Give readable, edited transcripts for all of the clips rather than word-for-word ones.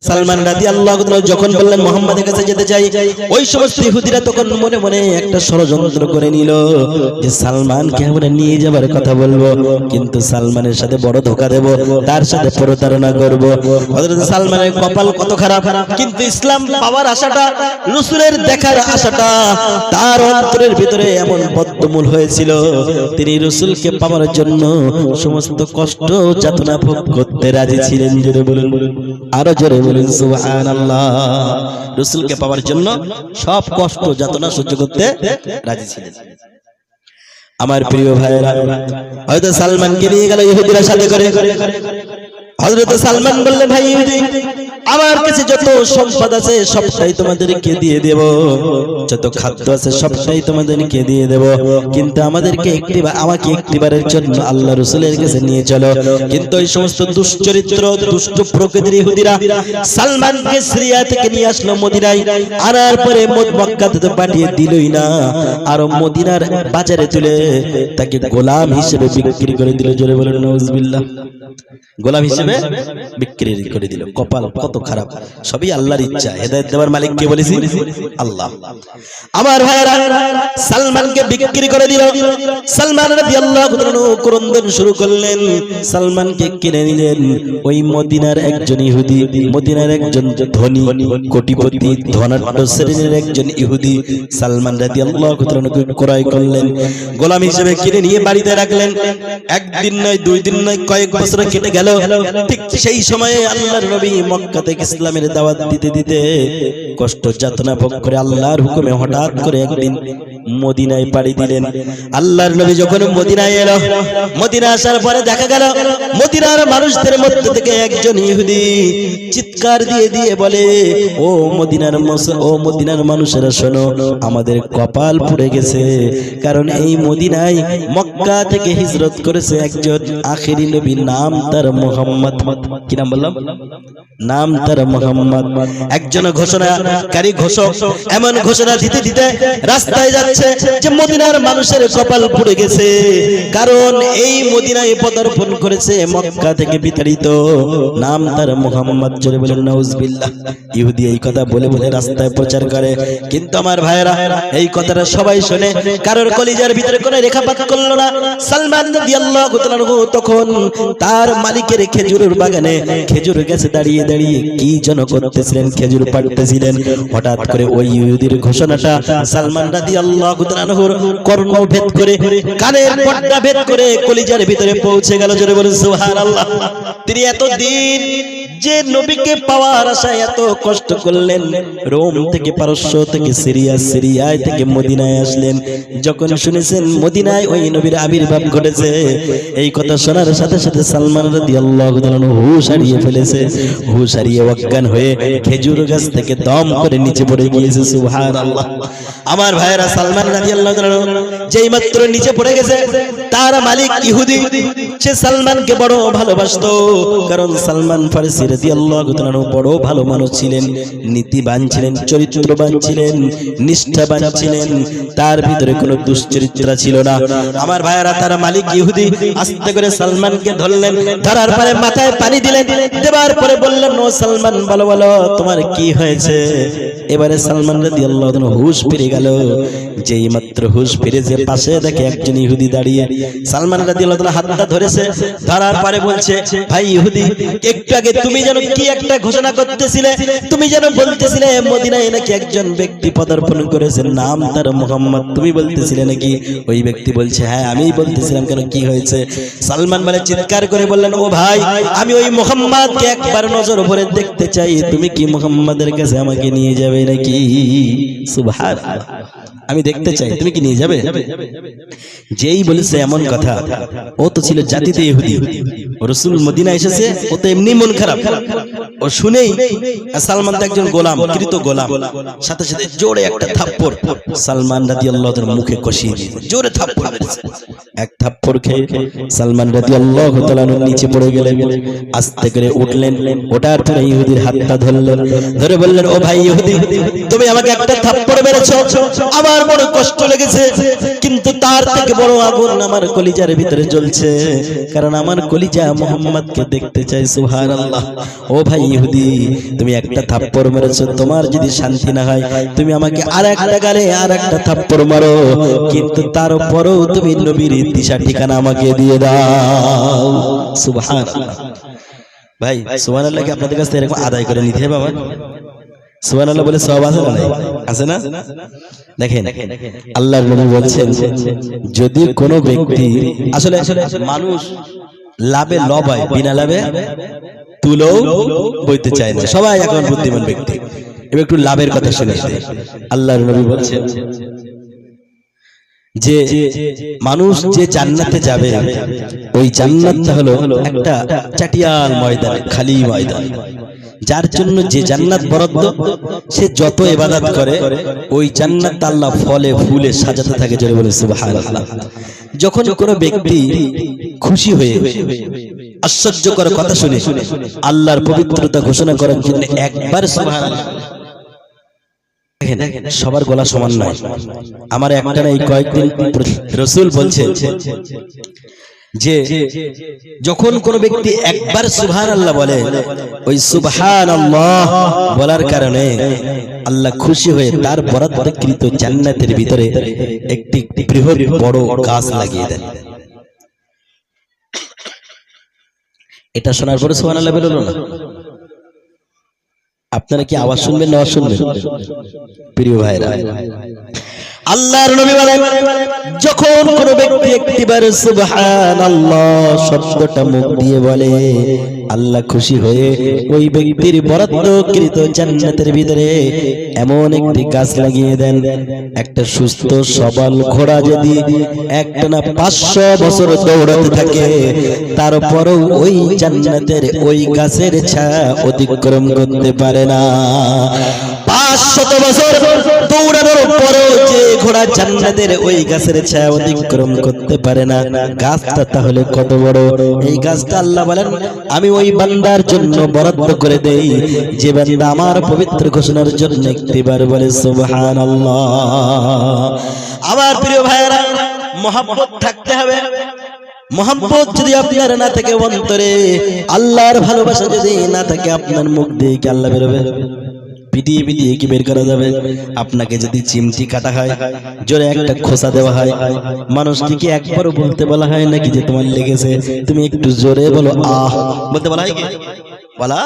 সালমান রাদিয়াল্লাহু তাআলা যখন বললেন মুহাম্মাদের কাছে যেতে চাই, ওই সমস্ত ইহুদিরা তখন মনে মনে একটা ষড়যন্ত্র করে নিল যে সালমানকে আমরা নিয়ে যাবার কথা বলবো, কিন্তু সালমানের সাথে বড় ধোঁকা দেব, তার সাথে প্রতারণা করব। হযরত সালমানের কপাল কত খারাপ, কিন্তু ইসলাম পাওয়ার আশাটা, রাসূলের দেখার আশাটা তার অন্তরের ভিতরে এমন বদ্ধমূল হয়েছিল, তিনি রাসূলকে পাওয়ার জন্য সমস্ত কষ্ট যাতনা ভোগ করতে রাজি ছিলেন। জোরে বলুন, আরো জোরে বলুন সুবহানাল্লাহ। রাসূলকে পাওয়ার জন্য সব কষ্ট যাতনা সহ্য করতে রাজি ছিলেন। আমার প্রিয় ভাইরা, হয়তো সালমানকে নিয়ে গেল ইহুদিরা সাথে করে। হযরত সালমান বললেন, ভাই ইহুদি, আমার কাছে যত সম্পদ আছে সবটাই তোমাদেরকে দিয়ে দেব, যত খাদ্য আছে সবটাই তোমাদেরকে দিয়ে দেব, কিন্তু আমাকে একটিবারের জন্য আল্লাহ রাসূলের কাছে নিয়ে চলো। কিন্তু ওই সমস্ত দুশ্চরিত্র দুষ্ট প্রকৃতির ইহুদিরা সালমানকে সিরিয়া থেকে নিয়ে আসলো মদিনায়, আনার পরে মক্কাতে তো পাঠিয়ে দিলই না, আর মদিনার বাজারে তুলে তাকে গোলাম হিসেবে বিক্রি করে দিল। জোরে বলেন নাউজুবিল্লাহ। গোলাম হিসেবে বিক্রি করে দিল। কপাল কত খারাপ, সবই আল্লাহর ইচ্ছা। হেদায়েত দেওয়ার মালিক কে বলেছি? আল্লাহ। আমার ভাইরা, সালমানকে বিক্রি করে দিল। সালমান রাদিয়াল্লাহু তাআলা ক্রন্দন শুরু করলেন। সালমানকে কিনে নিলেন ওই মদিনার একজন ইহুদি, মদিনার একজন ধনী কোটিপতি ধনাঢ্য শ্রেণীর একজন ইহুদি সালমান রাদিয়াল্লাহু তাআলা ক্রয় করলেন, গোলাম হিসেবে কিনে নিয়ে বাড়িতে রাখলেন। একদিন নয়, দুই দিন নয়, কয়েক বছর কেটে গেল। ঠিক সেই সময়ে আল্লাহর নবী মক্কা থেকে ইসলামের দাওয়াত দিতে দিতে কষ্ট যাতনা ভোগ করে আল্লাহর হুকুমে হঠাৎ করে একদিন মদিনায় পাড়ি দিলেন। আল্লাহর নবী যখন মদিনায় এলো, মদিনা আসার পরে দেখা গেল মদিনার মানুষদের মধ্যে থেকে একজন ইহুদি চিৎকার দিয়ে দিয়ে বলে, ও মদিনার মানুষেরা শোনো, আমাদের কপাল পুড়ে গেছে, কারণ এই মদিনায় মক্কা থেকে হিজরত করেছে একজন আখেরি নবী, নাম তার মুহাম্মদ। কি নাম বললাম? নাম তার মুহাম্মদ। একজন ঘোষণাকারী ঘোষক এমন ঘোষণা দিতে দিতে রাস্তায় যাচ্ছে যে মদিনার মানুষের কপাল পুড়ে গেছে, কারণ এই মদিনায় পদার্পণ করেছে মক্কা থেকে বিতাড়িত, নাম তার মুহাম্মদ। জোরে বলেন নাউজুবিল্লাহ। ইহুদি এই কথা বলে বলে রাস্তায় প্রচার করে, কিন্তু আমার ভাইরা এই কথাটা সবাই শুনে, কারোর কলিজার ভিতরে কোনো রেখাপাত করলো না। সালমান রাদিয়াল্লাহু তাআলা তখন তার মালিকের খেজুরের বাগানে খেজুর গাছে দাঁড়িয়ে দাঁড়িয়ে কি যেন করতেছিলেন, খেজুর পাড়তেছিলেন। হঠাৎ করে ওই ইহুদির ঘোষণাটা সালমান রাদিয়াল্লাহু তাআলার কর্ণ ভেদ করে, কানের পর্দা ভেদ করে কলিজার ভিতরে পৌঁছে গেল। জোরে বলেন সুবহানাল্লাহ। তিনি এতদিন যে নবীকে পাওয়ার আশায় এত কষ্ট করলেন, রোম থেকে পারস্য থেকে সিরিয়ায় থেকে মদিনায় আসলেন, যখন শুনেছেন মদিনায় ওই নবীর আবির্ভাব ঘটেছে, এই কথা শোনার সাথে সাথে সালমান রাদিয়াল্লাহু তাআলা হুঁশ হারিয়ে ফেলেছে। হুঁশ হারিয়ে অজ্ঞান হয়ে খেজুর গাছ থেকে দম করে নিচে পড়ে গিয়েছে। সুবহানাল্লাহ। আমার ভাইয়েরা, সালমান রাদিয়াল্লাহু তাআলা যেই মাত্র নিচে পড়ে গেছে, তার মালিক ইহুদি সে সালমানকে বড় ভালোবাসতো, কারণ সালমান ফারসি রাদিয়াল্লাহু তাআলা বড় ভালো মানুষ ছিলেন, নীতিবান ছিলেন, চরিত্রবান ছিলেন, নিষ্ঠাবান ছিলেন, তার ভিতরে কোনো দুশ্চরিত্র ছিল না। আমার ভাইয়েরা, তার মালিক ইহুদি আস্তে করে সালমানকে ধরলেন, ধরার পরে মাথায় পানি দিলেন, দেবার পরে বললেন, ও সালমান, বলো বলো তোমার কি হয়েছে? এবারে সালমান রাদিয়াল্লাহু তাআলা হুঁশ ফিরে গেল। যেই মাত্র হুঁশ ফিরেছে, পাশে দেখে একজন ইহুদি দাঁড়িয়ে। সালমান রাদিয়াল্লাহু তাআলা হাতটা ধরেছে, ধরার পরে বলছে, ভাই ইহুদি, একটু আগে তুমি যেন কি একটা ঘোষণা করতেছিলে, তুমি যেন বলতেছিলে মদিনায় নাকি একজন ব্যক্তি পদার্পণ করেছে, নাম তার মুহাম্মদ, তুমি বলতেছিলে নাকি? ওই ব্যক্তি বলছে, হ্যাঁ আমিই বলতেছিলাম। কেন, কি হয়েছে? সালমান বলে চিৎকার করে বললেন, ও ভাই, আমি ওই মুহাম্মদকে একবার নজর ভরে দেখতে চাই, তুমি কি মুহাম্মদের কাছে আমাকে নিয়ে যাবে নাকি? সুবহানাল্লাহ। আমি দেখতে চাই, তুমি কি নিয়ে যাবে? যেই বলেছে এমন কথা, ও তো ছিল জাতিতে ইহুদি, রাসূল মদিনা এসেছে, ও তো এমনি মন খারাপ। ও শুনেই, সালমান তো একজন গোলাম, কৃত গোলাম, সাথে সাথে জোরে একটা থাপ্পড় সালমান রাদিয়াল্লাহু তাআলার মুখে কষিয়ে দিয়েছে। জোরে থাপ্পড় মেরেছে। এক থাপ্পড় খেয়ে সালমান রাদিয়াল্লাহু তাআলা নিচে পড়ে গেলেন। আস্তে করে উঠলেন, ওঠার পরে ইহুদির হাতটা ধরলেন, ধরে বললেন, ও ভাই ইহুদি, তুমি আমাকে একটা থাপ্পড় মেরেছো, আমার আমার বড় কষ্ট লেগেছে, কিন্তু তার থেকে বড় আগুন আমার কলিজার ভিতরে জ্বলছে, কারণ আমার কলিজা মুহাম্মদকে দেখতে চাই। সুবহানাল্লাহ। ও ভাই ইহুদি, তুমি একটা থাপ্পড় মেরেছো, তোমার যদি শান্তি না হয় তুমি আমাকে আরেকটা গালে আরেকটা থাপ্পড় মারো, কিন্তু তারপরেও তুমি নবীর দিশা ঠিকানা আমাকে দিয়ে দাও। সুবহানাল্লাহ। ভাই সুবহানাল্লাহ কি আপনাদের কাছ থেকে এরকম আদায় করে নিতে হবে বাবা? সুবহানাল্লাহ বলে সওয়াব আছে না? আছে না? দেখেন আল্লাহর নবী বলছেন, যদি কোনো ব্যক্তি আসলে মানুষ লাভে লবায়, বিনা লাভে তুলো বইতে চায় না, সবাই এখন বুদ্ধিমান ব্যক্তি। এবার একটু লাভের কথা শুনে আল্লাহর নবী বলছেন যে মানুষ যে জান্নাতে যাবে, ওই জান্নাতটা হলো একটা চাটিয়াল ময়দান, খালি ময়দান, যার জন্য যে জান্নাত বরাদ্দ, সে যত ইবাদত করে ওই জান্নাত আল্লাহ ফলে ফুলে সাজাতে থাকে। জোরে বলে সুবহানাল্লাহ। যখন কোনো ব্যক্তি খুশি হয়ে আশ্চর্যকর কথা শুনে আল্লাহর পবিত্রতা ঘোষণা করার জন্য একবার সুবহানাল্লাহ, সবার গলা সমান নয়, আমার একটা না এই কয়েকদিন রাসূল বলছেন যে যখন কোন ব্যক্তি একবার সুবহানাল্লাহ বলে, ওই সুবহানাল্লাহ বলার কারণে আল্লাহ খুশি হয়ে তার বরাদ্দকৃত জান্নাতের ভিতরে একটি বৃহৎ বড় গাছ লাগিয়ে দেন। এটা শোনার পরে সুবহানাল্লাহ বলল না? আপনারা কি আওয়াজ শুনবেন না শুনবেন? প্রিয় ভাইরা, আল্লাহর নবী বলেন, যখন কোন ব্যক্তি একটিবার সুবহানাল্লাহ শব্দটা মুখ দিয়ে বলে, আল্লাহ খুশি হয়ে ওই ব্যক্তির বরাদ্দকৃত জান্নাতের ভিতরে এমন একটি গাছ লাগিয়ে দেন। একটা সুস্থ সবল ঘোড়া যদি একটানা 500 বছর দৌড়াতে থাকে, তারপরেও ওই জান্নাতের ওই গাছের ছায়া অতিক্রম করতে পারে না। 500 বছর দৌড়ানোর পরেও যে ঘোড়া জান্নাতের ওই গাছের ছায়া অতিক্রম করতে পারে না, গাছটা তাহলে কত বড়? এই গাছটা আল্লাহ বলেন, আমি ওই বান্দার জন্য বরাদ্দ করে দেই যে বান্দা আমার পবিত্র ঘোষণার জন্য একটিবার বলে সুবহানাল্লাহ। আমার প্রিয় ভাইরা, মহব্বত থাকতে হবে। মহব্বত যদি আপনার না থাকে অন্তরে, আল্লাহর ভালোবাসা যদি না থাকে আপনার মুখ দিয়ে কি আল্লাহ বেরোবে? পিটিয়ে পিটিয়ে কি বের করা যাবে? আপনাকে যদি চিমটি কাটা হয়, জোরে একটা খোসা দেওয়া হয়, মানুষকে কি একবারও বলতে বলা হয় নাকি যে তোমার লেগেছে, তুমি একটু জোরে বলো আহ, বলতে বলা হয় কি? বলা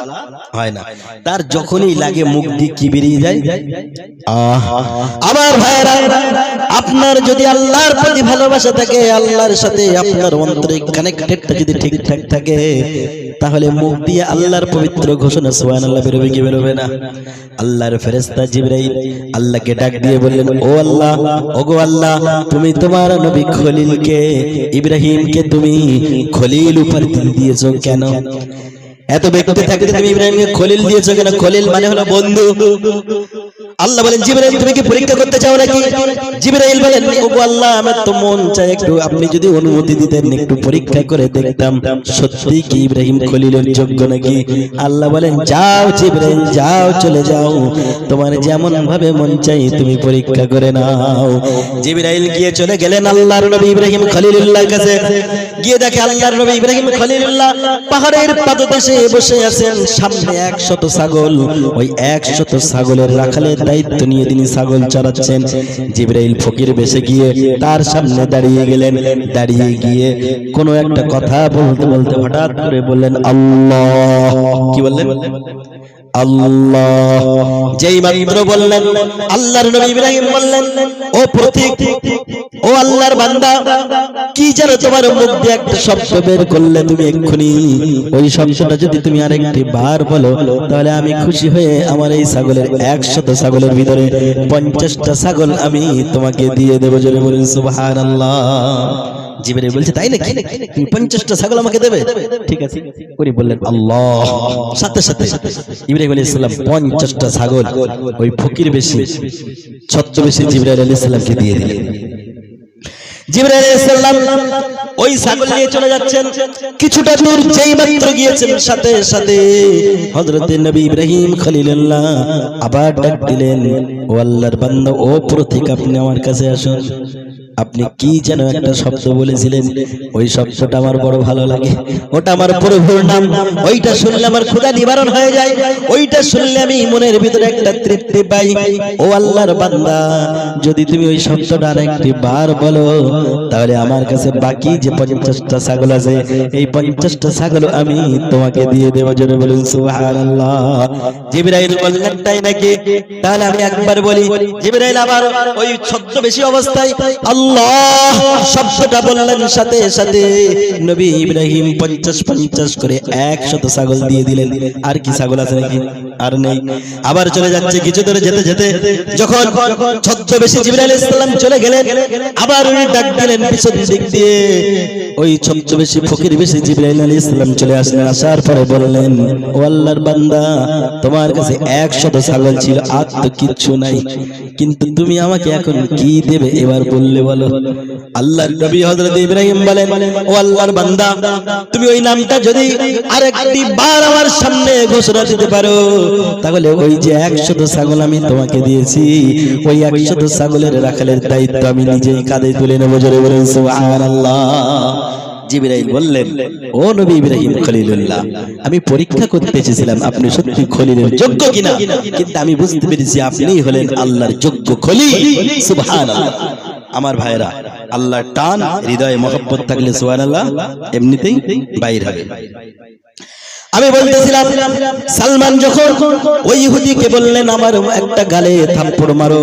হয় না। তার যখনই লাগে মুখ দিয়ে কি বেরিয়ে যায়? আহ। আমার ভাইরা, আপনার যদি আল্লাহর প্রতি ভালোবাসা থাকে, আল্লাহর সাথে আপনার অন্তরে কানেক্টেডটা যদি ঠিকঠাক থাকে, তাহলে মুখ দিয়ে আল্লাহর পবিত্র ঘোষণা সুবহানাল্লাহ বেরোবে কি বেরোবে না? আল্লাহর ফেরেশতা জিবরাইল আল্লাহকে ডাক দিয়ে বললেন, ও আল্লাহ, ওগো আল্লাহ, তুমি তোমার নবী খলিলকে, ইব্রাহিমকে তুমি খলিল উপাধি দিয়েছো কেন? এত ব্যক্তি থাকতে তুমি ইব্রাহিমকে খলিল দিয়েছো কেন? খলিল মানে হলো বন্ধু। আল্লাহ বলেন, জিবরাইল তুমি কি পরীক্ষা করতে চাও নাকি? জিবরাইল বলেন, ওগো আল্লাহ, আমার তো মন চায় একটু, আপনি যদি অনুমতি দিতেন একটু পরীক্ষা করে দেখতাম সত্যি কি ইব্রাহিম খলিলের যোগ্য নাকি। আল্লাহ বলেন, যাও জিবরাইল, যাও, চলে যাও, তোমার যেমন ভাবে মন চাই তুমি পরীক্ষা করে নাও। জিবরাইল গিয়ে চলে গেলেন আল্লাহর নবী ইব্রাহিম খলিলুল্লাহর কাছে। গিয়ে দেখে আল্লাহর নবী ইব্রাহিম খলিলুল্লাহ পাহাড়ের পাদদেশে বসে আছেন, সামনে 100 ছাগল। ওই 100 ছাগলের রাখালের দায়িত্ব নিয়ে তিনি ছাগল চড়াচ্ছেন। জিবরাইল ফকির বেশে গিয়ে তার সামনে দাঁড়িয়ে গেলেন। দাঁড়িয়ে গিয়ে কোনো একটা কথা বলতে বলতে হঠাৎ করে বললেন আল্লাহ। কি বললেন? আল্লাহ। যেই মাত্র বললেন, আল্লাহর নবী ইব্রাহিম বললেন, ও প্রতীক, ও আল্লাহর বান্দা, কি যেন তোমার মুখ দিয়ে একটা শব্দ বের করলে, তুমি এক্ষুনি ওই শব্দটা যদি তুমি আরেকটি বার বলো, তাহলে আমি খুশি হয়ে আমার এই ছাগলের 100 ছাগলের ভিতরে 50টা ছাগল আমি তোমাকে দিয়ে দেবো। জোরে বলুন সুবহানাল্লাহ। জিবরাইল বলছে, তাই নাকি? তুমি 50টা ছাগল আমাকে দেবে? ঠিক আছে করি বললেন আল্লাহ। সাথে সাথে ইব্রাহিম আলাইহিস সালাম 50টা ছাগল ওই ফকির বেশি ছদ্মবেশী জিবরাইল আলাইহিস সালামকে দিয়ে দিলেন। জিবরাইল আলাইহিস সালাম ওই ছাগল নিয়ে চলে যাচ্ছেন। কিছুটা দূর যেই মাত্র গিয়েছেন, সাথে সাথে হযরত নবী ইব্রাহিম খলিলুল্লাহ আবার ডাক দিলেন, ও আল্লাহর বান্দা, ও প্রতীক, আপনি আমার কাছে আসুন। আপনি কি যেন একটা শব্দ বলেছিলেন, ওই শব্দটা আমার বড় ভালো লাগে। ওটা আমার প্রভুর নাম, ওইটা শুনলে আমার ক্ষুধা নিবারণ হয়ে যায়, ওইটা শুনলে আমি মনের ভিতরে একটা তৃপ্তি পাই। ও আল্লাহর বান্দা, যদি তুমি ওই শব্দটা আরেকটি বার বলো, তাহলে আমার কাছে বাকি যে 50টা ছাগল আছে, এই 50টা ছাগল আমি তোমাকে দিয়ে দেব। জোরে বলুন সুবহানাল্লাহ। জিবরাইল বললেন, তাই নাকি? তাহলে আমি একবার বলি। জিবরাইল আবার ওই ছদ্মবেশী অবস্থায় আল্লাহ শব্দটা বললেন, সাথে সাথে নবী ইব্রাহিম 50 করে 100 ছাগল দিয়ে দিলেন। আর কি ছাগল আছে নাকি? আর নেই। আবার চলে যাচ্ছে। কিছু দূরে যেতে যেতে যখন ছদ্মবেশী জিবরাইল আলাইহিস সালাম চলে গেলেন, আবার উনি ডাক দিলেন পিছন দিক দিয়ে। ওই ছদ্মবেশী ফকির বেশি জিবরাইল আলাইহিস সালাম চলে আসলেন। আসার পরে বললেন, ও আল্লাহর বান্দা, তোমার কাছে 100 ছাগল ছিল, আর তো কিচ্ছু নাই, কিন্তু তুমি আমাকে এখন কি দেবে এবার বললে বলো। আল্লাহর নবী হযরত ইব্রাহিম বলেন, ও আল্লাহর বান্দা, তুমি ওই নামটা যদি আরেকটি বার আমার সামনে ঘোষণা দিতে পারো, তাহলে ওই যে 100 ছাগল আমি তোমাকে দিয়েছি, ওই 100 ছাগলের রাখালের দায়িত্ব আমি নিজেই কাঁধে তুলে নেব। জোরে বলুন সুবহানাল্লাহ। জিবরাইল বললেন, ও নবী ইব্রাহিম খলিলুল্লাহ, আমি পরীক্ষা করতে এসেছিলাম আপনি সত্যি খলিলের যোগ্য কিনা, কিন্তু আমি বুঝতে পেরেছি আপনিই হলেন আল্লাহর যোগ্য খলিল। সুবহানাল্লাহ। আমার ভাইরা, আল্লাহর টান হৃদয়ে মহব্বত থাকলে সুবহানাল্লাহ এমনিতেই বাইর হবে। আমি বলতেছিলাম, সালমান যখন ওই ইহুদিকে বললেন আমার একটা গালে থাপ্পড় মারো,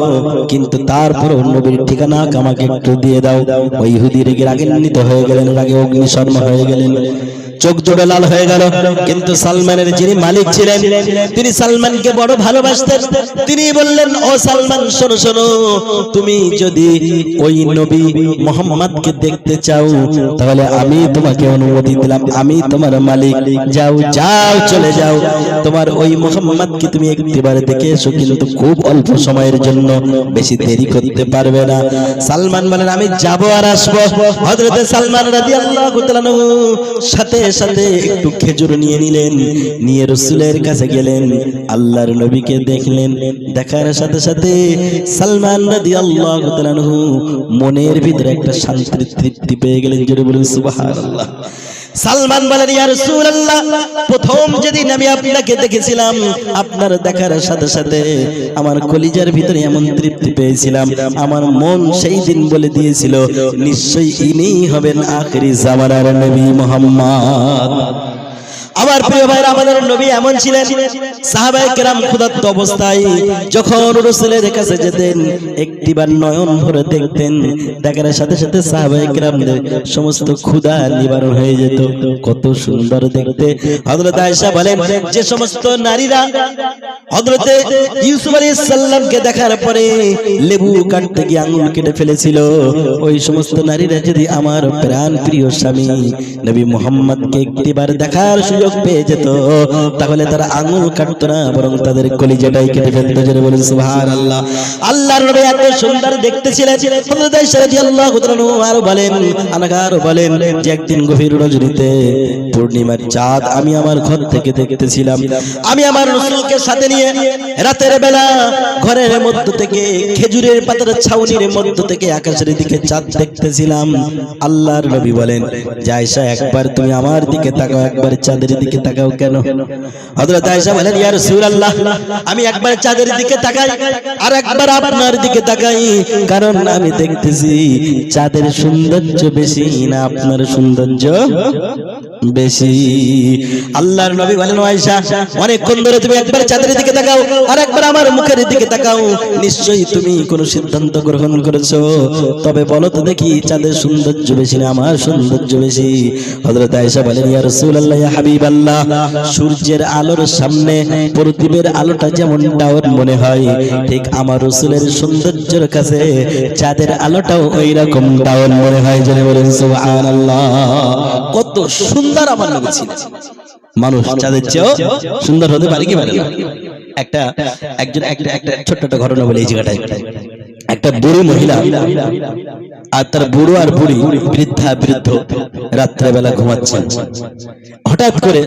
কিন্তু তারপর নবীর ঠিকানা আমাকে একটু দিয়ে দাও, ওই ইহুদি রেগে রাগান্বিত হয়ে গেলেন, রাগে অগ্নিশর্মা হয়ে গেলেন, চোখ জোড়া লাল হয়ে গেল। কিন্তু সালমানের যিনি মালিক ছিলেন, তিনি সালমানকে বড় ভালোবাসতেন। তিনি বললেন, ও সালমান, শোনো শোনো, তুমি যদি ওই নবী মুহাম্মদকে দেখতে চাও, তাহলে আমি তোমাকে অনুমতি দিলাম, আমি তোমার মালিক, যাও যাও চলে যাও, তোমার ওই মুহাম্মদকে তুমি একবার দেখে এসো, কিন্তু খুব অল্প সময়ের জন্য, বেশি দেরি করতে পারবে না। সালমান বলেন, আমি যাব আর আসবো। হযরত সালমান রাদিয়াল্লাহু তাআলা সাথে সাথে একটু খেজুর নিয়ে নিলেন, নিয়ে রাসূলের কাছে গেলেন, আল্লাহর নবীকে দেখলেন। দেখার সাথে সাথে সালমান রাদিয়াল্লাহু তাআলা মনের ভিতরে একটা শান্তির তৃপ্তি পেয়ে গেলেন। জোরে বলুন সুবহানাল্লাহ। সালমান বলেন, ইয়া রাসূলুল্লাহ, প্রথম যেদিন আমি আপনাকে দেখেছিলাম, আপনার দেখার সাথে সাথে আমার কলিজার ভিতরে এমন তৃপ্তি পেয়েছিলাম, আমার মন সেই দিন বলে দিয়েছিল নিশ্চয়ই ইনিই হবেন আখিরি জামানার নবী মুহাম্মদ। আমার প্রিয় ভাইরা, আমাদের নবী এমন ছিলেন, সাহাবায়ে কেরাম ক্ষুধার্ত অবস্থায় যখন রাসূলের কাছে যেতেন, একটিবার নয়ন ভরে দেখতেন, দেখার সাথে সাথে সাহাবায়ে কেরামদের সমস্ত ক্ষুধা নিবারণ হয়ে যেত। কত সুন্দর দেখতে। হযরত আয়েশা বলেন, যে সমস্ত নারীরা হযরত ইউসুফ আলাইহিস সালামকে দেখার পরে লেবু কাটতে গিয়ে আঙুল কেটে ফেলেছিল, ওই সমস্ত নারীরা যদি আমার প্রাণ প্রিয় স্বামী নবী মুহাম্মদকে একটিবার দেখার সুযোগ পেয়ে যেত, তাহলে তারা আঙুল কাটতো না, বরং তাদের কলিজাটাই কেটে ফেলতো। জোরে বলুন সুবহানাল্লাহ। আল্লাহর নবী এত সুন্দর দেখতে ছিলেন। হযরত আয়েশা রাদিয়াল্লাহু তাআলা আরো বলেন, আনাগার বলেন যে একদিন গভীর রজনীতে পূর্ণিমার চাঁদ আমি আমার ঘর থেকে দেখতেছিলাম। আমি আমার রাসূলকে সাথে নিয়ে রাতের বেলা ঘরের মধ্য থেকে খেজুরের পাতার ছাউনির মধ্য থেকে আকাশের দিকে চাঁদ দেখতেছিলাম। আল্লাহর নবী বলেন, যে আয়েশা, একবার তুমি আমার দিকে তাকাও, একবার চাঁদের দিকে তাকাও কেন? হযরত আয়েশা বলেন, ইয়া রাসূলুল্লাহ, আমি একবার চাঁদের দিকে তাকাই আর একবার আপনার দিকে তাকাই, কারণ আমি দেখতেছি চাঁদের সৌন্দর্য বেশি না আপনার সৌন্দর্য বেশি। আল্লাহর নবী বলেন, আয়েশা, অনেকক্ষণ ধরে তুমি একবার চাঁদের দিকে তাকাও আর একবার আমার মুখের দিকে তাকাও, নিশ্চয়ই তুমি কোনো সিদ্ধান্ত গ্রহণ করেছো, তবে বলো তো দেখি চাঁদের সৌন্দর্য বেশি না আমার সৌন্দর্য বেশি? হযরত আয়েশা বলেন, ইয়া রাসূলুল্লাহ, ইয়া হাবিবাল্লাহ, সূর্যের আলোর সামনে প্রদীপের আলোটা যেমন ডাউন মনে হয়, ঠিক আমার রাসূলের সৌন্দর্যের কাছে চাঁদের আলোটাও ওই রকম ডাউন মনে হয়। জেনে বলেন সুবহানাল্লাহ। কত সুন্দর আমার নবী ছিলেন। মানুষ চাঁদের চেয়েও সুন্দর হতে পারে কি পারে না? একটা ছোট্ট একটা ঘটনা বলে এই জায়গাটায়। একটা বুড়ি মহিলা আর তার বুড়ো আর বুড়ি বৃদ্ধা বৃদ্ধ রাত্রেবেলা ঘুমাচ্ছেন। হঠাৎ করে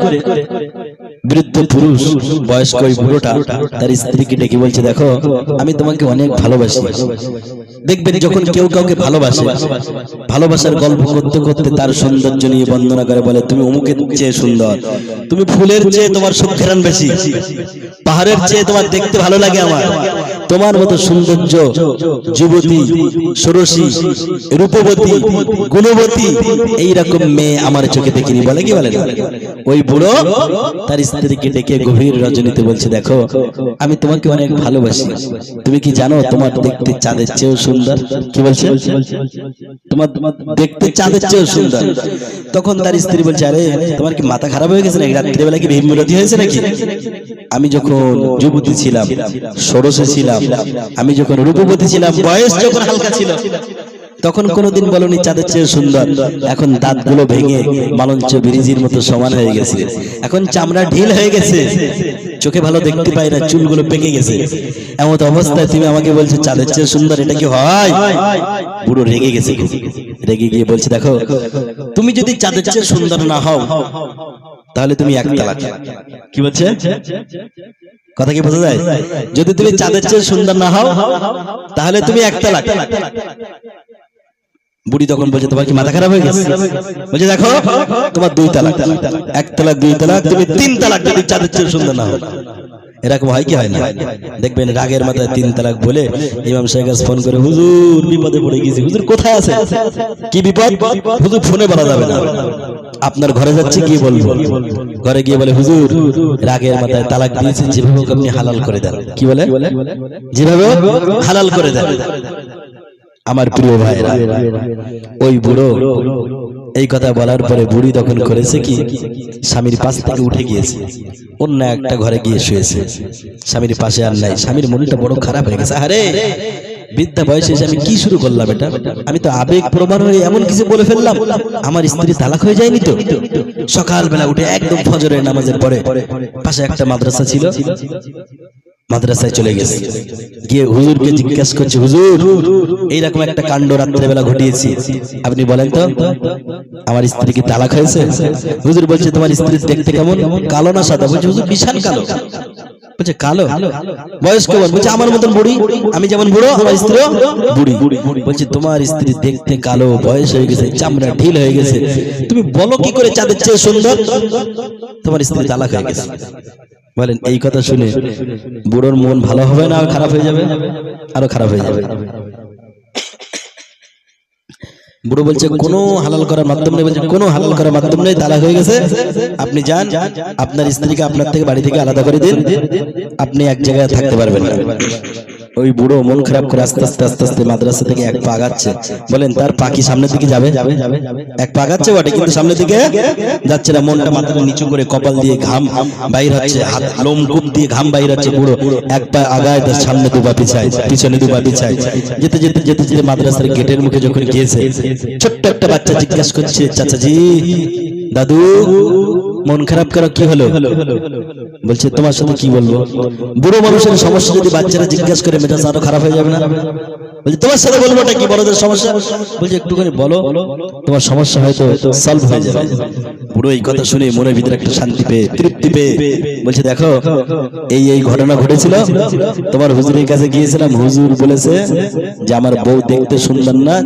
বৃদ্ধ পুরুষ বয়স্ক ওই বুড়োটা তার স্ত্রীকে ডেকে বলছে, দেখো আমি তোমাকে অনেক ভালোবাসি। দেখবেন যখন কেউ কাউকে ভালোবাসে, ভালোবাসার গল্প করতে করতে তার সৌন্দর্য নিয়ে বন্দনা করে, বলে তুমি অমুকের চেয়ে সুন্দর, তুমি ফুলের চেয়ে তোমার সুঘ্রাণ বেশি, পাহাড়ের চেয়ে তোমার দেখতে ভালো লাগে আমার, তোমার মতো সৌন্দর্য যুবতী ষোড়শী রূপবতী গুণবতী এইরকম মেয়ে আমার চোখে দেখিনি, বলে কি বলে না? ওই বুড়ো তার স্ত্রীকে ডেকে গভীর রজনীতে বলছে, দেখো আমি তোমাকে অনেক ভালোবাসি, তুমি কি জানো তোমার দেখতে চাঁদের চেয়েও সুন্দর। কি বলছে? তোমার দেখতে চাঁদের চেয়েও সুন্দর। তখন তার স্ত্রী বলছে, আরে তোমার কি মাথা খারাপ হয়ে গেছে নাকি? রাত্রিবেলা কি ভীমরতি হয়েছে নাকি? আমি যখন যুবতী ছিলাম, ষোড়শে ছিলাম, আমি যখন রূপবতী ছিলাম, বয়স যখন হালকা ছিল, তখন কোনোদিন বলনি চাঁদের চেয়ে সুন্দর। এখন দাঁতগুলো ভেঙে মালঞ্চ ব্রিজের মতো সমান হয়ে গেছে, এখন চামড়া ঢিল হয়ে গেছে, চোখে ভালো দেখতে পাই না, চুলগুলো পেকে গেছে, এমন অবস্থায় তুমি আমাকে বলছো চাঁদের চেয়ে সুন্দর, এটা কি হয়? বুড়ো রেগে গেছে, রেগে গিয়ে বলছে, দেখো তুমি যদি চাঁদের চেয়ে সুন্দর না হও তাহলে তুমি এক তালাক। কি বলছে? কথা কি বোঝা যায়? যদি তুমি চাঁদের চেয়ে সুন্দর না হও তাহলে তুমি এক তালাক। বুড়ি তখন বলছে, তোমার কি মাথা খারাপ হয়ে গেছে? বলছে, দেখো তোমার দুই তালাক, এক তালাক দুই তালাক, তুমি তিন তালাক যদি চাঁদের চেয়ে সুন্দর না হও। এরকম হয় কি হয় না? দেখবেন রাগের মাথায় তিন তালাক বলে ইমাম সাহেব ফোন করে, হুজুর বিপদে পড়ে গেছি। হুজুর কোথায় আছে? কি বিপদ? হুজুর ফোনে বলা যাবে না, আপনার ঘরে যাচ্ছে, কি বলবো? ঘরে গিয়ে বলে, হুজুর রাগের মাথায় তালাক দিয়েছেন, যেভাবে আপনি হালাল করে দেন। কি বলে? যেভাবে হালাল করে দেন। আমার প্রিয় ভাইরা, ওই বুড়ো এই কথা বলার পরে বুড়ি তখন করেছে কি, স্বামীর পাশ থেকে উঠে গিয়েছে, অন্য একটা ঘরে গিয়ে শুয়েছে, স্বামীর পাশে আর নাই। স্বামীর মনটা বড় খারাপ হয়ে গেছে, আরে বৃদ্ধা বয়সে এসে আমি কি শুরু করলাম এটা? আমি তো আবেগ প্রবণ হয়ে এমন কিছু বলে ফেললাম, আমার স্ত্রী তালাক হয়ে যায়নি তো? সকালবেলা উঠে একদম ফজরের নামাজের পরে পাশে একটা মাদ্রাসা ছিল, মাদ্রাসায় চলে গেছে, গিয়ে হুজুরকে জিজ্ঞাসা করছে, হুজুর এইরকম একটা কাণ্ড রাত্রেবেলা ঘটিয়েছি, আপনি বলেন তো আমার স্ত্রী কি তালাক হয়েছে? হুজুর বলছে, তোমার স্ত্রী দেখতে কেমন, কালো না সাদা? বলছে, হুজুর বিশাল কালো। বলছে, কালো? বয়স কেমন? বলছে, আমার মতন বুড়ি, আমি যেমন বুড়ো আমার স্ত্রীও বুড়ি। বলছে, তোমার স্ত্রী দেখতে কালো, বয়স হয়ে গেছে, চামড়া ঢিল হয়ে গেছে, তুমি বলো কি করে চাঁদের চেয়ে সুন্দর? তোমার স্ত্রী তালাক হয়ে গেছে। বলেন, এই কথা শুনে বুড়োর মন ভালো হবে না খারাপ হয়ে যাবে? আরো খারাপ হয়ে যাবে। বুড়ো বলছে, কোনো হালাল করার মাধ্যম নেই। বলছে, কোনো হালাল করার মাধ্যম নেই, তালাক হয়ে গেছে, আপনি যান, আপনার স্ত্রীকে আপনার থেকে বাড়ি থেকে আলাদা করে দিন, আপনি এক জায়গায় থাকতে পারবেন না। ওই বুড়ো মন খারাপ করে আস্তে আস্তে আস্তে আস্তে মাদ্রাসা থেকে এক পা আগাচ্ছে। বলেন, তার পা কি সামনের দিকে যাবে? এক পা আগাচ্ছে বটে, কিন্তু সামনের দিকে যাচ্ছে না। মনটা মাথাটা নিচু করে, কপাল দিয়ে ঘাম বাইর হচ্ছে, হাত লোমকূপ দিয়ে ঘাম বাইর হচ্ছে। বুড়ো এক পা আগায়, তার সামনে দুপা পিছায়, পিছনে দুপা পিছায়। যেতে যেতে যেতে যেতে মাদ্রাসার গেটের মুখে যখন গিয়েছে, ছোট্ট একটা বাচ্চা জিজ্ঞাসা করছে, চাচাজি, দাদু মন খারাপ করো, কি হলো? বলছে, তোমার সাথে কি বলবো? বুড়ো মানুষের সমস্যা যদি বাচ্চারা জিজ্ঞাসা করে, মেজাজ আরো খারাপ হয়ে যাবে না? বলছে, তোমার সাথে বলবো ওটা কি, বড়দের সমস্যা? বলছে, একটুখানি বলো, তোমার সমস্যা হয়তো সলভ হয়ে যাবে। বুড়ো এই কথা শুনে মনের ভিতরে একটা শান্তি পেয়ে, তৃপ্তি পেয়ে বলছে, দেখো এই এই ঘটনা ঘটেছিল, তোমার হুজুরের কাছে গিয়েছিলাম, হুজুর বলেছে যে আমার বউ দেখতে সুন্দর না,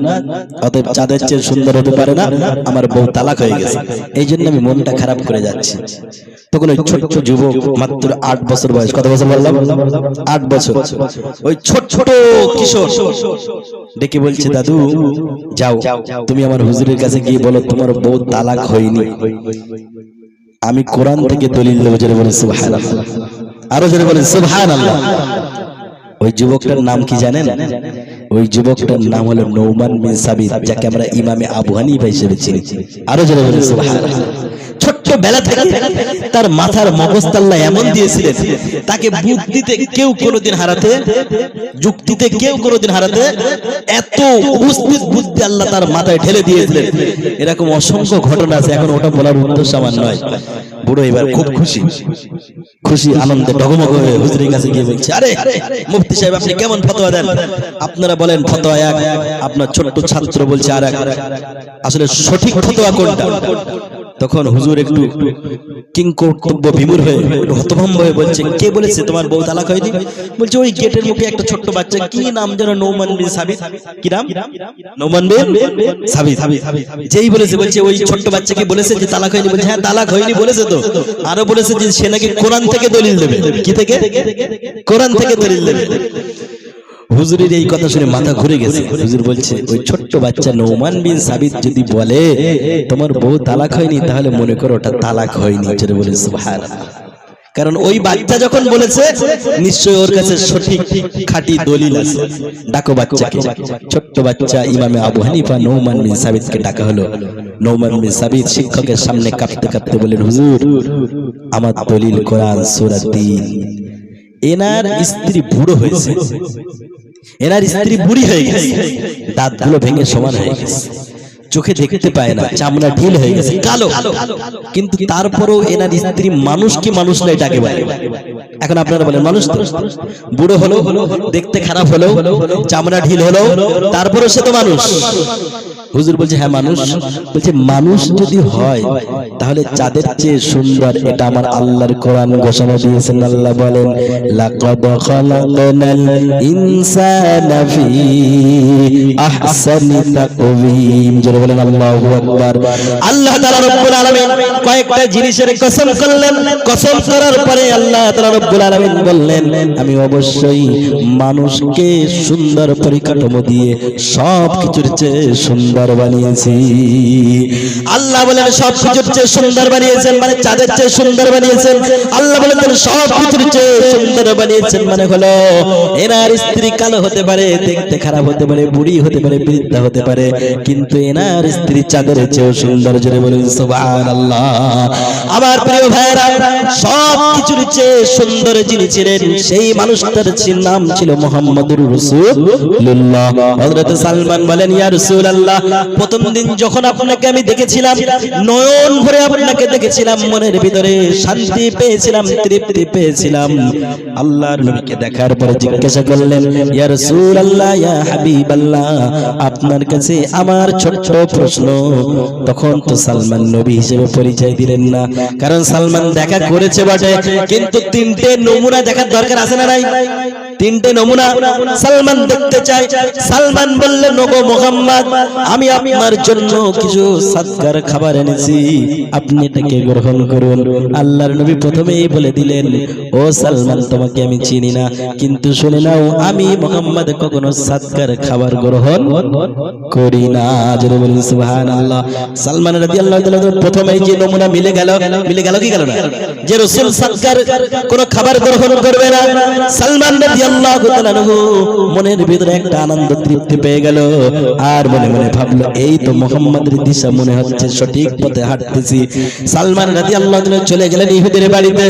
অতএব চাঁদের চেয়ে সুন্দর হতে পারে না, আমার বউ তালাক হয়ে গেছে, এই জন্য আমি মনটা খারাপ করে যাচ্ছি। তখন ওই ছোট যুবক, মাত্র 8 বছর বয়স, কত বছর বললাম? 8 বছর, ওই ছোট ছোট কিশোর ডেকে বলছে, দাদু যাও, তুমি আমার হুজুরের কাছে গিয়ে বলো তোমার বউ তালাক হয়নি, আমি কোরআন থেকে দলিল দেব। জোরে বলেন সুবহানাল্লাহ, আরো জোরে বলেন সুবহানাল্লাহ। ওই যুবকটার নাম কি জানেন? ওই যুবকটার নাম হলো নৌমান বিন সাবিত, যাকে আমরা ইমামে আবু হানিফা হিসেবে চিনি। আরো জোরে বলেন সুবহানাল্লাহ। ছোট্ট ছোট্টবেলা থেকে তার মাথার মগজটা আল্লাহ এমন দিয়েছিলেন, তাকে বুদ্ধিতে কেউ কোনোদিন হারাতে, যুক্তিতে কেউ কোনোদিন হারাতে, এত উপস্থিত বুদ্ধি আল্লাহ তার মাথায় ঢেলে দিয়েছিলেন। এরকম অসংখ্য ঘটনা আছে, এখন ওটা বলার উদ্দেশ্য আমার নয়। বুড়ো এবার খুব খুশি আনন্দে ডগমগ হয়ে হুজুরের কাছে গিয়ে বলছে, আরে মুফতি সাহেব আপনি কেমন ফতোয়া দেন? আপনারা বলেন ফতোয়া এক, আপনার ছোট্ট ছাত্র বলছে আর এক, আসলে সঠিক ফতোয়া কোনটা? তখন হুজুর একটু কিংকর্তব্য বিমূঢ় হয়ে হতভম্ব হয়ে বলছে, কে বলেছে তোমার বউ তালাক হয়নি? বলছে ওই গেটের মুখে একটা ছোট্ট বাচ্চা, কি নাম যেন, নৌমান বিন সাবিত। কি নাম? নৌমান বিন সাবিত। যেই বলেছে, বলছে ওই ছোট্ট বাচ্চাকে বলেছে যে তালাক হয়নি? বলছে হ্যাঁ তালাক হয়নি বলেছে তো, আরো বলেছে যে সে নাকি কোরআন থেকে দলিল দেবে। কি থেকে? কোরআন থেকে দলিল দেবে। হুজুরের এই কথা শুনে মাথা ঘুরে গেছে। হুজুর বলছে ওই ছোট্ট বাচ্চা নৌমান বিন সাবিত যদি বলে তোমার বউ তালাক হয়নি, তাহলে মনে করো ওটা তালাক হয়নি। যেটা বলে সুবহানাল্লাহ। কারণ ওই বাচ্চা যখন বলেছে নিশ্চয়ই ওর কাছে সঠিক খাঁটি দলিল আছে। ডাকো বাচ্চাকে। ছোট্ট বাচ্চা ইমামে আবু হানিফা নৌমান বিন সাবিতকে ডাকা হলো। নৌমান বিন সাবিত শিক্ষকের সামনে কাঁপতে কাঁপতে বললেন, হুজুর আমার দলিল কোরআন সূরা ৩। এনার স্ত্রী বুড়ো হয়েছে, এনার স্ত্রী বুড়ি হয়ে গেছে, দাঁতগুলো ভেঙে সমান হয়ে গেছে, চোখে দেখতে পায় না, চামড়া ঢিল হয়ে গেছে, কালো। কিন্তু তারপরেও এনার স্ত্রী মানুষ কি মানুষ নয় ডাকে বলে। এখন আপনারা বলেন মানুষ তো, বুড়ো হলো, দেখতে খারাপ হলো, চামড়া ঢিল হলো, তারপরেও সে তো মানুষ। হুজুর বলছে হ্যাঁ মানুষ। বলছে মানুষ যদি হয় তাহলে চাঁদের চেয়ে সুন্দর, এটা আমার আল্লাহর কোরআন ঘোষণা দিয়েছেন। আল্লাহ বলেন লাকাদ খালাকনাল ইনসানা ফি আহসানি তাকওয়িম। জোরে বলেন আল্লাহু আকবার। আল্লাহ তাআলা রব্বুল আলামিন কয়েকটা জিনিসের কসম করলেন, কসম করার পরে আল্লাহ তাআলা রব্বুল আলামিন বললেন আমি অবশ্যই মানুষকে সুন্দর পরিকাঠামো দিয়ে সব কিছুর চেয়ে সুন্দর বানিয়েছি। আল্লাহ বলেন সব কিছুর চেয়ে সুন্দর বানিয়েছেন, মানে চাঁদের চেয়ে সুন্দর বানিয়েছেন। আল্লাহ বলেন সব কিছুর চেয়ে সুন্দর বানিয়েছেন, মানে হলো এনার স্ত্রী কালো হতে পারে, দেখতে খারাপ হতে পারে, বুড়ি হতে পারে, বৃদ্ধা হতে পারে, কিন্তু এনার স্ত্রী চাঁদের চেয়েও সুন্দর। জোরে বলুন সুবহানাল্লাহ। আমার প্রিয় ভাইরা, সব কিছুর চেয়ে সুন্দর যিনি ছিলেন সেই মানুষটার নাম ছিল মুহাম্মদুর রাসূলুল্লাহ। হযরত সালমান বলেন ইয়া রাসূলুল্লাহ, প্রথম দিন যখন আপনাকে আমি দেখেছিলাম, নয়ন ভরে আপনাকে দেখেছিলাম, মনের ভিতরে শান্তি পেয়েছিলাম, তৃপ্তি পেয়েছিলাম। আল্লাহর নবীকে দেখার পরে জিজ্ঞাসা করলেন ইয়া রাসূলুল্লাহ, ইয়া হাবিবাল্লাহ, আপনার কাছে আমার ছোট্ট প্রশ্ন। তখন তো সালমান নবী হিসেবে পরিচয় দিলেন না, কারণ সালমান দেখা করেছে বটে, কিন্তু তিনটে নমুনা দেখার দরকার আছে না নাই? তিনটে নমুনা সালমান দেখতে চাই। সালমান বললেন ওগো মুহাম্মদ, আমি আপনার জন্য কিছু সাদকার খাবার এনেছি, আপনি এটাকে গ্রহণ করুন। আল্লাহর নবী প্রথমেই বলে দিলেন ও সালমান, তোমাকে আমি চিনি না, কিন্তু শুনে নাও আমি মুহাম্মদ কখনো সাদকার খাবার গ্রহণ করি না। জোরে বলুন সুবহানাল্লাহ। সালমান রাদিয়াল্লাহু তাআলা প্রথমেই যে নমুনা মিলে গেল কি গেল না, যে রাসূল সাদকার কোন খাবার গ্রহণ করবে না। সালমান রাদিয়াল্লাহু তাআলা মনের ভিতরে একটা আনন্দ তৃপ্তি পেয়ে গেল, আর মনে মনে ভাবলো এই তো মুহাম্মদের দিশা মনে হচ্ছে, সঠিক পথে হাঁটতেছি। সালমান রাদিয়াল্লাহু তাআলা চলে গেলেন ইহুদের বাড়িতে।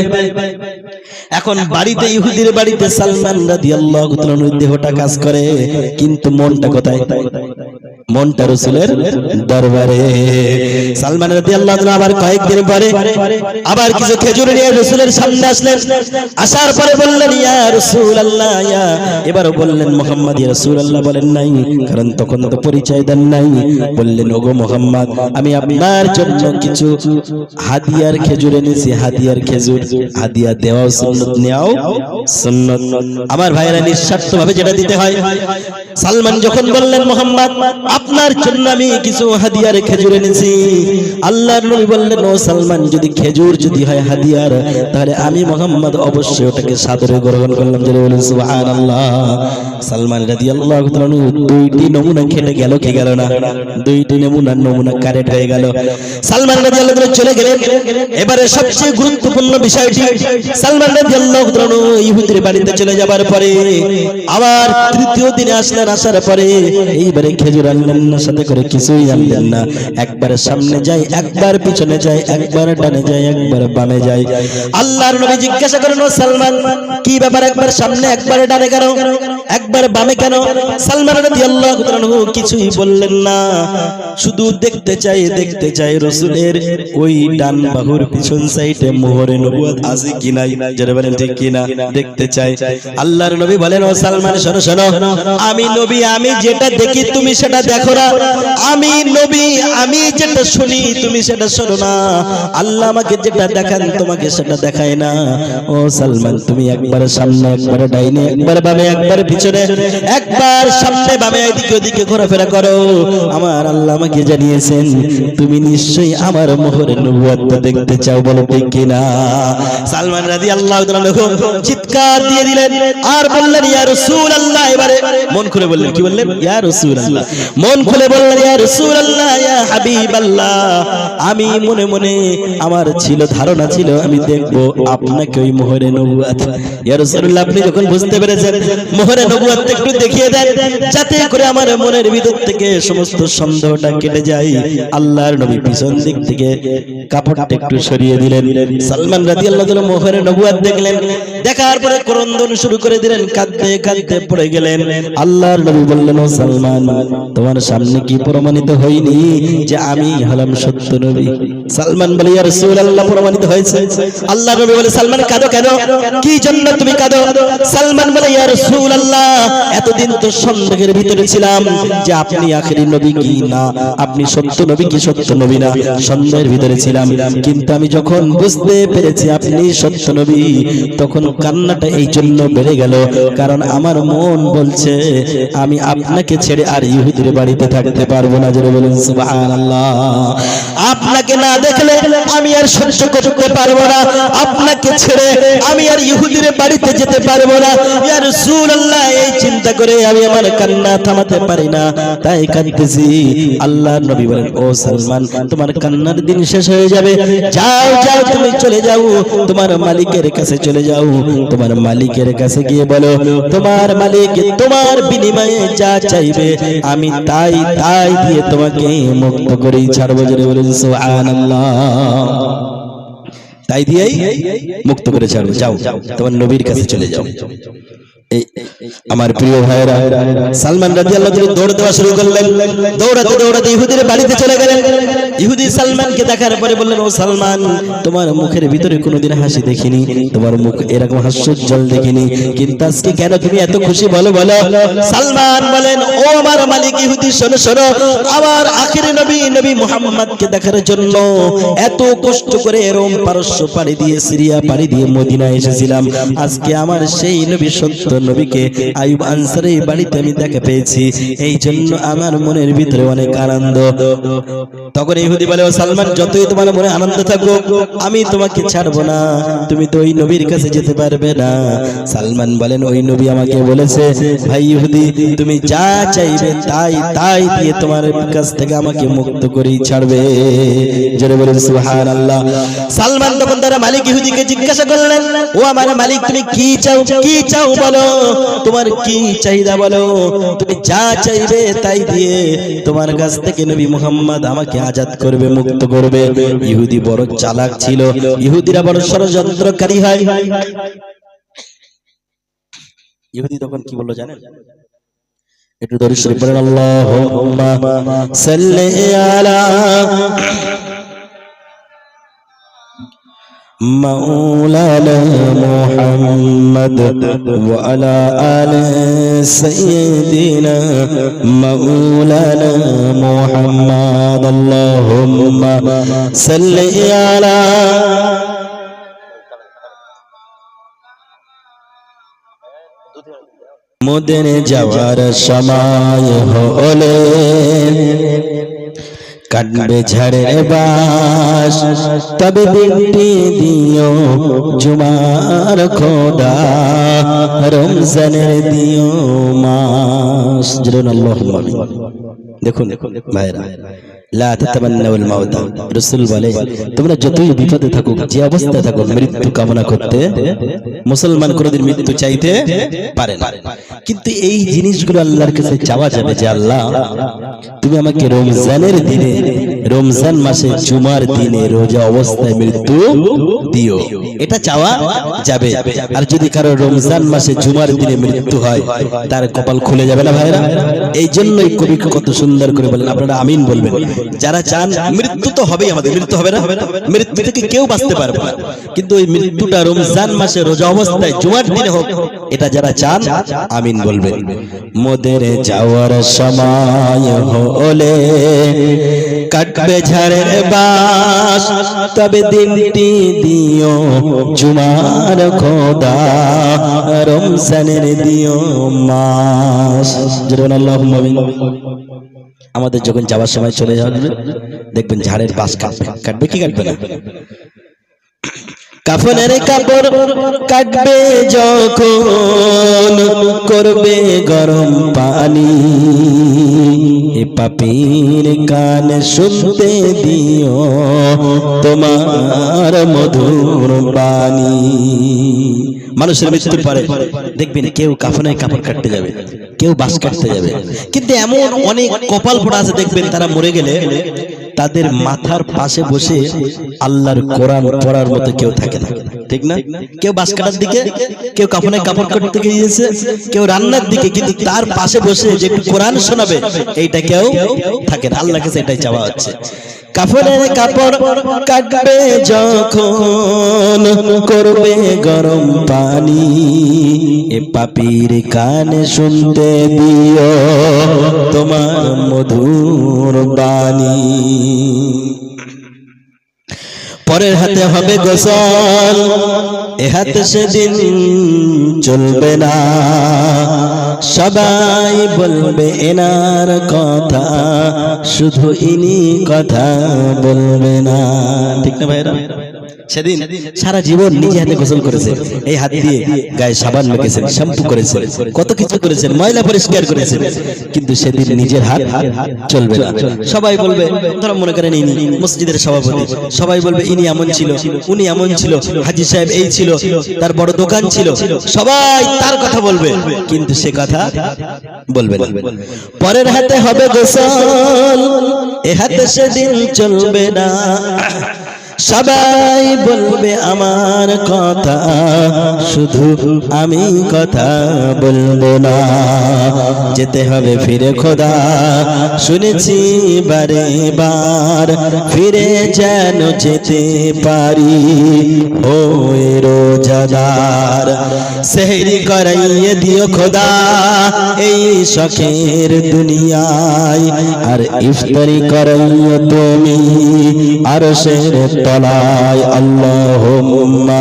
এখন বাড়িতে, ইহুদির বাড়িতে সালমান রাদিয়াল্লাহু তাআলার দেহটা কাজ করে, কিন্তু মনটা কোথায়? মনটা রাসূলের দরবারে। সালমান রাদিয়াল্লাহু তাআলা আবার কয়েকদিন পরে আবার কিছু খেজুর নিয়ে রাসূলের সামনে আসলেন। আসার পরে বললেন ইয়া রাসূলুল্লাহ, এবারও বললেন মুহাম্মদ ইয়া রাসূলুল্লাহ বলেন নাই, কারণ তখন তো পরিচয় দেন নাই। বললেন ওগো মুহাম্মদ, আমি আপনার জন্য কিছু হাদিয়ার খেজুর এনেছি। হাদিয়ার খেজুর, হাদিয়া দেওয়াও সুন্নাত, নেওয়াও সুন্নাত। আমার ভাইরা নিঃস্বার্থভাবে যেটা দিতে হয়। সালমান যখন বললেন মুহাম্মদ আপনার জন্য আমি কিছু হাদিয়ার খেজুর এনেছি, আল্লাহর নবী বললেন ও সালমান, যদি খেজুর যদি হয় হাদিয়ার, তাহলে আমি মুহাম্মদ অবশ্যই ওটাকে সাদরে গ্রহণ করলাম। জোরে বলুন সুবহানাল্লাহ। সালমান রাদিয়াল্লাহু তাআলা দুইটি নমুনা খেলে গেল কি গেল না? দুইটি নমুনা কারেক্ট হয়ে গেল। সালমান রাদিয়াল্লাহু তাআলা চলে গেলেন। এবারে সবচেয়ে গুরুত্বপূর্ণ বিষয়টি, সালমান রাদিয়াল্লাহু তাআলা ইহুদির বাড়িতে চলে যাবার পরে আবার তৃতীয় দিনে আসলেন। আসার পরে এইবারে খেজুর আনলেন। আনলেন না, সাথে করে কিছুই আনলেন না। একবার সামনে যায়, একবার পিছনে যায়, একবার ডানে যায়, একবার বামে যায়। আল্লাহর নবী জিজ্ঞাসা করেন, ও সালমান, কি ব্যাপার, একবার সামনে একবার ডানে কেন, একবার বামে কেন? সালমান রাদিয়াল্লাহু তাআলা আনহু কিছুই বললেন না, শুধু দেখতে চাই রাসূলের ওই ডান বাহুর পিছন সাইডে মোহরে নবুয়ত আছে কি নাই। যারা বলেন ঠিক কি না, দেখতে চাই। আল্লাহর নবী বলেন, ও সালমান শোনো শোনো, আমি নবী, আমি যেটা দেখি তুমি সেটা দেখো না, আমি নবী, আমি যেটা শুনি তুমি সেটা শোনো না, আল্লাহ আমাকে যেটা দেখান তোমাকে সেটা দেখায় না। ও সালমান, তুমি একবার সামনে, একবার ডাইনে, একবার বামে, একবার পিছনে, একবার সামনে বামে এদিকে ওদিকে ঘোরাফেরা করো। আমার আল্লাহ আমাকে জানিয়েছেন তুমি নিশ্চয়ই আমার মোহরে নবুয়তটা দেখতে চাও, বলো ঠিক কিনা? সালমান রাদিয়াল্লাহু তাআলা চিৎকার দিয়ে দিলেন আর বললেন, ইয়া রাসূলুল্লাহ। এবারে মন খুলে বললেন, কি বললেন? ইয়া রাসূলুল্লাহ। মন খুলে বললেন, ইয়া রাসূলুল্লাহ, ইয়া হাবিবাল্লাহ, আমি মনে মনে আমার ছিল ধারণা ছিল আমি দেখব আপনাকে ওই মোহরে নবুয়ত। ইয়া রাসূলুল্লাহ, আপনি যখন বুঝতে পেরেছেন মোহরে নবুয়ত একটু দেখিয়ে দেন, যাতে করে আমার মনের ভিতর থেকে সমস্ত সন্দেহটা কেটে যায়। আল্লাহর নবী পিছন দিক থেকে কাপড়টা একটু সরিয়ে দিলেন। সালমান রাদিয়াল্লাহু তাআলা মোহরে নবুয়ত দেখলেন, দেখার পরে ক্রন্দন শুরু করে দিলেন, কাঁদতে কাঁদতে পড়ে গেলেন। আল্লাহর নবী বললেন, ও সালমান, তোমার সামনে কি প্রমাণিত হয়নি যে আমি হলাম সত্য নবী? সালমান বলে, ইয়া রাসূলুল্লাহ, প্রমাণিত হয়েছে। আল্লাহর নবী বলে, সালমান কাঁদো কেন, কি জন্য তুমি কাঁদো? সালমান বলে, ইয়া রাসূলুল্লাহ, এতদিন তো সন্দেহের ভিতরে ছিলাম যে আপনি আখেরি নবী কি না, আপনি সত্য নবী কি সত্য নবী না, সন্দেহের ভিতরে ছিলাম। কিন্তু আমি যখন বুঝতে পেরেছি আপনি সত্য নবী, তখন কান্নাটা এই জন্য বেড়ে গেল, কারণ আমার মন বলছে আমি আপনাকে ছেড়ে আর ইহুদির বাড়িতে থাকতে পারবো না। যারা বলেন সুবহানাল্লাহ। আপনাকে না দেখলে আমি আর সহ্য করতে পারবো না, আপনাকে ছেড়ে আমি আর ইহুদির বাড়িতে যেতে পারবো না। ইয়া রাসূলুল্লাহ, এই চিন্তা করে আমি আমার কান্না থামাতে পারি না, তাই কাঁদতেছি। আল্লাহর নবী বলেন, ও সালমান, তোমার কান্নার দিন শেষ হয়ে যাবে, যাও যাও, তুমি চলে যাও, তোমার মালিকের কাছে চলে যাও, তোমার মালিকের কাছে গিয়ে বলো তোমার মালিক তোমার বিনিময়ে যা চাইবে আমি তাই তাই দিয়ে তোমাকে মুক্ত করেই ছাড়বো। জোরে বলেন সুবহানাল্লাহ। তাই দিয়েই মুক্ত করে ছাড়বো, যাও তোমার নবীর কাছে চলে যাও। আমার প্রিয় ভাইরা, সালমান রাদিয়াল্লাহু তাআলা দৌড় দেওয়া শুরু করলেন, দৌড়াতে দৌড়াতে ইহুদির বাড়িতে চলে গেলেন। ইহুদি সালমানকে দেখার পরে বললেন, ও সালমান, তোমার মুখের ভিতরে কোনোদিন হাসি দেখিনি, তোমার মুখ এরকম হাস্যোজ্জ্বল দেখিনি, কিন্তু আজকে কেন তুমি এত খুশি, বলো বলো। সালমান বলেন, ও আমার মালিক ইহুদি, শোনো শোনো, আমার আখিরি নবী নবী মুহাম্মদকে দেখার জন্য এত কষ্ট করে রোম পারস্য পাড়ি দিয়ে, সিরিয়া পাড়ি দিয়ে মদিনা এসেছিলাম। আজকে আমার সেই নবী সত্য নবীকে আইয়ুব আনসারী বাড়িতে আমি দেখা পেয়েছি, এই জন্য আমার মনের ভিতরে অনেক আনন্দ। তখন ইহুদি বলে, ও সালমান, যতই তোমার মনে আনন্দ থাকুক আমি তোমাকে ছাড়বো না, তুমি তো ওই নবীর কাছে যেতে পারবে না। সালমান বলেন, ওই নবী আমাকে বলেছে, ভাই ইহুদি, তুমি যা চাইবে তাই তাই দিয়ে তোমার কাছ থেকে আমাকে মুক্ত করেই ছাড়বে। জোরে বলেন সুবহানাল্লাহ। সালমান তখন তার মালিক ইহুদিকে জিজ্ঞাসা করলেন, ও আমার মালিক, তুমি কি চাও, কি চাও বলো, তোমার কি চাহিদা বলো, তুমি যা চাইবে তাই দিয়ে তোমার কাছ থেকে নবী মুহাম্মদ আমাকে আজাদ করবে, মুক্ত করবে। ইহুদি বড় চালাক ছিল, ইহুদিরা বড় ষড়যন্ত্রকারী হয়। ইহুদি তখন কি বললো জানেন? একটু দরুদ শরীফ পড়েন, আল্লাহুম্মা সাল্লি আলা مولانا محمد وعلى آل سيدنا مولانا محمد اللهم صل على মদিনা যাওয়ার সময় হলে কাটবে ঝড়ের বাস, তবে দিনটি দিও জুমার খোদা, রমজানের দিও মাস। দেখুন ভাইরা, লা তাতামান্নাউল মাউতা, রাসূল বলে তোমরা যতই বিপদে থাকো, যে অবস্থায় থাকো, মৃত্যু কামনা করতে মুসলমান কোনদিন মৃত্যু চাইতে পারে না। কিন্তু এই জিনিসগুলো আল্লাহর কাছে চাওয়া যাবে যে আল্লাহ তুমি আমাকে রমজানের দিনে, রমজান মাসে জুমার দিনে রোজা অবস্থায় মৃত্যু দিও, এটা চাওয়া যাবে। আর যদি কারো রমজান মাসে জুমার দিনে মৃত্যু হয়, তার কপাল খুলে যাবে না ভাইরা? এই জন্যই কবি কত সুন্দর করে বলেন, আপনারা আমিন বলবেন। যারা চান মৃত্যু তো হবেই, আমাদের মৃত্যু হবে না, মৃত্যু থেকে কেউ বাঁচতে পারবে না, কিন্তু ওই মৃত্যুটা রমজান মাসে রোজা অবস্থায় জুমার দিনে হোক, এটা যারা চান আমিন বলবেন। মোদের যাওয়ার সময় হলে কাটবে ঝাড়ের বাস, তবে দিনটি দিও জুমার খোদা, রমজানের দিও মাস। আল্লাহুম্মা আমিন। আমাদের যখন যাওয়ার সময় চলে যাবে, দেখবেন ঝাড়ের বাস কাটবে কি কাটবে না? কাফনের কাপড় কাটবে যখন, করবে গরম পানি, এ পাপীর কান শুনতে দিও তোমার মধুর বাণী। মানুষের মৃত্যুর পরে দেখবেন কেউ কাফনের কাপড় কাটতে যাবে, কেউ বাস কাটতে যাবে, কিন্তু এমন অনেক কপাল পোড়া আছে দেখবেন তারা মরে গেলে তাদের মাথার পাশে বসে আল্লাহর কোরআন পড়ার মতো কেউ থাকে না, ঠিক না? কেউ বাস কাটার দিকে, কেউ কাফনের কাপড় কাটতে গিয়েছে, কেউ রান্নার দিকে, কিন্তু তার পাশে বসে যে কোরআন শোনাবে এইটা কেউ থাকে না। আল্লাহর কাছে এটাই চাওয়া হচ্ছে। কাফনের কাপড় কাটবে যখন, করবে গরম পানি, এ পাপীর কানে শুনতে দিও তোমার মধুর বাণী। পরের হাতে হবে গোসল, এ হাতে সেদিন চলবে না, সবাই বলবে এনার কথা, শুধু ইনি কথা বলবে না, ঠিক না ভাইরা? সেদিন সারা জীবন নিজে হাতে গোসল করেছে, এই হাত দিয়ে গায়ে সাবান মেখেছেন, শ্যাম্পু করেছেন, কত কিছু করেছেন, ময়লা পরিষ্কার করেছেন, কিন্তু সেদিন নিজের হাত চলবে না। সবাই বলবে, ধরো মনে করেন ইনি মসজিদের সভাপতি, সবাই বলবে ইনি এমন ছিল, উনি এমন ছিল, হাজী সাহেব এই ছিল, তার বড় দোকান ছিল, সবাই তার কথা বলবে, কিন্তু সে কথা বলবে না। পরের হাতে হবে গোসল, এ হাতে সেদিন চলবে না, সবাই বলবে আমার কথা, শুধু আমি কথা বলবো না। যেতে হবে ফিরে খোদা, শুনেছি বারে বার, ফিরে যেন যেতে পারি ও রোজাদার। সেহরি করাইয়ে দিও খোদা এই শখের দুনিয়ায়, আর ইফতারি করাইয়ে তুমি আরশের তলায়। আল্লাহুম্মা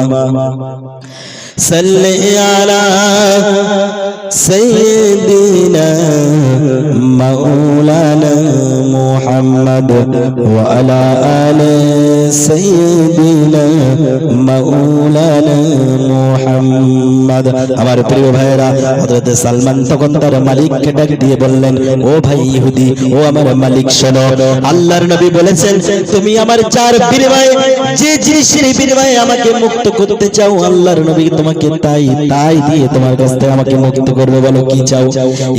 সাল্লি আলা সাইয়্যিদিনা মাওলানা মুহাম্মদ ওয়া আলা আলি সাইয়্যিদিনা মাওলানা মুহাম্মদ। আমার প্রিয় ভাইরা, হযরত সালমান তখন তার মালিককে ডাক দিয়ে বললেন, ও ভাই ইহুদি, ও আমার মালিক শোনো, আল্লাহর নবী বলেছেন তুমি আমার চার বিনিময়ে যে জিনিসের বিনিময়ে আমাকে মুক্ত করতে চাও, আল্লাহর নবী তোমাকে তাই দিয়ে তোমার কাছ থেকে আমাকে মুক্ত করবে, বলো কি চাও?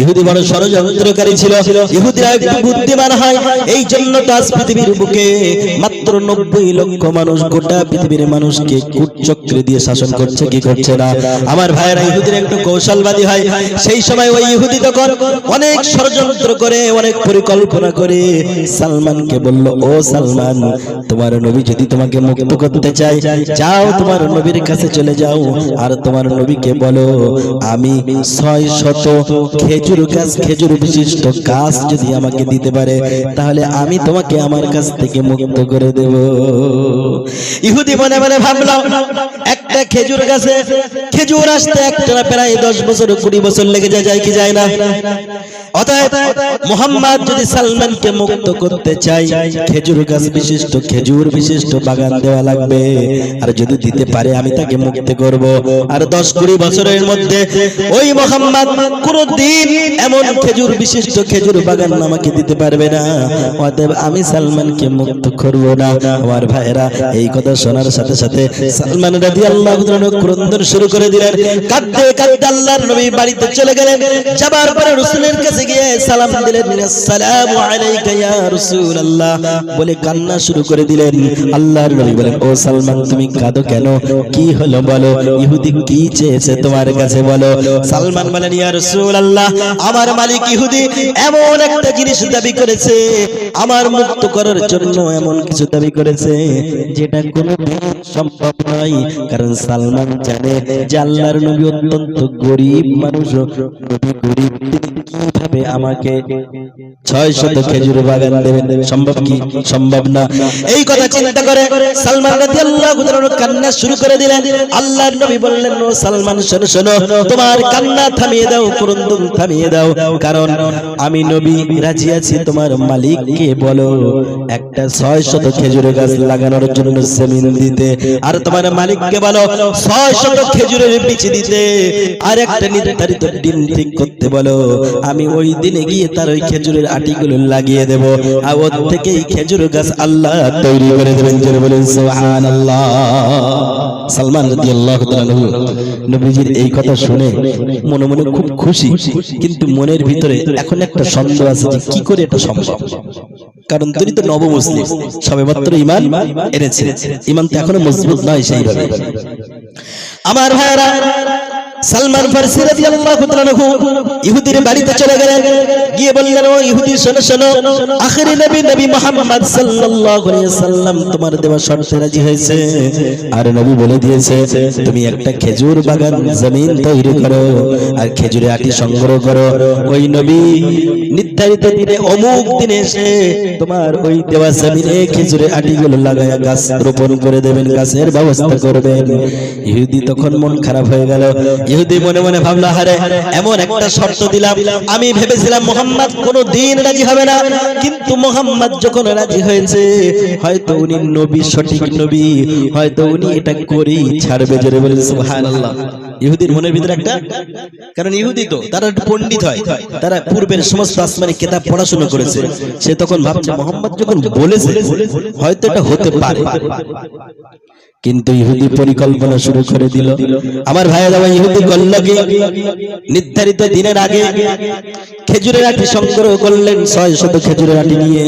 ইহুদি বড় ষড়যন্ত্রকারী ছিল, ইহুদিরা একটু বুদ্ধিমান হয়, এই জন্য তো আজ পৃথিবীর বুকে মাত্র 90 লক্ষ মানুষ গোটা পৃথিবীর মানুষকে কূটচক্রে দিয়ে শাসন করছে, কি করছে না? আমার ভাইয়েরা, ইহুদিরা একটু কৌশলবাদী হয়, সেই সময় ওই ইহুদি তখন অনেক ষড়যন্ত্র করে, অনেক পরিকল্পনা করে সালমানকে বলল, ও সালমান, তোমার নবী যদি তোমাকে মুক্ত করতে চায়, যাও তোমার নবীর কাছে চলে যাও, আর তোমার নবীকে বলো আমি 600 খেজুর গাছ, খেজুর বিশিষ্ট গাছ যদি আমাকে দিতে পারে, তাহলে আমি তোমাকে আমার কাছ থেকে মুক্ত করে দেব। ইহুদি মনে মনে ভাবলো, একটা একটা খেজুর গাছে খেজুর আসতে একটা প্রায় 10 বছর 20 বছর লেগে যায় কি যায় না? অতএব মুহাম্মদ যদি সালমানকে মুক্ত করতে চাই খেজুর গাছ বিশিষ্ট খেজুর বিশিষ্ট বাগান দেওয়া লাগবে, আর যদি দিতে পারে আমি তাকে মুক্ত করব। আর 10-20 বছরের মধ্যে ওই মুহাম্মদ কোনদিন এমন খেজুর বিশিষ্ট খেজুর বাগান আমাকে দিতে পারবে না, অতএব আমি সালমানকে মুক্ত করব না। আমার ভাইরা এই কথা শোনার সাথে সাথে সালমান রাদিয়াল্লাহু তাআলা ক্রন্দন শুরু করে দিলেন। কাঁদতে কাঁদতে আল্লাহর নবী বাড়িতে চলে গেলেন। যাবার পরে রাসূলের কাছে গিয়ে সালাম দিলেন, আসসালামু আলাইকা ইয়া রাসূলুল্লাহ বলে কান্না শুরু করে দিলেন। আল্লাহর নবী বলেন, ও সালমান তুমি কাঁদো কেন, কি হলো বলো, ইহুদি কি চেয়েছে তোমার কাছে বলো। সালমান বলেন, ইয়া রাসূলুল্লাহ আমার মালিক ইহুদি এমন একটা জিনিস দাবি করেছে, আমার মুক্ত করার জন্য এমন কিছু দাবি করেছে যেটা কোনোদিন সম্ভব নয়। কারণ সালমান জানে যে আল্লাহর নবী অত্যন্ত গরিব মানুষ, নবী গরিব, কিভাবে আমাকে 600 খেজুর বাগান দেবেন, সম্ভব কি? সম্ভব না। এই কথা চিন্তা করে সালমান রাদিয়াল্লাহু তাআলা কান্না শুরু করে দিলেন। আল্লাহর নবী বললেন, ও সালমান শোনো শোনো, তোমার কান্না থামিয়ে দাও, ক্রন্দন থামিয়ে দাও, কারণ আমি নবী রাজি আছি তোমার মালিককে বলো একটা 600 খেজুর গাছ লাগানোর জন্য জমিন দিতে, আর তোমার মালিককে বলো 600 খেজুরের বীজ দিতে, আর একটা নির্ধারিত দিন ঠিক করতে বলো, আমি ওই দিনে গিয়ে তার ওই খেজুরের আটিগুলো লাগিয়ে দেব, আর ওর থেকেই খেজুর গাছ আল্লাহ তৈরি করে দেবেন। জোরে বলেন সুবহানাল্লাহ। সালমান রাদিয়াল্লাহু তাআলা নবীজির এই কথা শুনে মনে মনে খুব খুশি, কিন্তু মনের ভিতরে এখন একটা সন্দেহ আছে যে কি করে এটা সম্ভব। কারণ তিনি তো নবমুসলিম, সবেমাত্র ঈমান এনেছে, ঈমান তো এখনো মজবুত নয় সেইভাবে। আমার ভাইরা, সালমান ফারসি রাদিয়াল্লাহু তাআলা ইহুদির বাড়িতে চলে গেলেন, গিয়ে বললেন, ও ইহুদি শোনো শোনো, আখেরি নবী নবী মুহাম্মদ সাল্লাল্লাহু আলাইহি সাল্লাম তোমার দেওয়া শর্তে রাজি হয়েছে, আর নবী বলে দিয়েছে তুমি একটা খেজুর বাগান জমিন তৈরি করো আর খেজুরের আটি সংগ্রহ করো, ওই নবী নির্ধারিত দিনে অমুক দিনে এসে তোমার ওই দেওয়া জমিনে খেজুরের আটিগুলো লাগায়া গাছ রোপণ করে দেবেন, গাছের ব্যবস্থা করবেন। ইহুদি তখন মন খারাপ হয়ে গেল। ইহুদি মনে মনে ভাবলো, হারে এমন একটা শর্ত দিলাম, আমি ভেবেছিলাম মুহাম্মদ কোনোদিন রাজি হবে না, কিন্তু মুহাম্মদ যখন রাজি হয়েছে হয়তো উনি নবী, সঠিক নবী, হয়তো উনি এটা করেই ছাড়বে। জোরে বলেন সুবহানাল্লাহ। ইহুদির মনের ভিতরে একটা, কারণ ইহুদি তো তারা পণ্ডিত হয়, তারা পূর্বের সমস্ত আসমানি কিতাব পড়াশোনা করেছে, সে তখন ভাবছে মুহাম্মদ যখন বলেছে হয়তো এটা হতে পারে। কিন্তু ইহুদি পরিকল্পনা শুরু করে দিল। আমার ভাইয়েরা, ইহুদি করল কি, নির্ধারিত দিনের আগে খেজুরের আটি সংগ্রহ করলেন, 600 খেজুরের আটি নিয়ে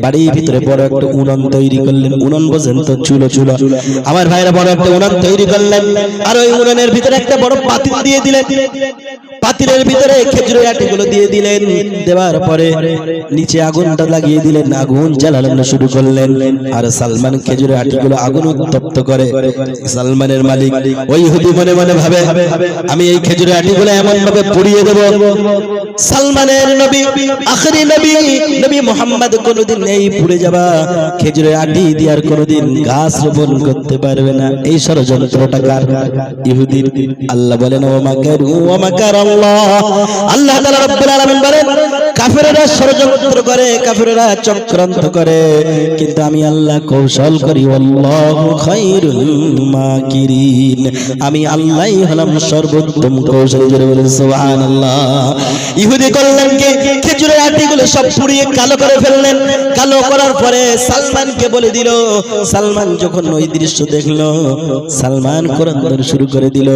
বাড়ির ভিতরে বড় একটা উনুন তৈরি করলেন। উনুন বোঝেন তো, চুলো চুলো। আমার ভাইয়েরা বড় একটা উনুন তৈরি করলেন, আর ওই উনুনের ভিতরে একটা বড় পাতিল দিয়ে দিলেন, পাতিলের ভিতরে খেজুরের আটিগুলো দিয়ে দিলেন, দেওয়ার পরে নিচে আগুনটা লাগিয়ে দিলেন, আগুন জ্বালানো শুরু করলেন, আর সালমান খেজুরের আটিগুলো আগুন উত্তপ্ত করে। সালমানের মালিক ওই ইহুদি মনে মনে ভাবে, আমি এই খেজুরের আটিগুলো এমন ভাবে পুড়িয়ে দেব, সালমানের নবী আখেরি নবী নবী মুহাম্মদ কোনদিন এই পুড়ে যাবা খেজুরের আটি দিয়ে আর কোনদিন গাছ রোপণ করতে পারবে না। এই ষড়যন্ত্রটা কার? ইহুদির। আল্লাহ বলেন, ওয়া মাকারু ওয়া মাকারাল্লাহ। আল্লাহ তাআলা রব্বুল আলামিন বলেন, কাফেররা ষড়যন্ত্র করে, কাফেররা চক্রান্ত করে, কিন্তু আমি আল্লাহ কৌশল করি। আল্লাহু খায়রুল মাকিরিন। আমি আল্লাহই হলাম সর্বোত্তম কৌশলী। জোরে বলেন সুবহানাল্লাহ। ইহুদি করলেন কি, খেজুরের আটিগুলো সব পুড়িয়ে কালো করে ফেললেন। কালো করার পরে সালমানকে বলে দিল। সালমান যখন ওই দৃশ্য দেখলো, সালমান ক্রন্দন শুরু করে দিল।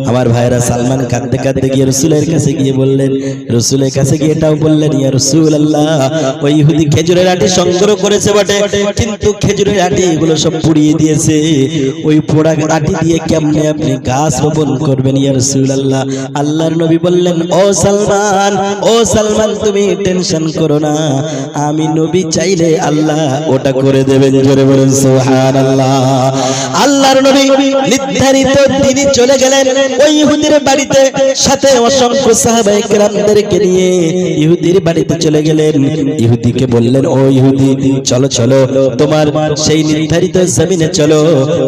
আমার ভাইরা, সালমান কাঁদতে কাঁদতে গিয়ে রাসূলের কাছে গিয়ে বললেন, রাসূলের কাছে গিয়ে এটাও বললেন, ইয়া রাসূলুল্লাহ, ওই ইহুদি খেজুরের আটি সংগ্রহ করেছে বটে, কিন্তু খেজুরের আটি এগুলো সব পুড়িয়ে দিয়েছে, ওই পোড়া আটি দিয়ে কেমনে আপনি গাছ রোপণ করবেন ইয়া রাসূলুল্লাহ? আল্লাহর নবী বললেন, ও সালমান, ও সালমান, তুমি টেনশন করো না, আমি নবী চাইলে আল্লাহ ওটা করে দেবেন। জোরে বলেন সুবহানাল্লাহ। আল্লাহর নবী নির্ধারিত দিনে চলে গেলেন ওই ইহুদির বাড়িতে, সাথে অসংখ্য সাহাবায়ে কেরামদেরকে নিয়ে। ইহুদি ইহুদির বাড়িতে চলে গেলেন। ইহুদিকে বললেন, ও ইহুদি, চলো চলো, তোমার সেই নির্ধারিত জমিনে চলো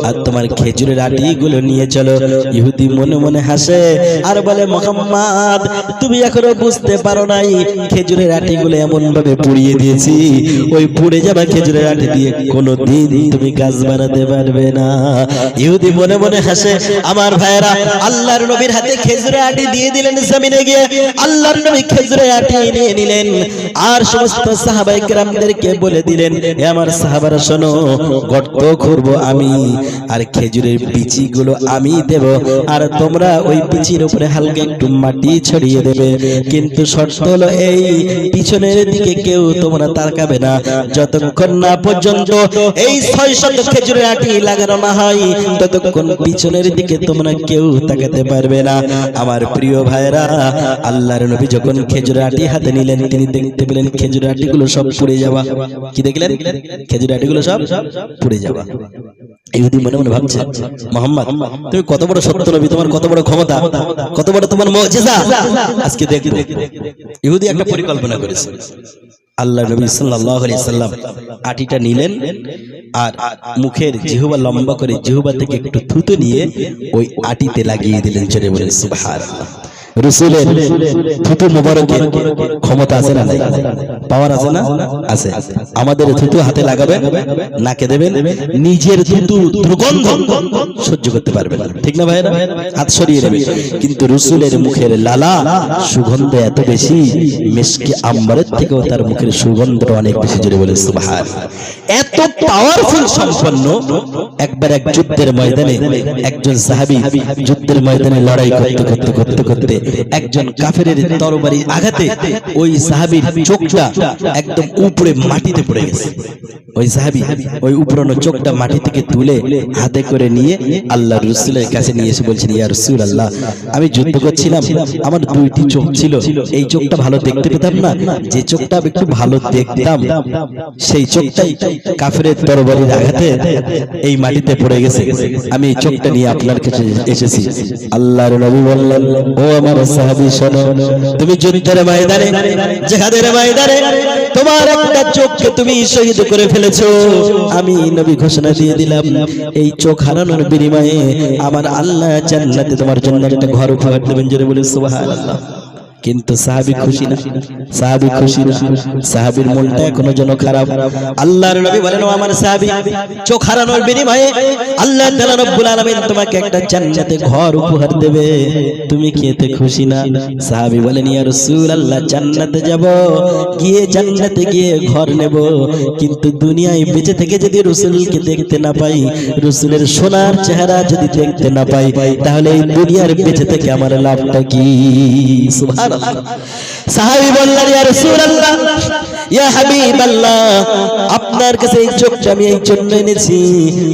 আর তোমার খেজুরের আটিগুলো নিয়ে চলো। ইহুদি মনে মনে হাসে আর বলে, মুহাম্মদ, তুমি এখনো বুঝতে পারো নাই, খেজুরের আটিগুলো এমন ভাবে পুড়িয়ে দিয়েছি, ওই পুড়ে যাওয়া খেজুরের আটি দিয়ে কোনোদিন তুমি গাছ বানাতে পারবে না। ইহুদি মনে মনে হাসে। আমার ভাইয়েরা, আল্লাহর নবীর হাতে খেজুরের আটি দিয়ে দিলেন। জমিনে গিয়ে আল্লাহর নবী খেজুরের আটি নিয়ে নিলেন আর সমস্ত সাহাবায়ে কেরামদেরকে বলে দিলেন, হে আমার সাহাবারা শোনো, গর্ত করব আমি আর খেজুরের বিচিগুলো আমি দেব, আর তোমরা ওই বিচির উপরে হালকা একটু মাটি ছড়িয়ে দেবে। কিন্তু শর্ত হলো এই, পিছনের দিকে কেউ তোমরা তাকাবে না যতক্ষণ না পর্যন্ত এই 600 খেজুরের আটি লাগানো না হয়, ততক্ষণ পিছনের দিকে তোমরা কেউ তাকাতে পারবে না। আমার প্রিয় ভাইরা, আল্লাহর নবী যখন খেজুরের আটি হাতে নিলেন, তিনি দেখতে পেলেন খেজুরের আটিগুলো সব পুড়ে যাওয়া। কি দেখলেন? খেজুরের আটিগুলো সব পুড়ে যাওয়া। ইহুদি মনে মনে ভাবছে, মুহাম্মদ, তুমি কত বড় সত্য নবী, তোমার কত বড় ক্ষমতা, কত বড় তোমার মুজিজা, আজকে দেখব। ইহুদি একটা পরিকল্পনা করেছে। আল্লাহ নবী সাল্লাল্লাহু আলাইহি সাল্লাম আটিটা নিলেন আর মুখের জিহ্বা লম্বা করে জিহ্বা থেকে একটু থুতু নিয়ে ওই আটিতে লাগিয়ে দিলেন। জোরে বলেন সুবহানাল্লাহ। রাসূলের থুতু মোবারকের ক্ষমতা আছে না নাই? পাওয়ার আছে না? আছে। আমাদের থুতু হাতে লাগাবেন, নাকে দেবেন, নিজের থুতু দুর্গন্ধ সহ্য করতে পারবেন না, ঠিক না ভাইরা? হাত সরিয়ে নেবেন। কিন্তু রাসূলের মুখের লালা সুগন্ধ এত বেশি, মিশকে আম্বরের থেকেও তার মুখের সুগন্ধ অনেক বেশি। জোরে বলেন সুবহানাল্লাহ। এত পাওয়ারফুল সম্পন্ন। একবার এক যুদ্ধের ময়দানে একজন সাহাবী যুদ্ধের ময়দানে লড়াই করতে করতে করতে করতে একজন কাফেরের তরবারির আঘাতে ওই সাহাবীর চোখটা একদম উপরে মাটিতে পড়ে গেছে। ওই সাহাবী ওই উপরানো চোখটা মাটি থেকে তুলে হাতে করে নিয়ে আল্লাহর রাসূলের কাছে নিয়ে এসে বলছেন, ইয়া রাসূলুল্লাহ, আমি যুদ্ধ করছিলাম, আমার দুইটি চোখ ছিল, এই চোখটা ভালো দেখতে পেতাম না, যে চোখটা একটু ভালো দেখতাম সেই চোখটাই কাফেরের তরবারির আঘাতে এই মাটিতে পড়ে গেছে, আমি এই চোখটা নিয়ে আপনার কাছে এসেছি। আল্লাহর নবী বললেন, ও আমার সাহাবী শোনো, তুমি যুদ্ধের ময়দানে, জিহাদের ময়দানে তোমার একটা চোখকে তুমি শহীদ করে ফেলেছো। আমি নবী ঘোষণা দিয়ে দিলাম, এই চোখ হারানোর বিনিময়ে আমার আল্লাহ জান্নাতে তোমার জন্য একটা ঘর উপহার দেবেন। জোরে বলে সুবহানাল্লাহ। কিন্তু সাহাবী খুশি না, সাহাবী খুশি না, সাহাবীর মনটা এখনো যেন খারাপ। আল্লাহর নবী বলেন, ও আমার সাহাবী, চোখ হারানোর বিনিময়ে আল্লাহ তাআলা রব্বুল আলামিন তোমাকে একটা জান্নাতে ঘর উপহার দেবে, তুমি কি এতে খুশি না? সাহাবী বলেন, ইয়া রাসূলুল্লাহ, জান্নাতে যাব, গিয়ে জান্নাতে গিয়ে ঘর নেব, কিন্তু দুনিয়ায় বেঁচে থেকে যদি রাসূলকে দেখতে না পাই, রাসূলের সোনার চেহারা যদি দেখতে না পাই, তাহলে এই দুনিয়ার বেঁচে থেকে আমার লাভটা কি? সুবহানাল্লাহ। সাহাবী বললেন, ইয়া রাসূলুল্লাহ, ইয়া হাবিবাল্লাহ, আপনার কাছে এই চোখটা আমি এই জন্য এনেছি,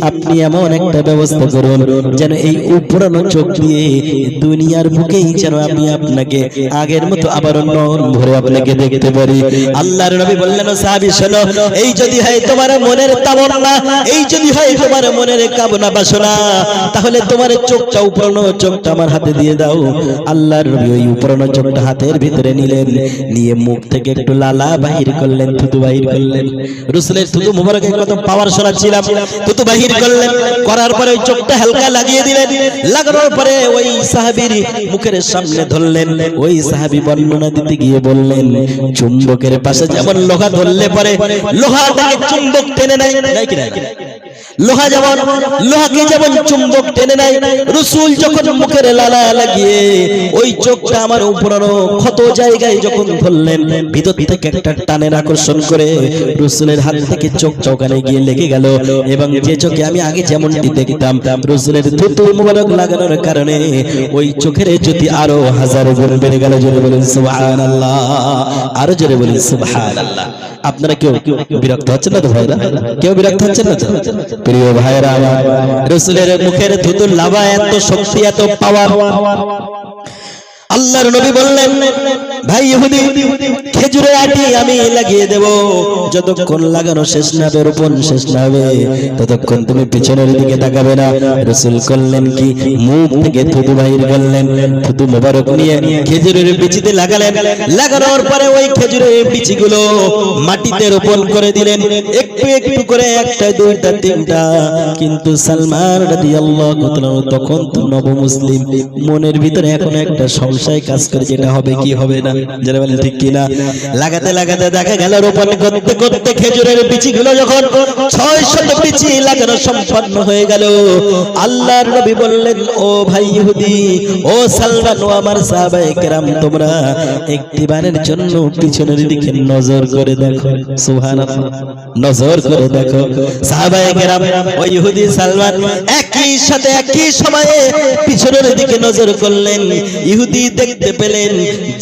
আপনি এমন একটা ব্যবস্থা করুন যেন এই উপরানো চোখ দিয়ে দুনিয়ার বুকেই যেন আমি আপনাকে আগের মতো আবার নয়ন ভরে আপনাকে দেখতে পারি। আল্লাহর নবী বললেন, ও সাহাবী শোনো, এই যদি হয় তোমার মনের তামান্না, এই যদি হয় তোমার মনের কামনা বাসনা, তাহলে তোমার চোখটা, উপরানো চোখটা আমার হাতে দিয়ে দাও। আল্লাহর নবী ওই উপরানো চোখটা হাতের ভিতরে নিলেন, নিয়ে মুখ থেকে একটু লালা বাহির করলেন, থুতু বাহির করলেন। রাসূলের থুতু মুবারকে কত পাওয়ার শোনাচ্ছিলাম। থুতু বাহির করলেন, করার পরে ওই চোখটা হালকা লাগিয়ে দিলেন। লাগানোর পরে ওই সাহাবীর মুখের সামনে ধরলেন। ওই সাহাবী বর্ণনা দিতে গিয়ে বললেন, চুম্বকের পাশে যেমন লোহা ধরলে পরে লোহাটাকে চুম্বক টেনে নেয়, নাই কি নাই? লোহা যেমন লোহাকে যেমন চুম্বক টেনে নেয়, রাসূল যখন মুখের লালা লাগিয়ে ওই চোখটা আমার উপরানো ক্ষত জায়গায় যখন ধরলেন, ভিতর থেকে একটা টানের আকর্ষণ করে রাসূলের হাত থেকে চোখ চৌকানে গিয়ে লেগে গেল, এবং যে চোখে আমি আগে যেমনটি দেখতাম, রাসূলের থুতু মুবারক লাগানোর কারণে ওই চোখের জ্যোতি আরো হাজার গুণ বেড়ে গেল। জোরে বলেন সুবহানাল্লাহ, আরো জোরে বলেন সুবহানাল্লাহ। আপনারা কেউ বিরক্ত হচ্ছেন না তো ভাইরা? কেউ বিরক্ত হচ্ছেন না তো? প্রিয় ভাইরা আমার, রাসূলের মুখের থুতুর লাভা এত শক্তি, এত পাওয়ার। আল্লাহর নবী বললেন, ভাই ইহুদি খেজুরের আটি আমি লাগিয়ে দেব, যতক্ষণ লাগানো শেষ না হবে, রোপণ শেষ না হবে, ততক্ষণ তুমি পিছনের দিকে তাকাবে না। রাসূল করলেন কি, মুখ থেকে থুতু বাহির করলেন, থুতু মোবারক নিয়ে খেজুরের বিচিতে লাগালেন। লাগানোর পরে ওই খেজুরের বিচিগুলো মাটিতে রোপণ করে দিলেন, একটু একটু করে, একটা দুইটা তিনটা। কিন্তু সালমান রাদিয়াল্লাহু তাআলা তখন তো নবমুসলিম, মনের ভিতরে এখন একটা সংশয় কাজ করে, যেটা হবে কি হবে না, যারা বলেন ঠিক কিনা। লাগাতে লাগাতে দেখা গেল রোপণ করতে করতে খেজুরের বিচিগুলো যখন 600 বিচি লাগানো সম্পন্ন হয়ে গেল, আল্লাহর নবী বললেন, ও ভাই ইহুদি, ও সালমান, ও আমার সাহাবায়ে কেরাম, তোমরা একটিবারের জন্য পিছনের দিকে নজর করে দেখো। সুবহানাল্লাহ, নজর করে দেখো। সাহাবায়ে কেরাম, ও ইহুদি সালমান একই সাথে একই সময়ে পিছনের দিকে নজর করলেন। ইহুদি দেখতে পেলেন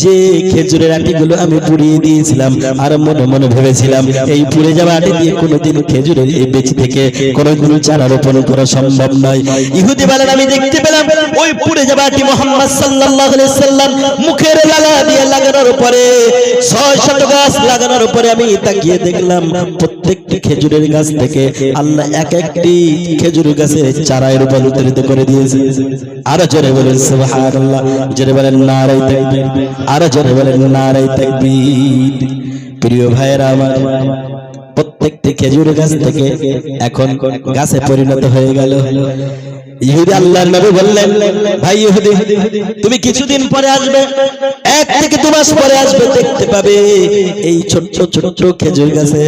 যে খেজুরের আটিগুলো আমি পুড়িয়ে দিয়েছিলাম, আর মনে মনে ভেবেছিলাম এই পুড়ে যাওয়া আটি দিয়ে কোনোদিন খেজুরের এই বেচি থেকে কোনোদিন চারা রোপণ করা সম্ভব নয়। ইহুদি বলেন, আমি দেখতে পেলাম ওই পুড়ে যাওয়া আটি মুহাম্মদ সাল্লাল্লাহু আলাইহি সাল্লাম মুখের লাগা দিয়ে লাগানোর পরে 600 গাছ লাগানোর পরে আমি তাকিয়ে দেখলাম প্রত্যেকটি খেজুরের গাছ থেকে আল্লাহ এক একটি খেজুর গাছের চারায় রূপান্তরিত করে দিয়েছে। আরো জোরে বলেন সুবহানাল্লাহ, জোরে বলেন নারে তাকবীর, আরো জোরে বলেন নারে তাকবীর। প্রিয় ভাইরা আমার, প্রত্যেকটি খেজুর গাছ থেকে এখন গাছে পরিণত হয়ে গেল। ইহুদি আল্লাহর নবী বললেন, ভাই ইহুদি, তুমি কিছুদিন পরে আসবে, 1 থেকে 2 মাস পরে আসবে, দেখতে পাবে এই ছোট্ট ছোট্ট খেজুর গাছে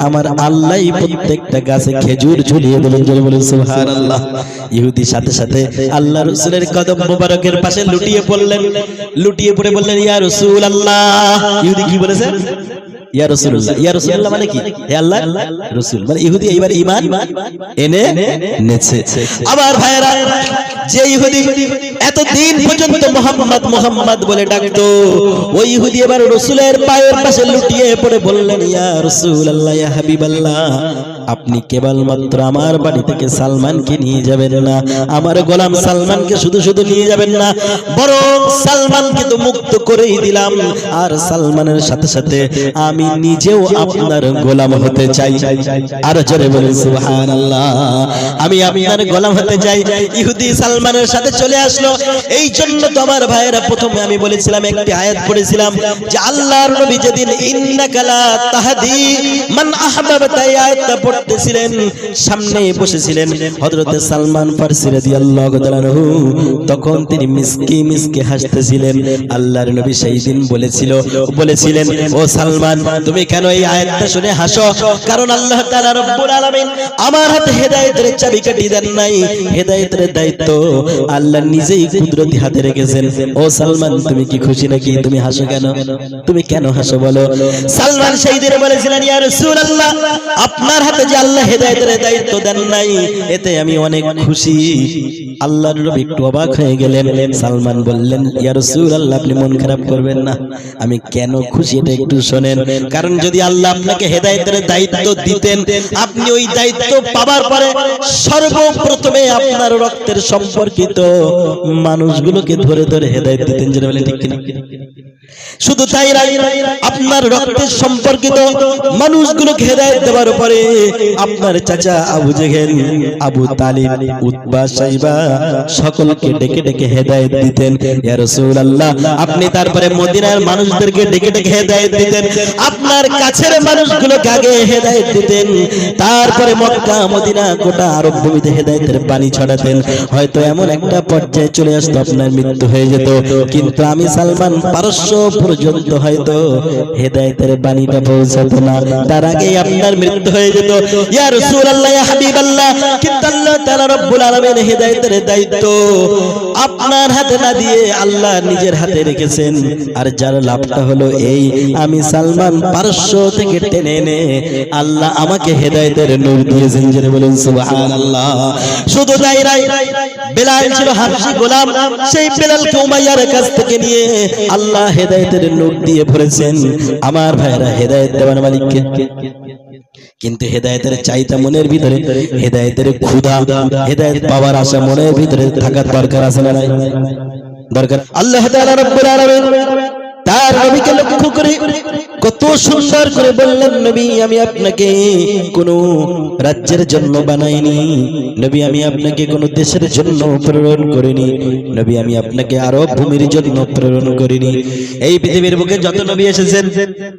আমার আল্লাহই প্রত্যেকটা গাছে খেজুর ঝুলিয়ে দিলেন। জোরে বলেন সুবহানাল্লাহ। ইহুদি সাথে সাথে আল্লাহ রাসূলের কদম মোবারকের পাশে লুটিয়ে পড়লেন, লুটিয়ে পড়ে বললেন, ইয়া রাসূলুল্লাহ। ইহুদি কি বলেছে? ইয়া রাসূলুল্লাহ। ইয়া রাসূলুল্লাহ মানে কি? হে আল্লাহর রাসূল। মানে ইহুদি এইবার ঈমান এনে নেছে। আবার ভাইরা, যে ইহুদি এতদিন পর্যন্ত মুহাম্মদ মুহাম্মদ বলে ডাকতো, ওই ইহুদি এবার রাসূলের পায়ের পাশে লুটিয়ে পড়ে বললেন, ইয়া রাসূলুল্লাহ, ইয়া হাবিবাল্লাহ, আপনি কেবলমাত্র আমার বাড়ি থেকে সালমানকে নিয়ে যাবেন না, আমার গোলাম সালমানকে শুধু শুধু নিয়ে যাবেন না, বরং সালমানকে তো মুক্ত করেই দিলাম, আর সালমানের সাথে সাথে আমি নিজেও আপনার গোলাম হতে চাই। আর জোরে বলেন সুবহানাল্লাহ, আমি আপনার গোলাম হতে চাই। ইহুদি সালমানের সাথে চলে আসলো। এই জন্য তো আমার ভাইয়েরা, প্রথমে আমি বলেছিলাম, একটি আয়াত পড়েছিলাম যে আল্লাহর নবী যেদিন ইন্নাকা লা তাহদি মান আহবাবতা, এই আয়াতটা পড়তেছিলেন, সামনে বসেছিলেন হযরত সালমান ফারসি রাদিয়াল্লাহু তাআলা আনহু, তখন তিনি মিসকি মিসকি হাসতেছিলেন। আল্লাহর নবী সেই দিন বলেছিলেন, ও সালমান, তুমি কেন এই আয়াতটা শুনে হাসো? কারণ আল্লাহ তাআলা রব্বুল আলামিন আমার হাতে হেদায়েতের চাবিকাঠি দেন নাই, হেদায়েতের দায়িত্ব আল্লাহ নিজেই কুদরতি হাতে রেখেছেন। ও সালমান, তুমি কি খুশি নাকি? তুমি হাসো কেন? তুমি কেন হাসো বলো? সালমান সেই দিন বলেছিলেন, ইয়া রাসূলুল্লাহ, আপনার হাতে যে আল্লাহ হেদায়েতের দায়িত্ব দেন নাই, এতে আমি অনেক খুশি। আল্লাহর নবী একটু অবাক হয়ে গেলেন। সালমান বললেন, ইয়া রাসূলুল্লাহ, আপনি মন খারাপ করবেন না, আমি কেন খুশি এটা একটু শোনেন। কারণ যদি আল্লাহ আপনাকে হেদায়েতের দায়িত্ব দিতেন, আপনি ওই দায়িত্ব পাবার পরে সর্বপ্রথমে আপনার রক্তের সম্পর্কিত মানুষগুলোকে ধরে ধরে হেদায়েত দিতেন। যেটা বলে ঠিক কিনা? শুধু তাই নয়, আপনার রক্তের সম্পর্কিত মানুষগুলোকে হেদায়েত দেওয়ার পরে আপনার চাচা আবু জেহেল, আবু তালিব, উতবা, শাইবা সকলকে ডেকে ডেকে হেদায়েত দিতেন। ইয়া রাসূলুল্লাহ, আপনি তারপরে মদিনার মানুষদেরকে ডেকে ডেকে হেদায়েত দিতেন, আপনার কাছের মানুষগুলোকে আগে হেদায়েত দিতেন, তারপরে মক্কা, মদিনা, গোটা আরব ভূমিতে হেদায়েতের বাণী ছড়াতেন। হয়তো এমন একটা পর্যায়ে চলে আসতো আপনার মৃত্যু হয়ে যেত, কিন্তু আমি সালমান পারস্য পর্যন্ত হয়তো হেদায়েতের বাণীটা পৌঁছাতো না, তার আগেই আপনার মৃত্যু হয়ে যেত। ইয়া রাসূলুল্লাহ, ইয়া হাবিবাল্লাহ, কিন্তু আল্লাহ তাআলা রব্বুল আলামিন হেদায়েতের দায়িত্ব আপনার হাতে না দিয়ে আল্লাহ নিজের হাতে রেখেছেন। আর যার লাভটা হলো এই, আমি সালমান পারস্য থেকে টেনে এনে আল্লাহ আমাকে হেদায়েতের নূর দিয়েছেন। যারা বলেন সুবহানাল্লাহ। শুধু তাই নয়, বেলাল ছিল হাবশী গোলাম, সেই বেলালকে উমাইয়ার কাছ থেকে নিয়ে আল্লাহ হেদায়েতের নূর দিয়ে ভরেছেন। আমার ভাইরা, হেদায়েত দেওয়ার মালিককে, কিন্তু হেদায়েতের চাইতা মনের ভিতরে, হেদায়েতের ক্ষুধা, হেদায়েত পাওয়ার আশা মনের ভিতরে থাকার দরকার আছে না নাই? দরকার। আল্লাহ তাআলা রব্বুল আলামিন তার নবীকে লক্ষ্য করে কত সুন্দর করে বললেন, নবী আমি আপনাকে কোনো রাজ্যের জন্য বানাইনি, নবী আমি আপনাকে কোনো দেশের জন্য প্রেরণ করিনি, নবী আমি আপনাকে আরব ভূমির জন্য প্রেরণ করিনি। এই পৃথিবীর বুকে যত নবী এসেছেন,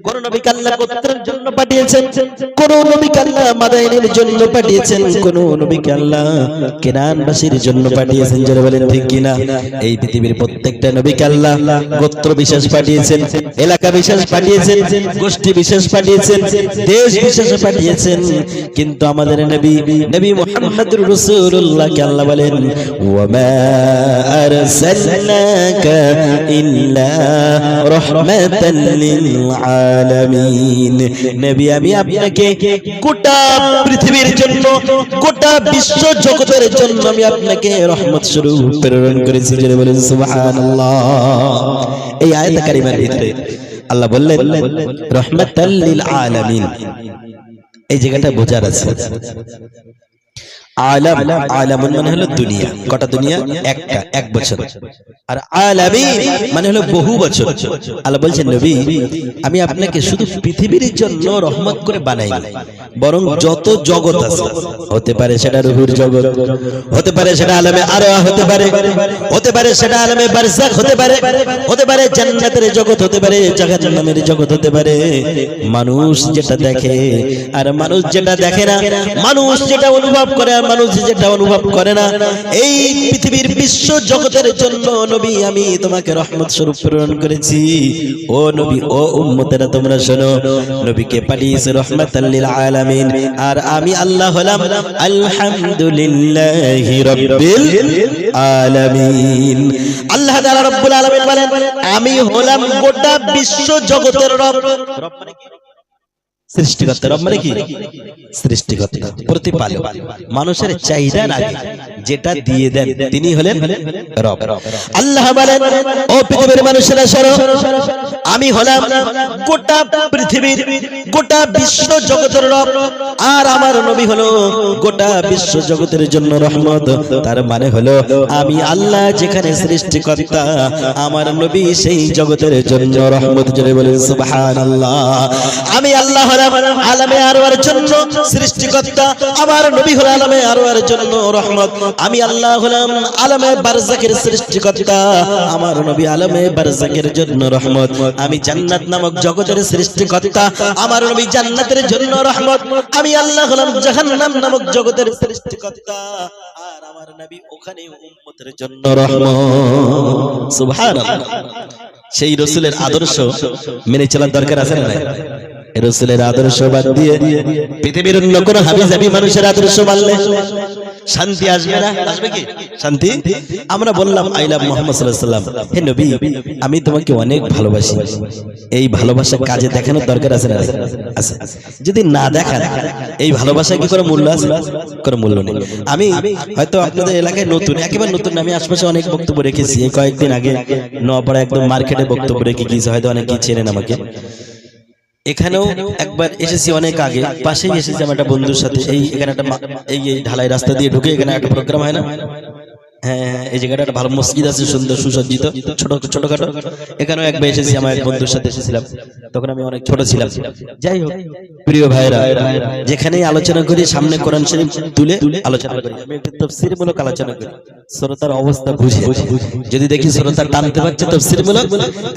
কোন নবীকে আল্লাহ গোত্রের জন্য পাঠিয়েছেন, কোন নবীকে আল্লাহ মাদাইনের জন্য পাঠিয়েছেন, কোন নবীকে আল্লাহ কেনানবাসীর জন্য পাঠিয়েছেন। যারা বলেন ঠিক কিনা? এই পৃথিবীর প্রত্যেকটা নবীকে আল্লাহ গোত্র বিশেষ পাঠিয়েছেন, এলাকা বিশেষ পাঠিয়েছেন, গোষ্ঠী বিশেষ পাঠিয়েছেন, দেশ বিশেষ পাঠিয়েছেন। কিন্তু আমাদের নবী মুহাম্মদুর রাসূলুল্লাহকে আল্লাহ বলেন, ওয়া মা আরসালনাকা ইল্লা রাহমাতাল লিল আলামিন। নবী আমি আপনাকে গোটা পৃথিবীর জন্য, গোটা বিশ্ব জগতের জন্য আমি আপনাকে রহমত স্বরূপ প্রেরণ করেছি। যারা বলেন সুবহানাল্লাহ। এই আয়াত কারিমার ভিতরে আল্লাহ বললেন রহমাতাল লিল আলামিন। এই জায়গাটা বোঝার আছে। আলাম, আলামুন মানে হলো দুনিয়া। কটা দুনিয়া? একটা, এক বছর। আর আলামিন মানে হলো বহু বছর। আল্লাহ বলছেন নবী আমি আপনাকে শুধু পৃথিবীর জন্য রহমত করে বানাইনি, বরং যত জগৎ আছে, হতে পারে সেটা রুহুর জগৎ, হতে পারে সেটা আলামে আরওয়াহ, হতে পারে সেটা আলামে বারজাখ, হতে পারে জান্নাতের জগৎ, হতে পারে জাহান্নামের জগৎ, হতে পারে মানুষ যেটা দেখে আর মানুষ যেটা দেখে না, মানুষ যেটা অনুভব করে আর মানুষ যেটা অনুভব করে না, এই পৃথিবীর বিশ্ব জগতের জন্য নবী আমি তোমাকে রহমত স্বরূপ প্রেরণ করেছি। ও নবী, ও উম্মতেরা তোমরা শোনো, নবীকে পাঠিয়েছে রহমাতাল লিল আলামিন। আর আমি আল্লাহ হলাম আলহামদুলিল্লাহি রাব্বিল আলামিন। আল্লাহ তাআলা রব্বুল আলামিন বলেন আমি হলাম গোটা বিশ্ব জগতের রব। রব মানে কি? সৃষ্টিকর্তা। রব মানে কি? সৃষ্টিকর্তা, প্রতিপালক। মানুষের চাহিদার আগে যেটা দিয়ে দেন তিনি হলেন রব। আল্লাহ বলেন ও পৃথিবীর মানুষেরা শোনো, আমি হলাম গোটা পৃথিবীর, গোটা বিশ্ব জগতের রব। আর আমার নবী হলো গোটা বিশ্ব জগতের জন্য রহমত। তার মানে হলো আমি আল্লাহ যেখানে সৃষ্টিকর্তা, আমার নবী সেই জগতের জন্য রহমত। জোরে বলেন সুবহানাল্লাহ। আমি আল্লাহ আলামে আরওয়ার জন্য সৃষ্টিকর্তা, আমার নবী হলো আলামে আরওয়ার জন্য রহমত। আমি আল্লাহ হলাম আলামে বারজাখের সৃষ্টিকর্তা, আমার নবী আলামে বারজাখের জন্য রহমত। আমি জান্নাত নামক জগতের সৃষ্টিকর্তা, আমার নবী জান্নাতের জন্য রহমত। আমি আল্লাহ হলাম জাহান্নাম নামক জগতের সৃষ্টিকর্তা, আর আমার নবী ওখানে উম্মতের জন্য রহমত। সুবহানাল্লাহ। সেই রাসূলের আদর্শ মেনে চলার দরকার আছে না? রাসূলের আদর্শ বাদ দিয়ে পৃথিবীর অন্য কোন হাবিজাবি মানুষের আদর্শ মানলে শান্তি আসবে না? আসবে কি শান্তি? আমরা বললাম আই লাভ মুহাম্মদ সাল্লাল্লাহু আলাইহি ওয়াসাল্লাম, হে নবী আমি তোমাকে অনেক ভালোবাসি। এই ভালোবাসা কাজে দেখানোর দরকার আছে না? আছে। যদি না দেখান এই ভালোবাসা কি করে মূল্য আছে? কোনো মূল্য নেই। আমি হয়তো আপনাদের এলাকায় নতুন, একেবারে নতুন, আমি আশপাশে অনেক বক্তব্য রেখেছি। এই কয়েকদিন আগে নোয়াপাড়া একদম মার্কেটে বক্তব্য রেখে গিয়েছে, হয়তো অনেকেই চেনেন আমাকে। এখানেও একবার এসেছি অনেক আগে, পাশেই এসেছি আমার একটা বন্ধুর সাথে। এখানে একটা এই ঢালাই রাস্তা দিয়ে ঢুকে এখানে একটা প্রোগ্রাম হয় না? হ্যাঁ, এই জায়গাটা একটা ভালো মসজিদ আছে, সুন্দর সুসজ্জিত, ছোটখাটো। এখানেও একবার এসেছি, আমার এক বন্ধুর সাথে এসেছিলাম, তখন আমি অনেক ছোট ছিলাম। যাই হোক প্রিয় ভাইরা, যেখানেই আলোচনা করি সামনে কোরআন শরীফ তুলে আলোচনা করি। আমি একটু তাফসীরমূলক আলোচনা করি, শ্রোতার অবস্থা বুঝে। যদি দেখি শ্রোতা টানতে পারছে তাফসীরমূলক,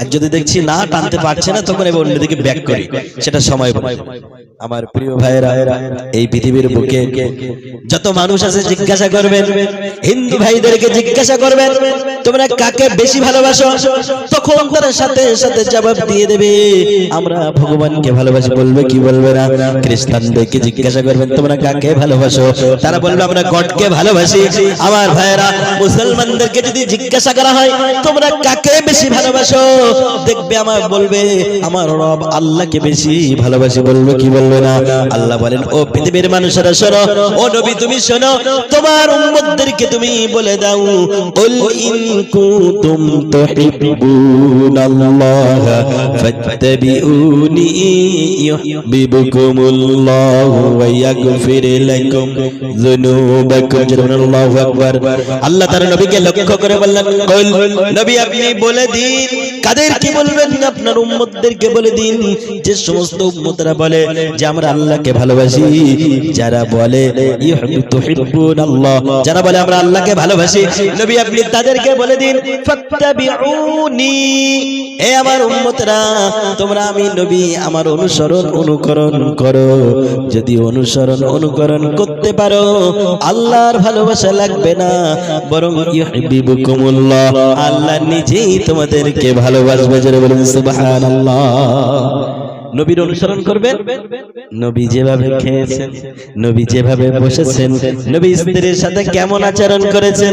আর যদি দেখছি না টানতে পারছে না, তখন এবার অন্যদিকে ব্যাক করি, সেটা সময় বলে। আমার প্রিয় ভাইরা, এই পৃথিবীর বুকে যত মানুষ আছে জিজ্ঞাসা করবেন, হিন্দু ভাইদেরকে জিজ্ঞাসা করবেন তোমরা কাকে বেশি ভালোবাসো, তখন তারা সাথে সাথে জবাব দিয়ে দেবে আমরা ভগবানকে ভালোবাসি। বলবে কি বলবে না? খ্রিস্টানদেরকে জিজ্ঞাসা করবেন তোমরা কাকে ভালোবাসো, তারা বলবে আমরা গডকে ভালোবাসি। আমার ভাইরা, মুসলমানদেরকে যদি জিজ্ঞাসা করা হয় তোমরা কাকে বেশি ভালোবাসো, দেখবে আমার বলবে আমার রব আল্লাহকে বেশি ভালোবাসি। বলবে কি বলবে বলবে না। আল্লাহ বলেন ও পৃথিবীর মানুষেরা শোনো, ও নবী তুমি শোনো, তোমার উম্মতদেরকে তুমি বলে দাও, কুল ইন কুনতুম তুহিব্বুনাল্লাহ ফাত্তাবিউনি ইউহিব্বুকুমুল্লাহু ওয়া ইয়াগফির লাকুম যুনুবাকুম। আল্লাহু আকবার। আল্লাহ তার নবীকে লক্ষ্য করে বললেন, কুল নবী আপনি বলে দিন। কাদেরকে বলবেন? আপনার উম্মতদেরকে বলে দিন। যে সমস্ত উম্মতরা বলে যে আমরা আল্লাহকে ভালোবাসি, যারা বলে তুহিব্বুনাল্লাহ, যারা বলে আমরা আল্লাহকে ভালোবাসি, নবী আপনি তাদেরকে বলে দিন ফাত্তাবিউনি, হে আমার উম্মতরা তোমরা আমি নবী আমার অনুসরণ অনুকরণ করো। যদি অনুসরণ অনুকরণ করতে পারো আল্লাহর ভালোবাসা লাগবে না, বরং ইউহিব্বুকুমুল্লাহ, আল্লাহ নিজেই তোমাদেরকে ভালোবাসবে। জোরে বলুন সুবহানাল্লাহ। নবীর অনুসরণ করবেন। নবী যেভাবে খেয়েছেন, নবী যেভাবে বসেছেন, নবী স্ত্রীর সাথে কেমন আচরণ করেছেন,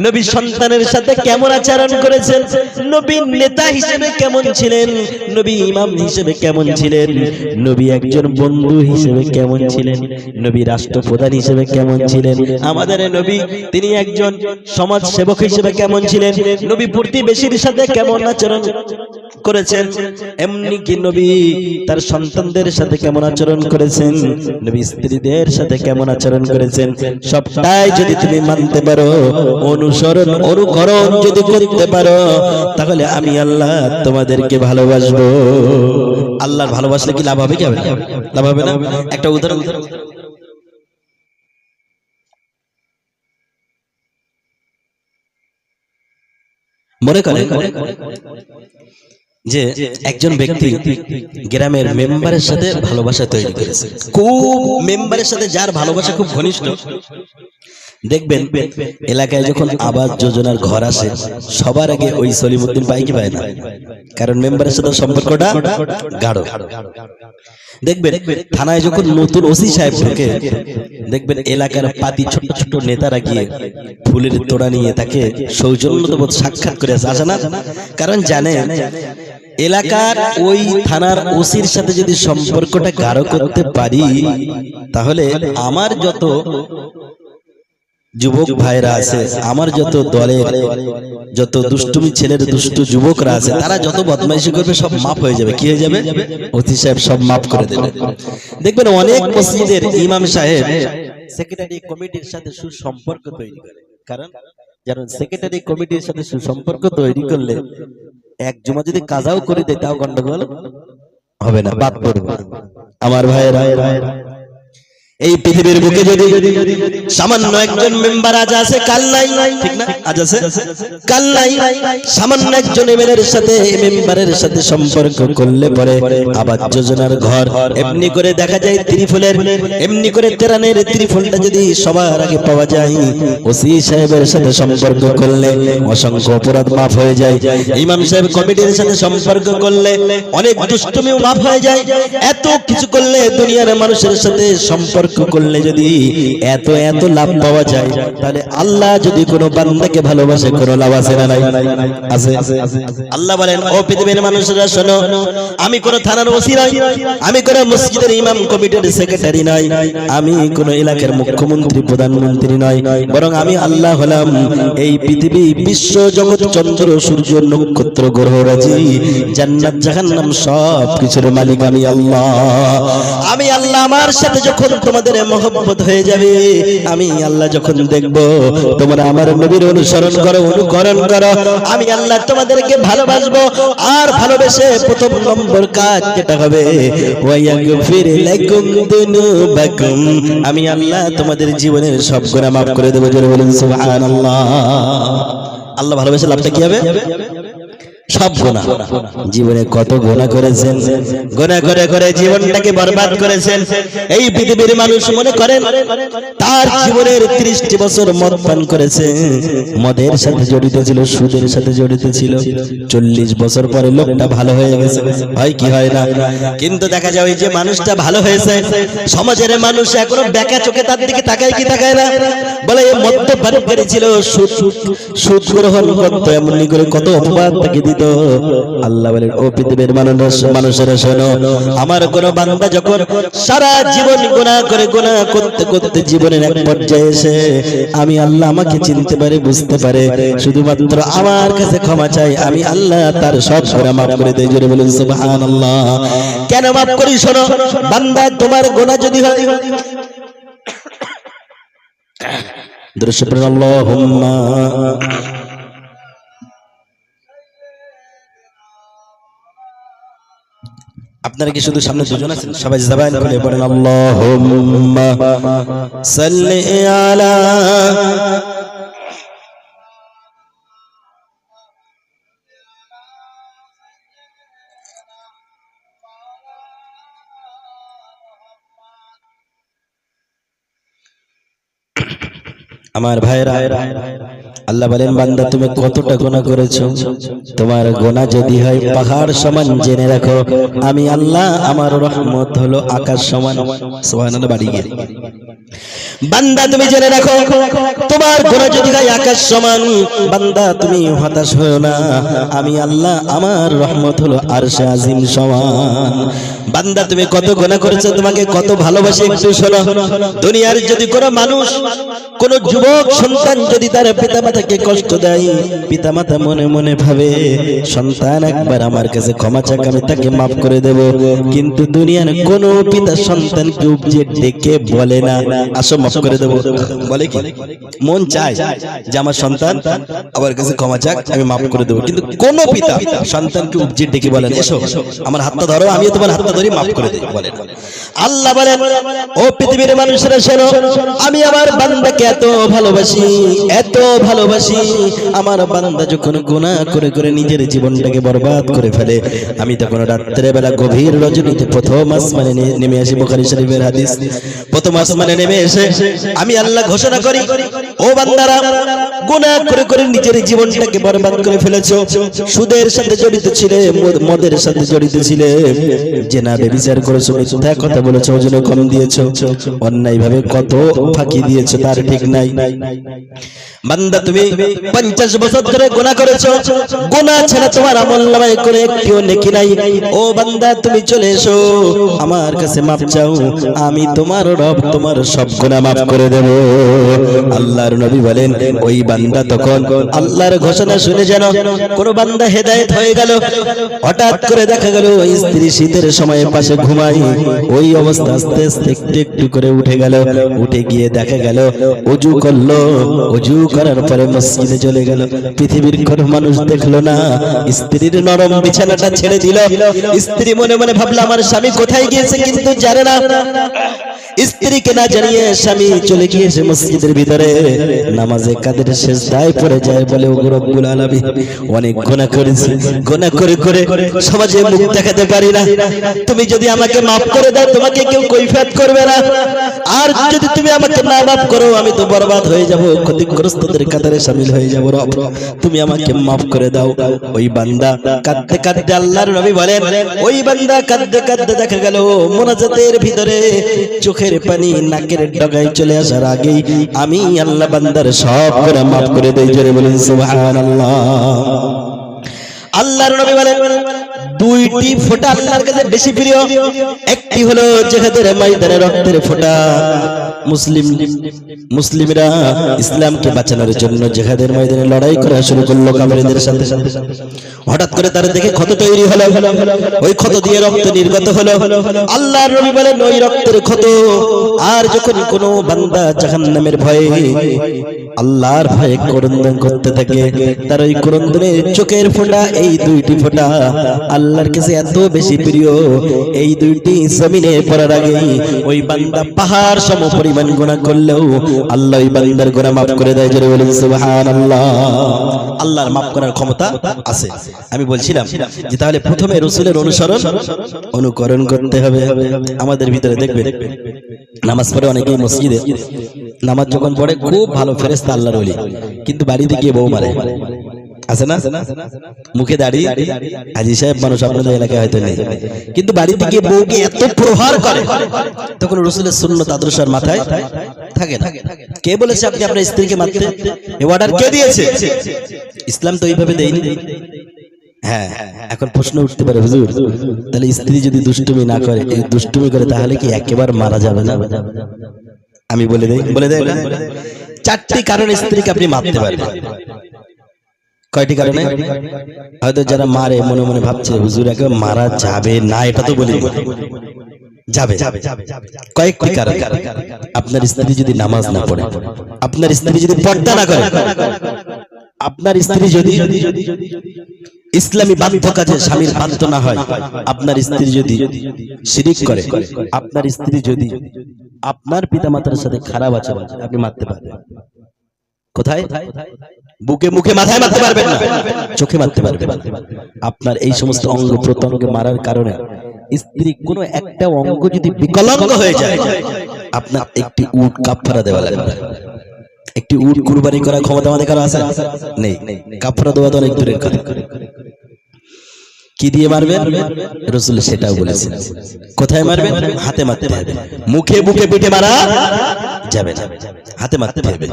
নবী সন্তানের সাথে কেমন আচরণ করেছেন, নবী নেতা হিসেবে কেমন ছিলেন, নবী ইমাম হিসেবে কেমন ছিলেন, নবী একজন বন্ধু হিসেবে কেমন ছিলেন, নবী রাষ্ট্রপ্রধান হিসেবে কেমন ছিলেন, আমাদের নবী তিনি একজন সমাজ সেবক হিসেবে কেমন ছিলেন, নবী প্রতিবেশীর সাথে কেমন আচরণ করেছেন, এমনি কি নবী তার সন্তানদের সাথে কেমন আচরণ করেছেন, নবী স্ত্রীদের সাথে কেমন আচরণ করেছেন, সবটাই যদি তুমি মানতে পারো, অনুসরণ অনুকরণ যদি করতে পারো, তাহলে আমি আল্লাহ তোমাদেরকে ভালোবাসবো। আল্লাহর ভালোবাসলে কি লাভ হবে? কি হবে? লাভ হবে না? একটা উদাহরণ মনে করেন যে একজন ব্যক্তি গ্রামের মেম্বারের সাথে ভালোবাসা তৈরি করেছে, খুব মেম্বারের সাথে যার ভালোবাসা খুব ঘনিষ্ঠ, দেখবেন এলাকায় যখন আবাস যোজনার ঘর আসে সবার আগে ওই সলিমউদ্দিন পায় কি পায় না? কারণ মেম্বারের সাথে সম্পর্কটা গাঢ়। দেখবেন থানায় যখন নতুন ওসি সাহেব ঢোকে, দেখবেন এলাকার পাতি ছোট ছোট নেতারা গিয়ে ফুলের তোড়া নিয়ে তাকে সৌজন্যবোধ সাক্ষাৎ করে আসে না? কারণ জানে এলাকার ওই থানার ওসির সাথে যদি সম্পর্কটা গাঢ় করতে পারি, তাহলে আমার যত যুবক ভাইরা আছে, আমার যত দলের যত দুষ্টুমি ছেলের দুষ্টু যুবকরা আছে, তারা যত বদমাইশি করবে সব মাফ হয়ে যাবে। কি হয়ে যাবে? ওসি সাহেব সব মাফ করে দেবে। দেখবেন অনেক মসজিদের ইমাম সাহেব সেক্রেটারি কমিটির সাথে সুসম্পর্ক তৈরি করে। কারণ সেক্রেটারি কমিটির সাথে সুসম্পর্ক তৈরি করলে এক জুমা যদি কাজাও করে দেয় তাও গন্ডগোল হবে না, বাদ পড়বে। আমার ভাইরা, এই পৃথিবীর বুকে যদি সামান্য একজন মেম্বার আজ আছে কাল নাই, ঠিক না? আজ আছে কাল নাই। সামান্য একজন এমএলএর সাথে মেম্বারের সাথে সম্পর্ক করলে পরে আবাস যোজনার ঘর এমনি করে দেখা যায় ত্রিফুলের, এমনি করে তেরানের ত্রিফুলটা যদি সবার আগে পাওয়া যায়, ওসি সাহেবের সাথে সম্পর্ক করলে অসংখ্য অপরাধ মাফ হয়ে যায়। ইমাম সাহেব কমিটির সাথে সম্পর্ক করলে অনেক দুষ্টুমিও মাফ হয়ে যায়। এত কিছু করলে দুনিয়ার মানুষের সাথে সম্পর্ক করলে যদি এত এত লাভ পাওয়া যায়, তাহলে আল্লাহ যদি কোনো বান্দাকে ভালোবাসে কোনো লাভ আছে না? নাই আছে। আল্লাহ বলেন ও পৃথিবীর মানুষেরা শোনো, আমি কোন থানার ওসি নই, আমি কোন মসজিদের ইমাম কমিটির সেক্রেটারি নই, আমি কোন এলাকার মুখ্যমন্ত্রী প্রধানমন্ত্রী নই, বরং আমি আল্লাহ হলাম এই পৃথিবী বিশ্ব জগৎ চন্দ্র সূর্য নক্ষত্র গ্রহরাজি জান্নাত জাহান্নাম সব কিছুর মালিক আমি আল্লাহ। আমি আল্লাহ আমার সাথে যখন তোমাদের মহব্বত হয়ে যাবে, আমি আল্লাহ যখন দেখব তোমরা আমার নবীর অনুসরণ করো অনুকরণ করো, আমি আল্লাহ তোমাদেরকে ভালোবাসবো। আর ভালোবেসে প্রথম নম্বর কাজ যেটা হবে, ওয়ায়াগফির লাকুম যুনুবাকুম, আমি আল্লাহ তোমাদের জীবনের সব গুনাহ মাফ করে দেব। জোরে বলুন সুবহানাল্লাহ। আল্লাহ ভালোবেসে লাভটা কি হবে? সব গুনাহ। জীবনে কত গুনাহ করেছেন, গুনাহ করে করে জীবনটাকে বরবাদ করেছেন। এই পৃথিবীর মানুষ মনে করেন তার জীবনের 30টি বছর মদ পান করেছে, মদের সাথে জড়িত ছিল, সুদের সাথে জড়িত ছিল, 40 বছর পরে লোকটা ভালো হয়ে গেছে। হয় কি হয় না? কিন্তু দেখা যায় ওই যে মানুষটা ভালো হয়েছে, সমাজের মানুষ এখনো বেকা চোখে তার দিকে তাকায় কি তাকায় না? বলে এই মদ্যপান করেছিল, সুদ গ্রহণ করত, এমনি করে কত অপবাদ তাকে দিত। আল্লাহ বলেন ও পৃথিবীর মানুষেরা শোনো, আমার কোন বান্দা যখন সারা জীবন গুনাহ করতে করতে জীবনের এক পর্যায়ে এসে আমি আল্লাহ আমাকে চিনতে পারে, বুঝতে পারে, শুধুমাত্র আমার কাছে ক্ষমা চাই, আমি আল্লাহ তার সব গুনাহ মাফ করে দেই। জোরে বলুন সুবহানাল্লাহ। কেন মাফ করি শোনো, বান্দা তোমার গুনাহ যদি হয় আল্লাহুম্মা আপনারা কি শুধু সামনে দুজন আছেন? সবাই জবান খুলে পড়েন আল্লাহুম্মা সাল্লি আলা আমার ভাইরা, আল্লাহ বলেন বান্দা তুমি কতটা গুনাহ করেছো, তোমার গুনাহ যদি হয় পাহাড় সমান, জেনে রাখো আমি আল্লাহ আমার রহমত হলো আকাশ সমান। সুবহানাল্লাহ। বাড়ি গিয়ে বান্দা তুমি জেনে রাখো তোমার গুনাহ যদি হয় আকাশ সমান, বান্দা তুমি হতাশ হয়ো না, আমি আল্লাহ আমার রহমত হলো আরশে আজিম সমান। বান্দা তুমি কত গুনাহ করেছো, তোমাকে কত ভালোবাসি একটু শোনো। দুনিয়ার যদি কোনো মানুষ, কোন যুবক সন্তান যদি তার পিতামাতাকে কষ্ট দেয়, পিতামাতা মনে মনে ভাবে সন্তান একবার আমার কাছে ক্ষমা চাক, আমি তাকে মাফ করে দেব। কিন্তু দুনিয়ার কোন পিতা সন্তানকে উপজে ডেকে বলে না আসো মাফ করে দেব। বলে কি? মন চায় যে আমার সন্তান আমার কাছে ক্ষমা চাক, আমি মাফ করে দেব। কিন্তু কোন পিতা সন্তানকে উপজে ডেকে বলেন এসো আমার হাতটা ধরো, আমিও তোমার হাতটা ধরি, মাফ করে দেই বলেন। আল্লাহ বলেন ও পৃথিবীর মানুষেরা শোনো, আমি আমার বান্দাকে এত ভালোবাসি, এত ভালোবাসি, আমার বান্দা যখন গুনাহ করে করে নিজের জীবনটাকে বরবাদ করে ফেলে, আমি তখন রাত্রে বেলা গভীর রজনীতে প্রথম আসমানে নেমে আসি। বুখারী শরীফের হাদিস। প্রথম আসমানে নেমে এসে আমি আল্লাহ ঘোষণা করি, ও বান্দারা গুনাহ করে করে নিজের জীবনটাকে বরবাদ করে ফেলেছো, সুদের সাথে জড়িত ছিলে, মদের সাথে জড়িত ছিলে, জেনা ব্যভিচার করেছো, মিথ্যা কথা বলেছো, ওজন কম দিয়েছো, অন্যায় ভাবে কত ফাঁকি দিয়েছো তার ঠিক নাই। বান্দা তুমি 50 বছর ধরে গুনাহ করেছো, গুনাহ ছাড়া তোমার আমলনামায় কোনো একটিও নেকি নাই। ও বান্দা তুমি চলে এসো আমার কাছে মাফ চাও, আমি তোমার রব তোমার সব গুনাহ মাফ করে দেব। আল্লাহর নবী বলেন ওই বান্দা তখন আল্লাহর ঘোষণা শুনে যেন কোন বান্দা হেদায়েত হয়ে গেল। হঠাৎ করে দেখা গেল ওই স্ত্রী শীতের সময় পাশে ঘুমায়, ওই অবস্থা আস্তে আস্তে একটু একটু করে উঠে গেল। উঠে গিয়ে দেখা গেল ওযু করলো, ওযু করার পরে মসজিদে চলে গেল। পৃথিবীর কোনো মানুষ দেখলো না, স্ত্রীর নরম বিছানাটা ছেড়ে দিল। স্ত্রী মনে মনে ভাবলো আমার স্বামী কোথায় গিয়েছে, কিন্তু জানে না। স্ত্রীকে না জানিয়ে স্বামী চলে গিয়েছে মসজিদের ভিতরে, নামাজে কাদের সিজদায় পড়ে যায়, বলে ও রব্বুল আলামিন অনেক গুনাহ করেছি, গুনাহ করে করে সমাজে মুখ দেখাতে পারি না, তুমি যদি আমাকে মাফ করে দাও তোমাকে কেউ কৈফিয়ত করবে না, আর যদি তুমি আমাকে না মাফ করো আমি তো বরবাদ হয়ে যাব, ক্ষতিগ্রস্তদের কাতারে শামিল হয়ে যাব, রব তুমি আমাকে মাফ করে দাও। ওই বান্দা কাঁদতে কাঁদতে, আল্লাহর নবী বলেন ওই বান্দা কাঁদতে কাঁদতে দেখা গেল মোনাজাতের ভিতরে চোখের পানি নাকের ডগায় চলে আসার আগেই আমি আল্লাহ বান্দার সব গুনাহ মাফ করে দেই। জোরে বলেন সুবহানাল্লাহ। আল্লাহর নবী বলেন দুইটি ফোঁটা আল্লাহর কাছে বেশি প্রিয়, একটি হলো জিহাদের ময়দানে রক্তের ফোঁটা। মুসলিমরা ইসলামকে বাঁচানোর জন্য জিহাদের ময়দানে লড়াই করা শুরু করলো কাফেরদের সাথে। হঠাৎ করে তার দেখে ক্ষত তৈরি হলো, ওই ক্ষত দিয়ে রক্ত নির্গত হলো। আল্লাহর নবী বলেন ওই রক্তের ক্ষত আর যখন কোনো বান্দা জাহান্নামের ভয়ে, আল্লাহর ভয়ে ক্রন্দন করতে থাকে, তার ওই ক্রন্দনের চোখের ফোঁটা, এই দুইটি ফোঁটা আল্লাহর কাছে এত বেশি প্রিয়, এই দুইটি জমিনে পড়ার আগে ওই বান্দা পাহাড় সম পরিমাণ গুনাহ করলেও আল্লাহ ওই বান্দার গুনাহ মাফ করে দেয়। জোরে বলুন সুবহানাল্লাহ। আল্লাহর মাফ করার ক্ষমতা আছে। আমি বলছিলাম যে তাহলে প্রথমে রাসূলের অনুকরণ করতে হবে। আমাদের ভিতরে দেখবেন নামাজ পড়ে অনেকেই মসজিদে, নামাজ যখন পড়ে খুব ভালো ফেরেশতা আল্লাহর ওলি, কিন্তু বাড়িতে গিয়ে বউ মারে, আছে না? মুখে দাড়ি, হাজী সাহেব মানুষ আপনাদের এলাকায় হয়তো নেই, কিন্তু বাড়িতে গিয়ে বউকে এত প্রহার করে, তখন রাসূলের সুন্নাত আদর্শের মাথায় থাকে না। কে বলেছে আপনি আপনার স্ত্রীকে মারতে? এই অর্ডার কে দিয়েছে? ইসলাম তো এইভাবে দেয়নি। হ্যাঁ, এখন প্রশ্ন উঠতে পারে হুজুর, তাহলে স্ত্রী যদি দুষ্টুমি না করে, দুষ্টুমি করে, তাহলে কি একেবারে মারা যাবে না? আমি বলে দেই না, 4টি কারণে স্ত্রীকে আপনি মারতে পারবেন। কয়টি কারণে? হয়তো যারা মারে মনে মনে ভাবছে হুজুর একেবারে মারা যাবে না, এটা তো বলি যাবে। কয়েকটি কারণ। আপনার স্ত্রী যদি নামাজ না পড়ে, আপনার স্ত্রী যদি পর্দা না করে, আপনার স্ত্রী যদি ইসলামী বাধ্য কাজে স্বামীর বাধ্য না হয়, আপনার স্ত্রী যদি শিরিক করে, আপনার স্ত্রী যদি আপনার পিতামাতার সাথে খারাপ আচরণ, আপনি মারতে পারবেন। কোথায়? বুকে, মুখে, মাথায় মারতে পারবেন না, চোখে মারতে পারবেন। আপনার এই সমস্ত অঙ্গ প্রত্যঙ্গে মারার কারণে স্ত্রী কোনো একটা অঙ্গ যদি বিকলাঙ্গ হয়ে যায়, আপনার একটি উট কাফারা দেওয়া লাগবে। একটি উট কুরবানি করার ক্ষমতা আমাদের কারো আছে? নেই। কাফারা দেওয়া তো অনেক দূরের কথা। কি দিয়ে মারবেন? রাসূল সেটাও বলেছেন। কোথায় মারবেন? হাতে মারতে হবে। মুখে, বুকে, পিঠে মারা যাবে না, হাতে মারতে হবে।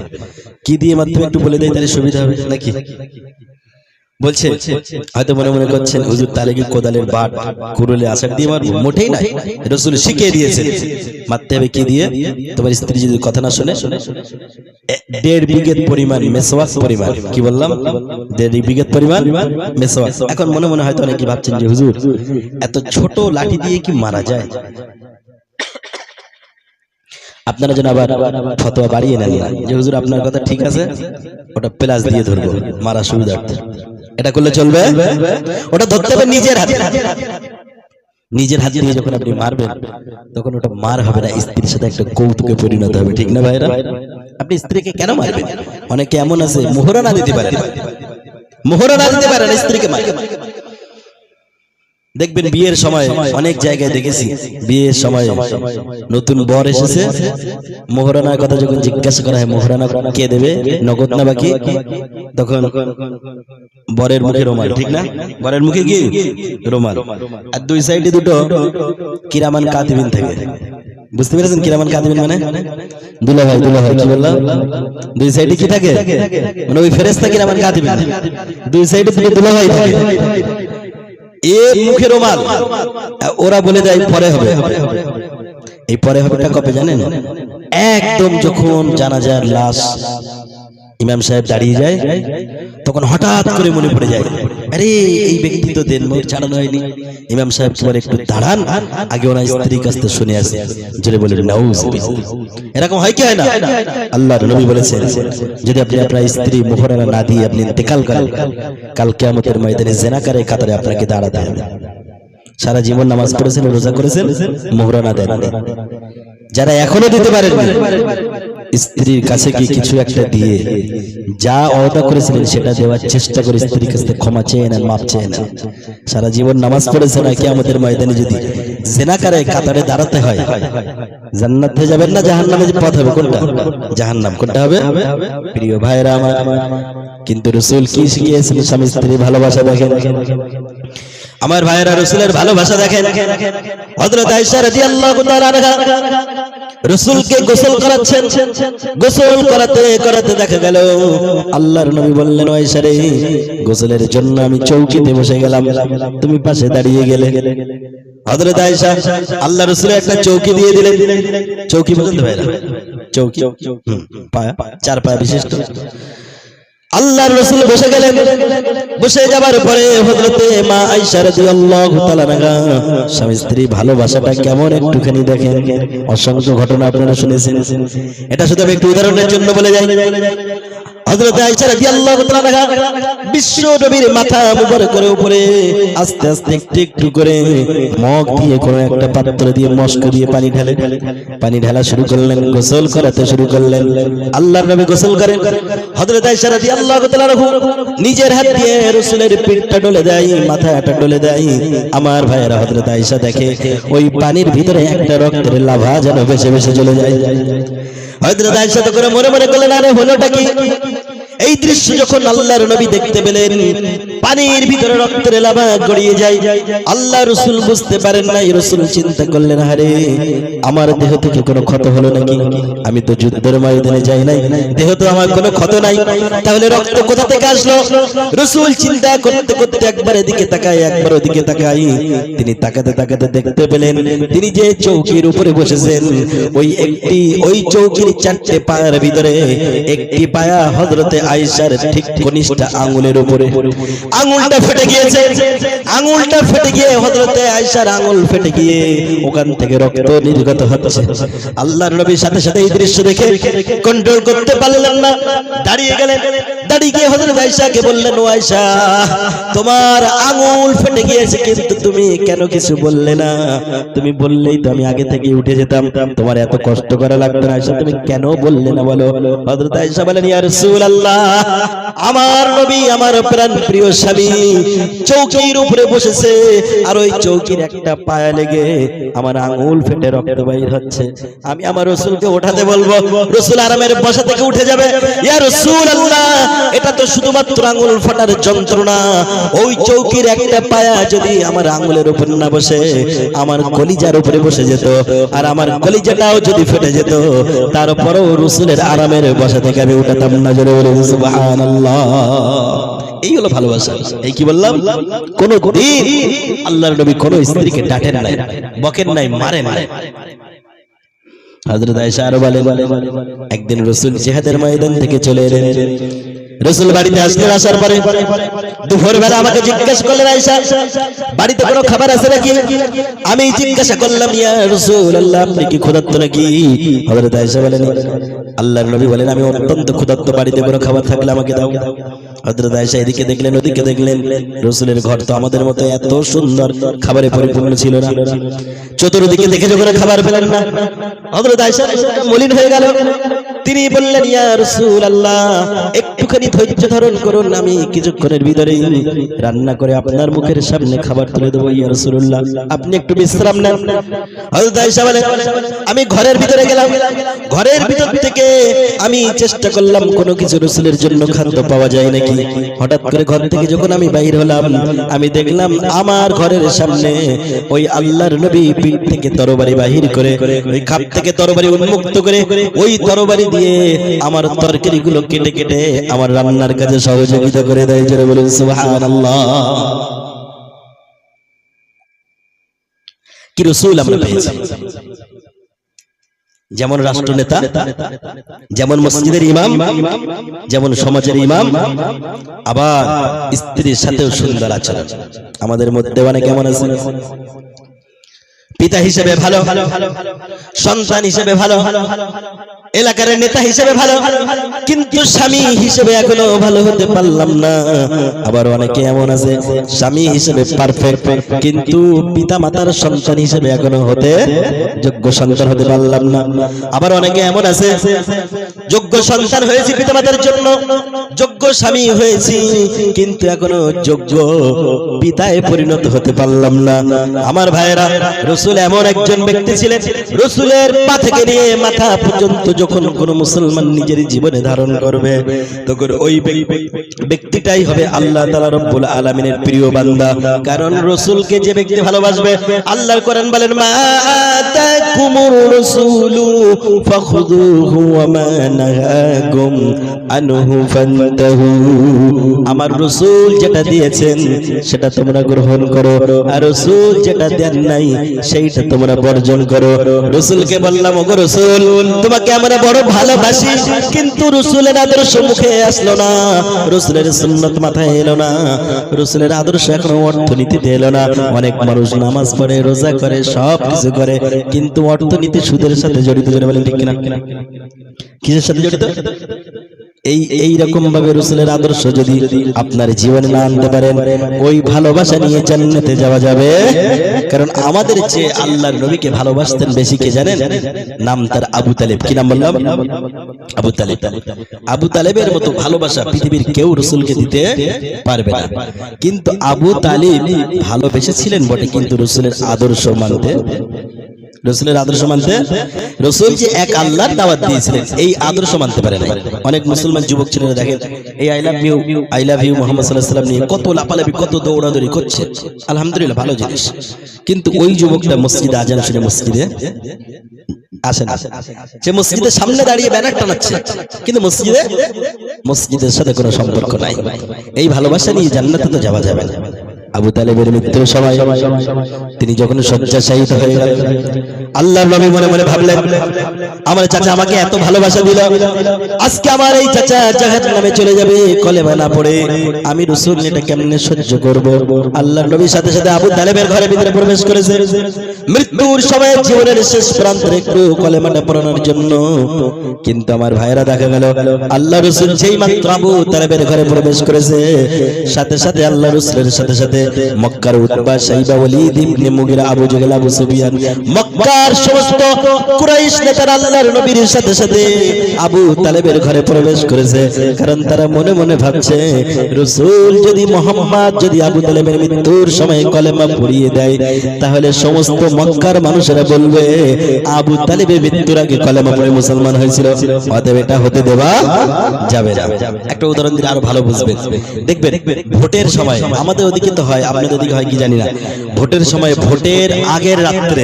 কি দিয়ে মারতে হবে একটু বলে দেয়, তাহলে সুবিধা হবে নাকি? বলছে হয়তো মনে মনে করছেন হুজুর তাহলে কি কোদালের বাট, কুড়ুলে আছাড় দিয়ে মারবো? মোটেই না, রাসূল শিখিয়ে দিয়েছেন মারতে হবে কি দিয়ে। তোমার স্ত্রী যদি কথা না শুনে, 1.5 বিঘত পরিমাণ মেসওয়াক পরিমাণ, কি বললাম? 1.5 বিঘত পরিমাণ মেসওয়াক। এখন মনে মনে হয়তো অনেকে ভাবছেন যে হুজুর এত ছোট লাঠি দিয়ে কি মারা যায়? আপনারা যেন আবার ফতোয়া বাড়িয়ে নেন না যে হুজুর আপনার কথা ঠিক আছে, ওটা প্লাস দিয়ে ধরবো, মারা সুবিধার্থে। এটা করলে চলবে? ওটা ধরতে হবে নিজের হাতে। নিজের হাত দিয়ে যখন আপনি মারবেন, তখন ওটা মার হবে না, স্ত্রীর সাথে একটা কৌতুকে পরিণত হবে, ঠিক না ভাইরা? আপনি স্ত্রীকে কেন মারবেন? অনেকে এমন আছে মোহরা না দিতে পারে, মোহরা না দিতে পারে না, স্ত্রীকে মারে। দেখবেন বিয়ের সময় অনেক জায়গায় দেখেছি, বিয়ের সময় নতুন বর এসেছে, মোহরানার কথা যখন জিজ্ঞাসা করা হয় মোহরানা কে দেবে, নগদ না বাকি, তখন বরের মুখে রুমাল, ঠিক না? বরের মুখে কি রুমাল, আর দুই সাইডে দুটো কিরামান কাতিবিন থাকে। বুঝতে পেরেছেন কিরামান কাতিবিন মানে? দুলাভাই, দুলাভাই কি বললাম? দুই সাইডে কি থাকে? মানে ওই ফেরেশতা কিরামান কাতিবিন, দুই সাইডে দুটো দুলাভাই থাকে। মুখে রুমাল, ওরা বলে দেয় পরে হবে। এই পরে হবেটা কবে জানেন? একদম যখন জানাজার লাশ ইমাম সাহেব দাঁড়িয়ে যায়, তখন হঠাৎ করে মনে পড়ে যায়, আরে এই ব্যক্তি তো দেন মোহর ছাড়ানো হয়নি। ইমাম সাহেব পরে একটু দাঁড়ান, আগে ওনার স্ত্রীর কাছ থেকে শুনে আসে, যেটা বলে নাউজুবিল্লাহ। এরকম হয় কি হয় না? আল্লাহর নবী বলেছেন যদি আপনি আপনার স্ত্রী মোহরানা না দিয়ে আপনি ইন্তেকাল করেন, কাল কিয়ামতের ময়দানে জিনাকারের কাতারে আপনাকে দাঁড়াতে হবে। সারা জীবন নামাজ পড়েছেন, রোজা করেছেন, মোহরানা দেন। যারা এখনো দিতে পারেন স্ত্রীর কাছে গিয়ে কিছু একটা দিয়ে যা অর্ডার করেছিলেন সেটা দেওয়ার চেষ্টা করে স্ত্রীর কাছে ক্ষমা চেয়ে নেন, মাপ চেয়ে নেন। সারা জীবন নামাজ পড়েছে না, কিয়ামতের ময়দানে যদি জিনাকারে কাতারে দাঁড়াতে হয়, জান্নাতে যাবেন না জাহান্নামের পথ হবে? কোনটা? জাহান্নাম। কোনটা হবে? প্রিয় ভাইরা আমার, কিন্তু রাসূল কি শিখিয়েছেন? স্বামী স্ত্রীর ভালোবাসা দেখেন আমার ভাইয়েরা, রাসূলের ভালোবাসা দেখেন। হযরত আয়েশা রাদিয়াল্লাহু তাআলা আনহা রাসূলকে গোসল করাচ্ছেন, গোসল করাতে করাতে দেখা গেল আল্লাহর নবী বললেন, আয়েশা রে গোসলের জন্য আমি চৌকিতে বসে গেলাম, তুমি পাশে দাঁড়িয়ে গেলে। হযরত আয়েশা আল্লাহ রাসূলের একটা চৌকি দিয়ে দিলেন। চৌকি বুঝতে ভাইরা? চৌকি চার পায়া বিশিষ্ট। আল্লাহর রাসূল বসে গেলেন। বসে যাবার পরে হযরতে মা আয়েশা রাদিয়াল্লাহু তাআলা আনহা স্বামী স্ত্রী ভালোবাসাটা কেমন একটুখানি দেখেন। অসংখ্য ঘটনা আপনারা শুনেছেন, এটা শুধু আমি একটু উদাহরণের জন্য বলে যাই। হযরতে আয়েশা রাদিয়াল্লাহু তাআলা আনহা বিশ্ব নবীর মাথা মুবারকের উপরে আস্তে আস্তে একটু একটু করে মগ দিয়ে কোনো একটা পাত্র দিয়ে মস্ক দিয়ে পানি ঢালা শুরু করলেন, গোসল করাতে শুরু করলেন। আল্লাহর নবী গোসল করেন। হযরতে আয়েশা রাদিয়াল্লাহু তাআলা আনহা নিজের হাত দিয়ে রাসূলের পিঠটা ডলে দেয়, মাথাটা ডলে দেয়। আমার ভাইয়েরা, হযরতে আয়েশা দেখে ওই পানির ভিতরে একটা রক্তের লাভা যেন ভেসে ভেসে চলে যায়। হযরত আয়েশা তো করে মনে মনে করলেন, আরে হলোটা কি? এই দৃশ্য যখন আল্লাহর নবী দেখতে পেলেন, পানির ভিতরে রক্তের লাভা গড়িয়ে যায়। আল্লাহ রাসূল বুঝতে পারেন না, রাসূল চিন্তা করলেন, আরে আমার দেহ থেকে কোনো ক্ষত হলো নাকি? আমি তো যুদ্ধের ময়দানে যাই নাই, দেহ তো আমার কোনো ক্ষত নাই, তাহলে রক্ত কোথা থেকে আসলো? রাসূল চিন্তা করতে করতে একবার এদিকে তাকায়, একবার ওদিকে তাকায়। তিনি তাকাতে তাকাতে দেখতে পেলেন তিনি যে চৌকির উপরে বসেছেন, ওই চৌকির 4টে পায়ের ভিতরে একটি পায়া হযরতে আয়েশার ঠিক কনিষ্ঠ আঙ্গুলের উপরে। আঙ্গুলটা ফেটে গিয়েছে, আঙ্গুলটা ফেটে গিয়ে হযরতে আয়েশার আঙ্গুল ফেটে গিয়ে ওখান থেকে রক্ত নির্গত হচ্ছে। আল্লাহর নবী সাথে সাথে এই দৃশ্য দেখে কন্ট্রোল করতে পারলেন না, দাঁড়িয়ে গেলেন। দাঁড়িয়ে গিয়ে হযরত আয়েশাকে বললেন, ও আয়েশা, তোমার আঙ্গুল ফেটে গিয়েছে কিন্তু তুমি কেন কিছু বললে না? তুমি বললেই তো আমি আগে থেকে উঠে যেতাম, তোমার এত কষ্ট করা লাগতো না। আয়েশা তুমি কেন বললে না বলো? হযরত আয়েশা বলেন, ইয়া রাসূলুল্লাহ, আমার নবী আমার প্রাণ প্রিয় স্বামী চৌকির উপরে বসেছে, আর ওই চৌকির একটা পায়া লেগে আমার আঙ্গুল ফেটে রক্ত বাইর হচ্ছে। আমি আমার রাসূলকে ওঠাতে বলবো, রাসূল আরামের বসা থেকে উঠে যাবে। ইয়া রাসূলুল্লাহ, এটা তো শুধুমাত্র আঙ্গুল ফাটার যন্ত্রণা, ওই চৌকির একটা পায়া যদি আমার আঙ্গুলের উপর না বসে আমার কলিজার উপরে বসে যেত, আর আমার কলিজাটাও যদি ফেটে যেত, তারপরেও রাসূলের আরামের বসা থেকে আমি উঠাতাম না। জোরে বলে সুবহানাল্লাহ। এই হলো ভালোবাসা। এই কি বললাম, কোন দিন আল্লাহর নবী কোন স্ত্রীকে ডাকেন নাই, বকেন নাই, মারেন নাই। হযরত আয়েশা আরো বলেন, একদিন রাসূল জিহাদের ময়দান থেকে চলে এলেন। রাসূল বাড়িতে আসলেন, আসার পরে দুপুরবেলা আমাকে জিজ্ঞাসা করলেন, আয়েশা বাড়িতে কোনো খাবার আছে নাকি? আমি জিজ্ঞাসা করলাম, ইয়া রাসূলুল্লাহ আপনি কি ক্ষুধার্ত নাকি? হযরত আয়েশা বলেন, আল্লাহর নবী বলেন, আমি অত্যন্ত ক্ষুধার্ত, বাড়িতে কোনো খাবার থাকলে আমাকে দাও। হযরত আয়েশা এদিকে দেখলেন ওদিকে দেখলেন, রাসূলের ঘর তো আমাদের মতো এত সুন্দর খাবারে পরিপূর্ণ ছিল না। চতুর্দিকে দেখে যখন খাবার পেলেন না, হযরত আয়েশা মলিন হয়ে গেল। তিনি বললেন, ইয়া রাসূলুল্লাহ একটুখানি ধৈর্য ধারণ করুন, আমি কিছুক্ষণের ভিতরেই রান্না করে আপনার মুখের সামনে খাবার তুলে দেবো। ইয়া রাসূলুল্লাহ আপনি একটু বিশ্রাম নেন। হযরত আয়েশা বলেন, আমি ঘরের ভিতরে গেলাম, ঘরের ভিতর থেকে আমি চেষ্টা করলাম কোনো কিছু রাসূলের জন্য খাদ্য পাওয়া যায় নাকি। হঠাৎ করে ঘর থেকে যখন আমি বাইর হলাম, আমি দেখলাম আমার ঘরের সামনে ওই আল্লাহর নবী পিঠ থেকে তরবারি বাহির করে, ওই খাপ থেকে তরবারি উন্মুক্ত করে ওই তরবারি দিয়ে আমার তরকারিগুলো কেটে কেটে আমার রান্নার কাজে সহযোগিতা করে দেয়। জোরে বলুন সুবহানাল্লাহ। কি রাসূল আমরা পেয়েছি, যেমন রাষ্ট্রনেতা, যেমন মসজিদের ইমাম, যেমন সমাজের ইমাম, আবার স্ত্রীর সাথেও সুন্দর আচরণ। আমাদের মধ্যে অনেক কেমন আছে, পিতা হিসেবে ভালো, সন্তান হিসেবে ভালো, এলাকার নেতা হিসেবে ভালো, কিন্তু স্বামী হিসেবে এখনো ভালো হতে পারলাম না। আবার অনেকে এমন আছে স্বামী হিসেবে পারফেক্ট, কিন্তু পিতা মাতার সন্তান হিসেবে এখনো হতে যোগ্য সন্তান হতে পারলাম না। আবার অনেকে এমন আছে যোগ্য সন্তান হয়েছি পিতা মাতার জন্য, যোগ্য স্বামী হয়েছি, কিন্তু এখনো যোগ্য পিতায় পরিণত হতে পারলাম না। আমার ভাইয়েরা, রাসূল এমন একজন ব্যক্তি ছিলেন, রাসূলের পা থেকে নিয়ে মাথা পর্যন্ত যখন কোন মুসলমান নিজের জীবনে ধারণ করবে, তখন ওই ব্যক্তিটাই হবে আল্লাহ তাআলা রব্বুল আলামিনের প্রিয় বান্দা। কারণ রাসূলকে যে ব্যক্তি ভালোবাসবে, আল্লাহর কোরআন বলেন, মা আতাকুমুর রাসূলু ফাখুযুহু ওয়া মা নাহাকুম আনহু ফান্তাহু। আমার রাসূল যেটা দিয়েছেন সেটা তোমরা গ্রহণ করো, আর রাসূল যেটা দেন নাই সেইটা তোমরা বর্জন করো। রাসূলকে বললাম, ওগো রাসূল তোমাকে আমরা বড় ভালোবাসি, কিন্তু রাসূলের আদর্শ মুখে আসলো না, রাসূলের সুন্নাত মাথায় এলো না, রাসূলের আদর্শ এখনো অর্থনীতিতে এলো না। অনেক মানুষ নামাজ পড়ে, রোজা করে, সব কিছু করে, কিন্তু অর্থনীতি সুদের সাথে জড়িত। করে বলেন ঠিক কিনা? কিসের সাথে জড়িত? এই রকম ভাবে রাসূলের আদর্শ যদি আপনার জীবনে না আনতে পারেন, ওই ভালোবাসা নিয়ে জান্নাতে যাওয়া যাবে। কারণ আমাদের যে আল্লাহর নবীকে ভালোবাসতেন বেশি কে জানেন? নাম তার আবু তালেব। কি নাম বললাম? আবু তালেব। আবু তালেবের মতো ভালোবাসা পৃথিবীর কেউ রাসূলকে দিতে পারবে না। কিন্তু আবু তালেব ভালোবেসেছিলেন বটে, কিন্তু রাসূলের আদর্শ মানতে রসুলের আদর্শ মানতে, রসুল যে এক আল্লাহর দাওয়াত দিয়েছিলেন এই আদর্শ মানতে পারে না। অনেক মুসলমান যুবক ছেলেরা দেখেন এই আই লাভ ইউ মুহাম্মদ সাল্লাল্লাহু আলাইহি ওয়াসাল্লাম নিয়ে কত লাপালাপি কত দৌড়াদৌড়ি করছে, আলহামদুলিল্লাহ ভালো জিনিস, কিন্তু ওই যুবকটা মসজিদে আজান শুনে মসজিদে আসে না, সে মসজিদের সামনে দাঁড়িয়ে ব্যানার টানাচ্ছে কিন্তু মসজিদের সাথে কোনো সম্পর্ক নাই। এই ভালোবাসা নিয়ে জান্নাতে তো যাওয়া যাবে না। আবু তালেবের মৃত্যুর সময় তিনি যখন শয্যাশায়িত হয়ে গেলেন, আল্লাহর নবী মনে মনে ভাবলেন আমার চাচা আমাকে এত ভালোবাসা দিল, আজকে আমার এই চাচা জাহান্নামে চলে যাবে কলেমা না পড়ে, আমি রাসূল এটা কেমনে সহ্য করব। আল্লাহর নবীর সাথে সাথে আবু তালেবের ঘরের ভিতরে প্রবেশ করেছে মৃত্যুর সময়, জীবনের শেষ প্রান্তে একটু কলেমাটা পড়ানোর জন্য। কিন্তু আমার ভাইরা দেখা গেল আল্লাহ রাসূল যেই মাত্র আবু তালেবের ঘরে প্রবেশ করেছে সাথে সাথে আল্লাহ রাসূলের সাথে সাথে মক্কার উতবা শাইবা ওয়ালিদ ইবনে মুগিরা আবু জাহল আবু সুফিয়ান মক্কার সমস্ত কুরাইশ নেতারা আল্লাহর নবীর সাথে সাথে আবু তালেবের ঘরে প্রবেশ করেছে, কারণ তারা মনে মনে ভাবছে রাসূল যদি মুহাম্মদ যদি আবু তালেবের মৃত্যুর সময় কলেমা পড়িয়ে দেয় তাহলে সমস্ত মক্কার মানুষেরা বলবে আবু তালেবের মৃত্যুর আগে কলেমা পড়ে মুসলমান হয়েছিল, অতএব এটা হতে দেওয়া যাবে না। একটা উদাহরণ দিলে আরো ভালো বুঝবেন, দেখবেন ভোটের সময় আমাদের ওদিকে তো হয়, আপনাদের ওদিকে হয় কি জানি না, ভোটের সময় ভোটের আগের রাত্রে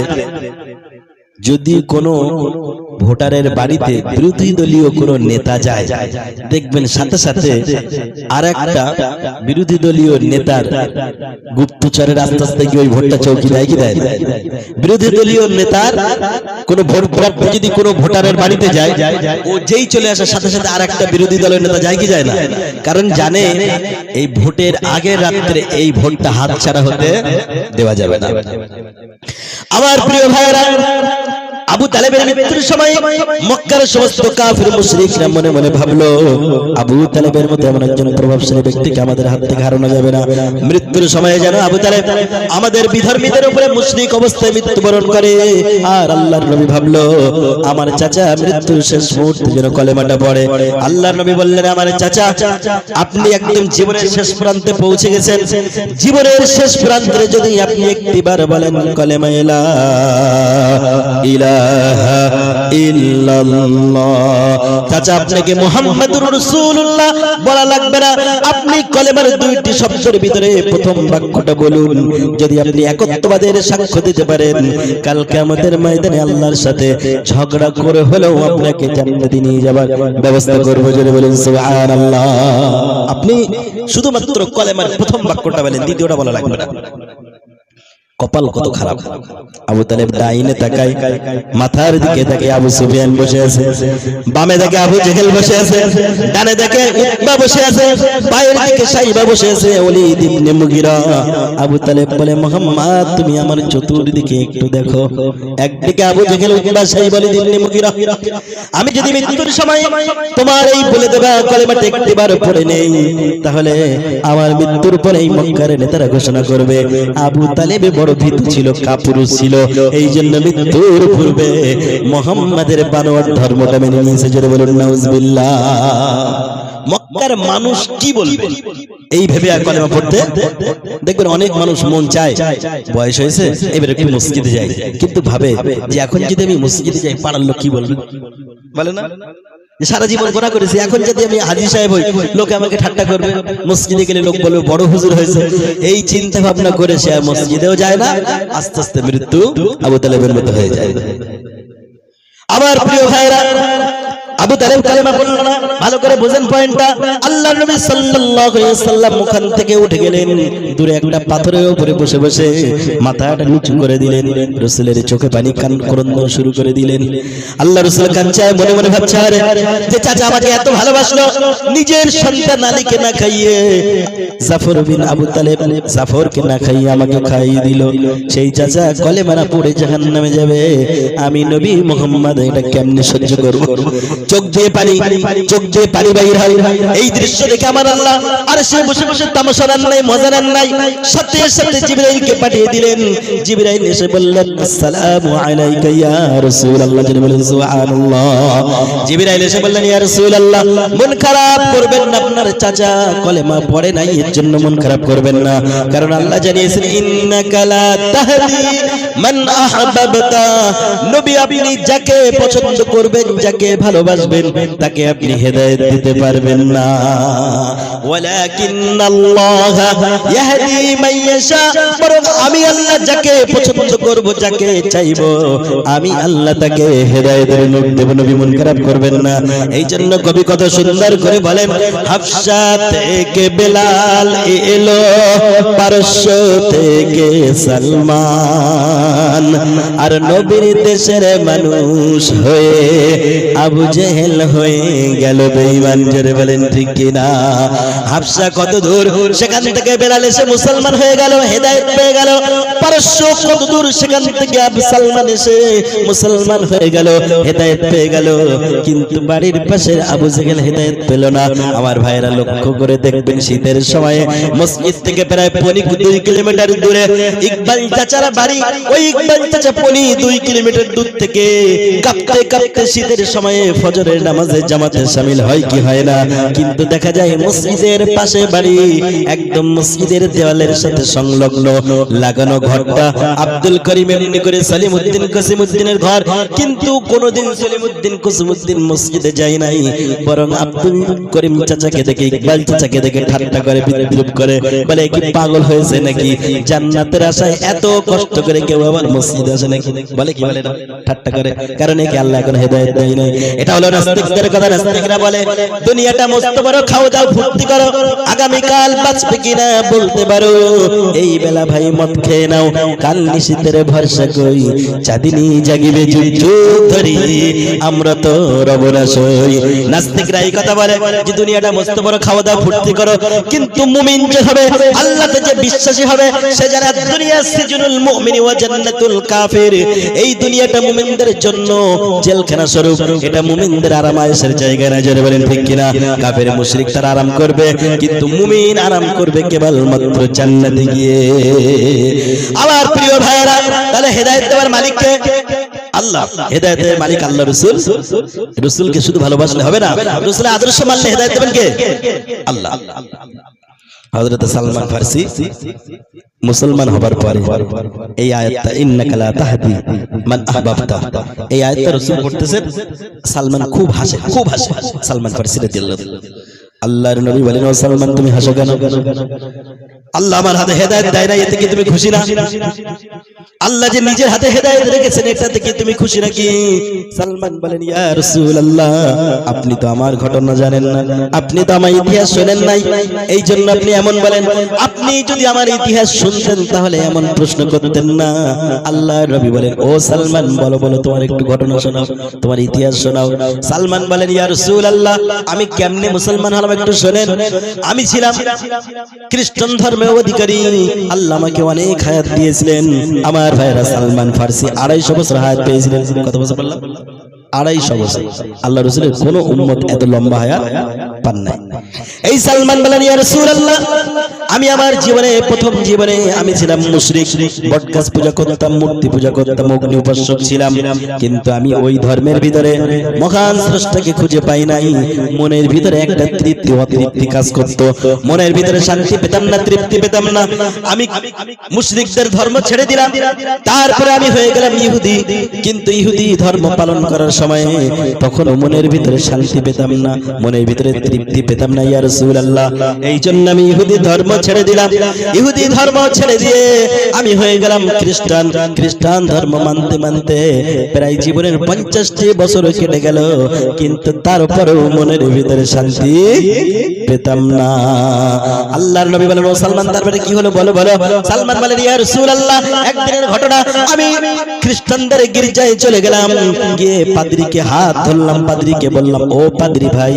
যদি কোনো ভোটারের বাড়িতে বিরোধী দলীয় কোনো নেতা যায়, দেখবেন সাথে সাথে আর একটা বিরোধী দলীয় নেতার গুপ্তচরের আস্তে আস্তে গিয়ে ওই ভোটটা চৌকি দেয় কি দেয়? বিরোধী দলীয় নেতার কোনো ভোট যদি কোনো ভোটারের বাড়িতে যায়, ও যেই চলে আসার সাথে সাথে আর একটা বিরোধী দলের নেতা যায় কি যায় না? কারণ জানে এই ভোটের আগের রাত্রে এই ভোটটা হাতছাড়া হতে দেওয়া যাবে না। আমার প্রিয় ভাইরা, আবু তালেবের মৃত্যুর সময় মক্কার সমস্ত কাফির মুশরিকরা মনে মনে ভাবলো আবু তালেবের মতো এমন একজন প্রভাবশালী ব্যক্তিকে আমাদের হাত থেকে হারানো যাবে না। মৃত্যুর সময় যেন আবু তালেব আমাদের বিধর্মীদের উপরে মুশরিক অবস্থায় মৃত্যুবরণ করে। আর আল্লাহর নবী ভাবলো আমার চাচা মৃত্যুর শেষ মুহূর্তে যেন কলেমাটা পড়ে। আল্লাহর নবী বললেন আমার চাচা আপনি একদম জীবনের শেষ প্রান্তে পৌঁছে গেছেন, জীবনের শেষ প্রান্তে যদি আপনি একটিবার বলেন কলেমা লা ইলাহা ইল্লাল্লাহ, চাচা আপনাকে মুহাম্মাদুর রাসূলুল্লাহ বলা লাগবে না, আপনি কলেমার দুইটি শব্দের ভিতরে প্রথম বাক্যটা বলুন। যদি আপনি একত্ববাদের সাক্ষ্য দিতে পারেন কাল কিয়ামতের ময়দানে আল্লাহর সাথে ঝগড়া করে হলেও আপনাকে জান্নাতে নিয়ে যাবার ব্যবস্থা করব। যদি বলেন সুবহানাল্লাহ। আপনি শুধুমাত্র কলেমার প্রথম বাক্যটা বলেন, দ্বিতীয়টা বলা লাগবে না। কপাল কত খারাপ। আবু তালেব ডাইনে তাকায়, মাথার দিকে তাকে আবু সুফিয়ান বসে আছে, বামে দেখে আবু জেহেল বসে আছে, ডানে দেখে উতবা বসে আছে, পায়ের দিকে সাইবা বসে আছে ওয়ালিদ ইবনে মুগিরা। আবু তালেব বলে মুহাম্মদ তুমি আমার চতুর্দিকে একটু দেখো, একদিকে আবু জেহেল উতবা সাইবা ওয়ালিদ ইবনে মুগিরা, আমি যদি মৃত্যুর সময় তোমার এই বলে দেবা কলেমাটা একটিবার পড়ে নেই তাহলে আমার মৃত্যুর পরে এই মক্কার নেতারা ঘোষণা করবে আবু তালেব বড় ভীতু ছিল, কাপুরুষ ছিল, এই জন্য মৃত্যুর পূর্বে মুহাম্মাদের বানোয়াট ধর্মটা মেনে নিয়েছে। যদি বলুন নাউজুবিল্লাহ। মক্কার মানুষ কি বলবে এই ভেবে কলেমা পড়তে, দেখবেন অনেক মানুষ মন চায় বয়স হয়েছে এবার একটু মসজিদে যাই, কিন্তু ভাবে যে এখন যদি আমি মসজিদে যাই পাড়ার লোক কি বলবে, বলে না সারা জীবন গোনা করেছি, এখন যদি আমি হাজী সাহেব হই লোকে আমাকে ঠাট্টা করবে, মসজিদে গেলে লোক বলবে বড় হুজুর হয়েছে। এই চিন্তা ভাবনা করে সে মসজিদেও যায় না, আস্তে আস্তে মৃত্যু আবু তালেবের মতো হয়ে যায়। আমার প্রিয় ভাইরা, আবু তালেব কালেমা পড়ল না, ভালো করে বুঝেন পয়েন্টটা। আল্লাহর নবী সাল্লাল্লাহু আলাইহি ওয়াসাল্লাম মুখান থেকে উঠে গেলেন, দূরে একটা পাথরের উপরে বসে বসে মাথাটা নিচু করে দিলেন, রাসূলের চোখে পানি কান করোনো শুরু করে দিলেন। আল্লাহ রাসূল কাঁদছেন, মনে মনে ভাবছে আরে যে চাচা আমাকে এত ভালোবাসলো, নিজের সন্তান আলীকে না খাইয়ে জাফর বিন আবু তালেব জাফরকে না খাইয়ে আমাকে খাইয়ে দিল, সেই চাচা কলেমা না পড়ে জাহান্নামে যাবে, আমি নবী মুহাম্মদ এটা কেমনে সহ্য করব। চোখ দিয়ে পানি বাইর হয়। এই দৃশ্য দেখে আমার আল্লাহ আর সে বসে বসে তামাশা নেন নাই, মজা নেন নাই, সাথে সাথে জিবরাইলকে পাঠিয়ে দিলেন। জিবরাইল এসে বললেন আসসালামু আলাইকা ইয়া রাসূলুল্লাহ। যিনি বলেন সুবহানাল্লাহ। জিবরাইল এসে বললেন ইয়া রাসূলুল্লাহ, মন খারাপ করবেন না, আপনার চাচা কলেমা পড়ে নাই এর জন্য মন খারাপ করবেন না, কারণ আল্লাহ জানিয়েছেন ইন্নাকা লা তাহদি মান আহবাবতা। নবী আপনি যাকে পছন্দ করবেন, যাকে ভালোবাসবেন, তাকে আপনি হেদায়েত দিতে পারবেন না। ওয়ালাকিন্নাল্লাহ ইয়াহদি মান ইয়াশা, বরং আমি আল্লাহ যাকে পছন্দ করব, যাকে চাইবো, আমি আল্লাহ তাকে হেদায়েতের নূর দেব। নবী মন খারাপ করবেন না। এই জন্য কবি কত সুন্দর করে বলেন, হাফসা থেকে বেলাল এলো, পারস্য থেকে সালমান, আর নবীর দেশের মানুষ হয়ে আবু জেহেল হয়ে গেল বেঈমান। জোরে বলেন ঠিক কিনা? হাফসা কত দূর, সেখান থেকে বেলাল এসে মুসলমান হয়ে গেল, হেদায়েত পেয়ে গেল। পারস্য কত দূর, সেখান থেকে আবু সালমান এসে মুসলমান হয়ে গেল, হেদায়েত পেয়ে গেল। কিন্তু বাড়ির পাশে আবু জেহেল হেদায়েত পেল না। আমার ভাইরা লক্ষ্য করে দেখবেন, শীতের সময়ে মসজিদ থেকে প্রায় 2 কিলোমিটার দূরে ইকবাল চাচার বাড়ি। ওই ইকবাল চাচা 2 কিলোমিটার দূর থেকে কাঁপতে কাঁপতে শীতের সময়ে ফজরের নামাজে জামাতে শামিল হয় কি হয় না? কিন্তু দেখা যায় মসজিদের পাশে বাড়ি, একদম মসজিদের দেওয়ালের সাথে সংলগ্ন লাগানো ঘরটা আব্দুল করিম এমনি করে সলিমউদ্দিন কসিমউদ্দিনের ঘর। কিন্তু কোনোদিন সলিমউদ্দিন কসিমউদ্দিন মসজিদে যায় নাই, বরং আব্দুল করিম চাচাকে দেখে, ইকবাল চাচাকে দেখে ঠাট্টা করে, বিদ্রুপ করে, বলে কি পাগল হয়েছে নাকি? জান্নাতের আশায় এত কষ্ট করে কেউ আবার মসজিদে আসে নাকি? বলে কি বলে না, ঠাট্টা করে। কারণ কি আল্লাহ এখন হেদায়েত দেয় নাই। এটা হলো নাস্তিকদের কথা। নাস্তিকরা বলে দুনিয়াটা মস্ত বড়, খাও দাও ফুর্তি করো, আগামী কাল বাঁচবে কিনা বলতে পারো। এই বেলা ভাই মদ খেয়ে নাও, কাল নিশীতের ভরসা কই, চাঁদিনী জাগিবে যুগ যুগ ধরি, আমরা তো রব না সই। নাস্তিকরা এই কথা বলে যে দুনিয়াটা মস্ত বড়, খাও দাও ফুর্তি করো, কিন্তু মুমিন যে হবে, আল্লাহতে যে বিশ্বাসী হবে, সে যারা দুনিয়া সিজনুল মুমিনি ওয়া জান্নাতুল কাফির, এই দুনিয়াটা মুমিনদের জন্য জেলখানা স্বরূপ, এটা মুমিনদের আরাম আয়েশের জায়গা না। জোরে বলেন ঠিক কিনা? কাফের মুশরিক তারা আরাম করবে, কিন্তু মুমিন আরাম করবে কেবল মাত্র জান্নাতে গিয়ে। আমার প্রিয় ভাইরা, তাহলে হেদায়েত দেওয়ার মালিক কে? আল্লাহ। হেদায়েতের মালিক আল্লাহ। রাসূল, রাসূলকে শুধু ভালোবাসলে হবে না, রাসূলের আদর্শ মানলে হেদায়েত দেবেন কে? আল্লাহ। হযরত সালমান ফারসি মুসলমান হবার পরে এই আয়াতটা ইন্নাকা লা তাহদি মান আহবাবতা, এই আয়াতটা রাসূল পড়তেছেন, সালমান খুব হাসে, খুব হাসে। সালমান ফারসি রাদিয়াল্লাহু আল্লাহর নবী বলেন, ও সালমান তুমি হাসো কেন? আল্লাহ আমার হাতে হেদায়েত দেয় না, এতে কি তুমি খুশি না? আল্লাহ যে নিজের হাতে হেদায়েত রেখেছেন, এটাতে কি তুমি খুশি নাকি? সালমান বলেন, ইয়া রাসূলুল্লাহ, আপনি তো আমার ঘটনা জানেন না, আপনি তো আমার ইতিহাস শোনেন নাই, এই জন্য আপনি এমন বলেন। আপনি যদি আমার ইতিহাস শুনতেন তাহলে এমন প্রশ্ন করতেন না। আল্লাহর নবী বলেন, ও সালমান বলো বলো, তোমার একটু ঘটনা শোনাও, তোমার ইতিহাস শোনাও। সালমান বলেন, ইয়া রাসূলুল্লাহ, আমি কেমনে মুসলমান হলাম একটু শোনেন। আমি ছিলাম খ্রিস্টান ধর্মের অধিকারী, আল্লাহ আমাকে অনেক হায়াত দিয়েছিলেন। আমার ভাইরা, সালমান ফারসি 250 বছর হায়াত পেয়েছিলেন। কত বছর বললাম? 250 বছর। আল্লাহ রাসূলের কোন উম্মত এত লম্বা হায়াত পান নাই। এই সালমান বলেন, ইয়া রাসূলুল্লাহ, আমি আমার জীবনে, প্রথম জীবনে আমি ছিলাম মুশরিক, বটগাছ পূজা করতাম, মূর্তি পূজা করতাম, অগ্নি উপাসক ছিলাম। কিন্তু আমি ওই ধর্মের ভিতরে মহান স্রষ্টাকে খুঁজে পাই নাই। মনের ভিতরে একটা তৃপ্তি, অতৃপ্তি কাজ করত। মনের ভিতরে শান্তি পেতাম না, তৃপ্তি পেতাম না। আমি মুশরিকদের ধর্ম ছেড়ে দিলাম। তারপরে আমি হয়ে গেলাম ইহুদি। কিন্তু ইহুদি ধর্ম পালন করার সময় তখন মনের ভিতরে শান্তি পেতাম না, মনের ভিতরে তৃপ্তি পেতাম না। ইয়া রাসূলুল্লাহ, এই জন্য আমি ইহুদি ধর্ম ছেড়ে দিলাম। ইহুদি ধর্ম ছেড়ে দিয়ে আমি হয়ে গেলাম খ্রিস্টান। খ্রিস্টান ধর্ম মানতে মানতে প্রায় জীবনের 50টি বছর কেটে গেল, কিন্তু তারপরেও মনের ভিতরে শান্তি পেতাম না। আল্লাহর নবী বলেন, ও সালমান, তারপরে কি হলো বলো বলো। সালমান বলেন, ইয়া রাসূলুল্লাহ, একদিনের ঘটনা, আমি খ্রিস্টানদের গির্জায় চলে গেলাম, গিয়ে পাদ্রীকে হাত ধরলাম, পাদ্রীকে বললাম, ও পাদ্রী ভাই,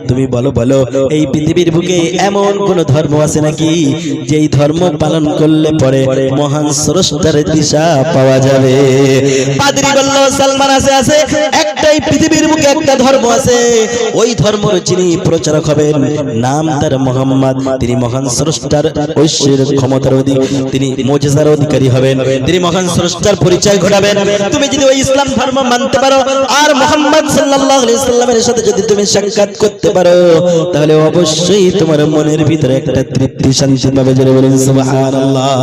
তুমি বলো বলো, এই পৃথিবীর বুকে এমন কোন ধর্ম আছে নাকি নাকি যেই ধর্ম পালন করলে পরে মহান স্রষ্টার দিশা পাওয়া যাবে। পাদ্রী বলল সালমান আছে একটাই পৃথিবীর বুকে একটা ধর্ম আছে, ওই ধর্মের যিনি প্রচারক হবেন নাম তার মুহাম্মদ, তিনি মহান স্রষ্টার ঐশ্বরিক ক্ষমতার তিনি মুজিজার অধিকারী হবেন, তিনি মহান স্রষ্টার পরিচয় ঘটাবেন। তুমি যদি ওই ইসলাম ধর্ম মানতে পারো আর মুহাম্মদ সাল্লাল্লাহু আলাইহি সাল্লামের সাথে যদি তুমি সাক্ষাৎ করতে পারো, তাহলে অবশ্যই তোমার মনের ভিতরে একটা তৃপ্তি শান্তি পাবে। জোরে বলেন সুবহানাল্লাহ।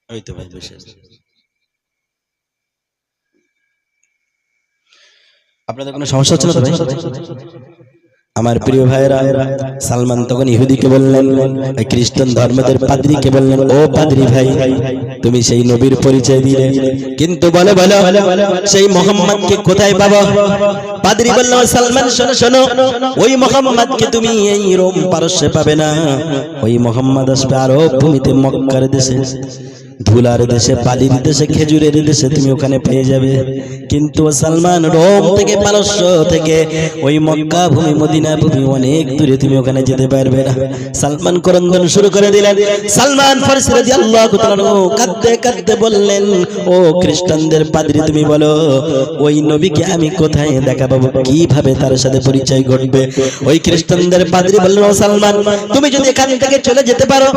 ওই তো ভাই বসে আপনাদের কোনো সমস্যা হচ্ছে না তো ভাই? আমার প্রিয় ভাইরা, সালমান তখন ইহুদিকে বললেন, খ্রিস্টান ধর্মদের পাদ্রীকে বললেন, ও পাদ্রী ভাই, তুমি সেই নবীর পরিচয় দিলে, কিন্তু বলো সেই মুহাম্মদকে কোথায় পাবো? পাদ্রী বলল, সালমান শোনো শোনো, ওই মুহাম্মদকে তুমি এই রোম পারস্যে পাবে না, ওই মুহাম্মদ আসবে আরব ভূমিতে, মক্কার দেশে, ধুলার দেশে, বালির দেশে, খেজুরের দেশে, তুমি ওখানে পেয়ে যাবে। কিন্তু সালমান, রোম থেকে পারস্য থেকে ওই মক্কা ভূমি মদিনা ভূমি অনেক দূরে, তুমি ওখানে যেতে পারবে না। সালমান ক্রন্দন শুরু করে দিলেন। সালমান ফারসি রাদিয়াল্লাহু তাআলা কাঁদতে কাঁদতে বললেন, ও খ্রিস্টানদের পাদ্রী, তুমি বলো ওই নবীকে আমি কোথায় দেখা পাবো, কিভাবে তার সাথে পরিচয় ঘটবে? ওই খ্রিস্টানদের পাদ্রী বললেন, ও সালমান, তুমি যদি এখান থেকে চলে যেতে পারো